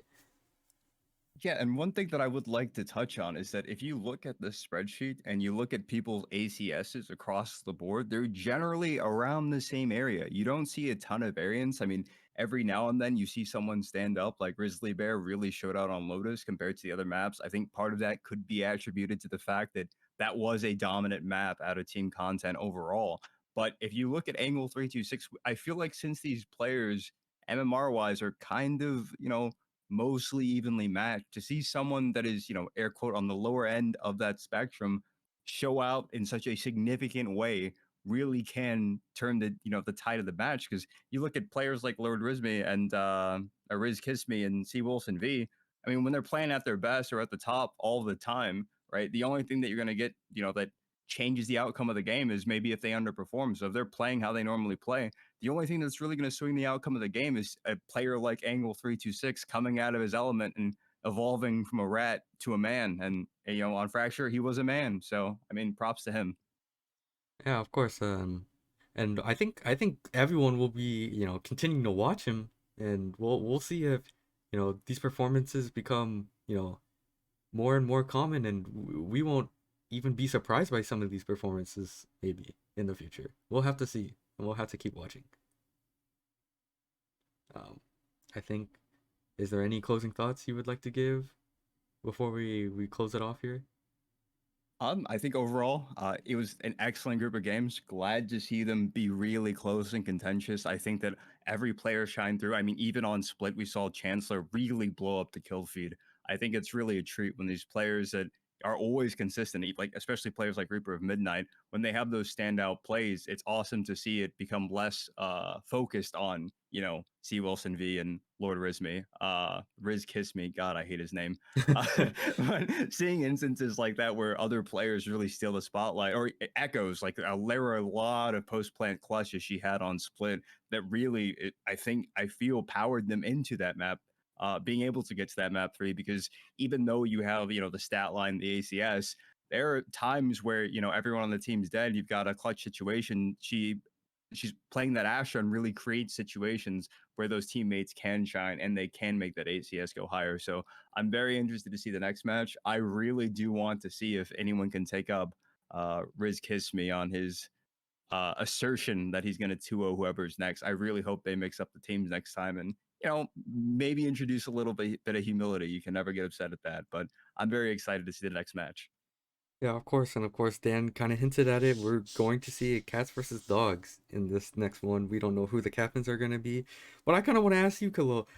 Yeah, and one thing that I would like to touch on is that if you look at the spreadsheet and you look at people's ACSs across the board, they're generally around the same area. You don't see a ton of variance. I mean, every now and then you see someone stand up, like Grizzly Bear really showed out on Lotus compared to the other maps. I think part of that could be attributed to the fact that that was a dominant map out of team content overall. But if you look at Angle 326, I feel like since these players, MMR wise, are kind of, mostly evenly matched, to see someone that is, air quote, on the lower end of that spectrum show out in such a significant way really can turn the tide of the match. Because you look at players like Lord Rizme and Riz Kiss Me and C Wilson V. I mean, when they're playing at their best or at the top all the time, right? The only thing that you're going to get, that changes the outcome of the game is maybe if they underperform. So if they're playing how they normally play, the only thing that's really going to swing the outcome of the game is a player like Angle 326 coming out of his element and evolving from a rat to a man. And on Fracture, he was a man. So I mean, props to him. Yeah, of course. And I think everyone will be, continuing to watch him, and we'll see if, these performances become, more and more common, and we won't even be surprised by some of these performances maybe in the future. We'll have to see, and we'll have to keep watching. I think, is there any closing thoughts you would like to give before we close it off here? I think overall, it was an excellent group of games. Glad to see them be really close and contentious. I think that every player shined through. I mean, even on Split, we saw Chancellor really blow up the kill feed. I think it's really a treat when these players that are always consistent, like especially players like Reaper of Midnight, when they have those standout plays, it's awesome to see it become less focused on, C Wilson V and Lord Rizme. Riz Kiss Me, God, I hate his name. But seeing instances like that where other players really steal the spotlight, or echoes, like there were a lot of post plant clutches she had on Split that really, I feel powered them into that map. Being able to get to that map 3, because even though you have, the stat line, the ACS, there are times where, everyone on the team's dead. You've got a clutch situation. She's playing that Astra and really creates situations where those teammates can shine and they can make that ACS go higher. So I'm very interested to see the next match. I really do want to see if anyone can take up Riz Kiss Me on his assertion that he's going to 2-0 whoever's next. I really hope they mix up the teams next time and, maybe introduce a little bit of humility. You can never get upset at that, but I'm very excited to see the next match. Yeah, of course, and of course, Dan kind of hinted at it. We're going to see cats versus dogs in this next one. We don't know who the captains are going to be, but I kind of want to ask you, Khalil,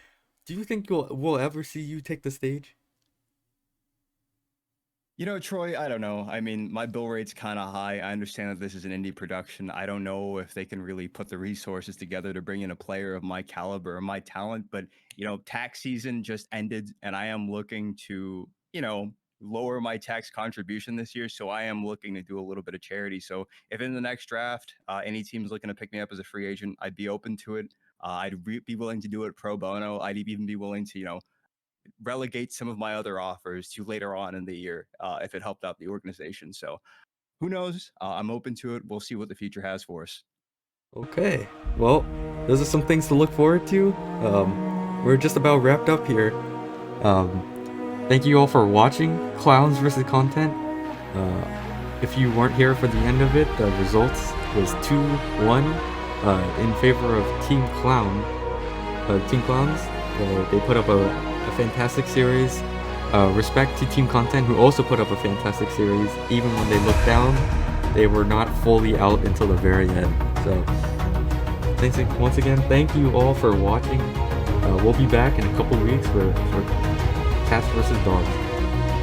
do you think we'll ever see you take the stage? Troy, I don't know. I mean, my bill rate's kind of high. I understand that this is an indie production. I don't know if they can really put the resources together to bring in a player of my caliber or my talent, but, tax season just ended and I am looking to, lower my tax contribution this year. So I am looking to do a little bit of charity. So if in the next draft, any team's looking to pick me up as a free agent, I'd be open to it. I'd be willing to do it pro bono. I'd even be willing to, relegate some of my other offers to later on in the year if it helped out the organization. So who knows? I'm open to it. We'll see what the future has for us. Okay, well, those are some things to look forward to. We're just about wrapped up here. Thank you all for watching Clowns vs. Content. If you weren't here for the end of it, the results was 2-1 in favor of Team Clown. Team Clowns, they put up a fantastic series. Respect to Team Content, who also put up a fantastic series. Even when they looked down, they were not fully out until the very end. So, thanks once again. Thank you all for watching. We'll be back in a couple weeks for Cats vs. Dogs.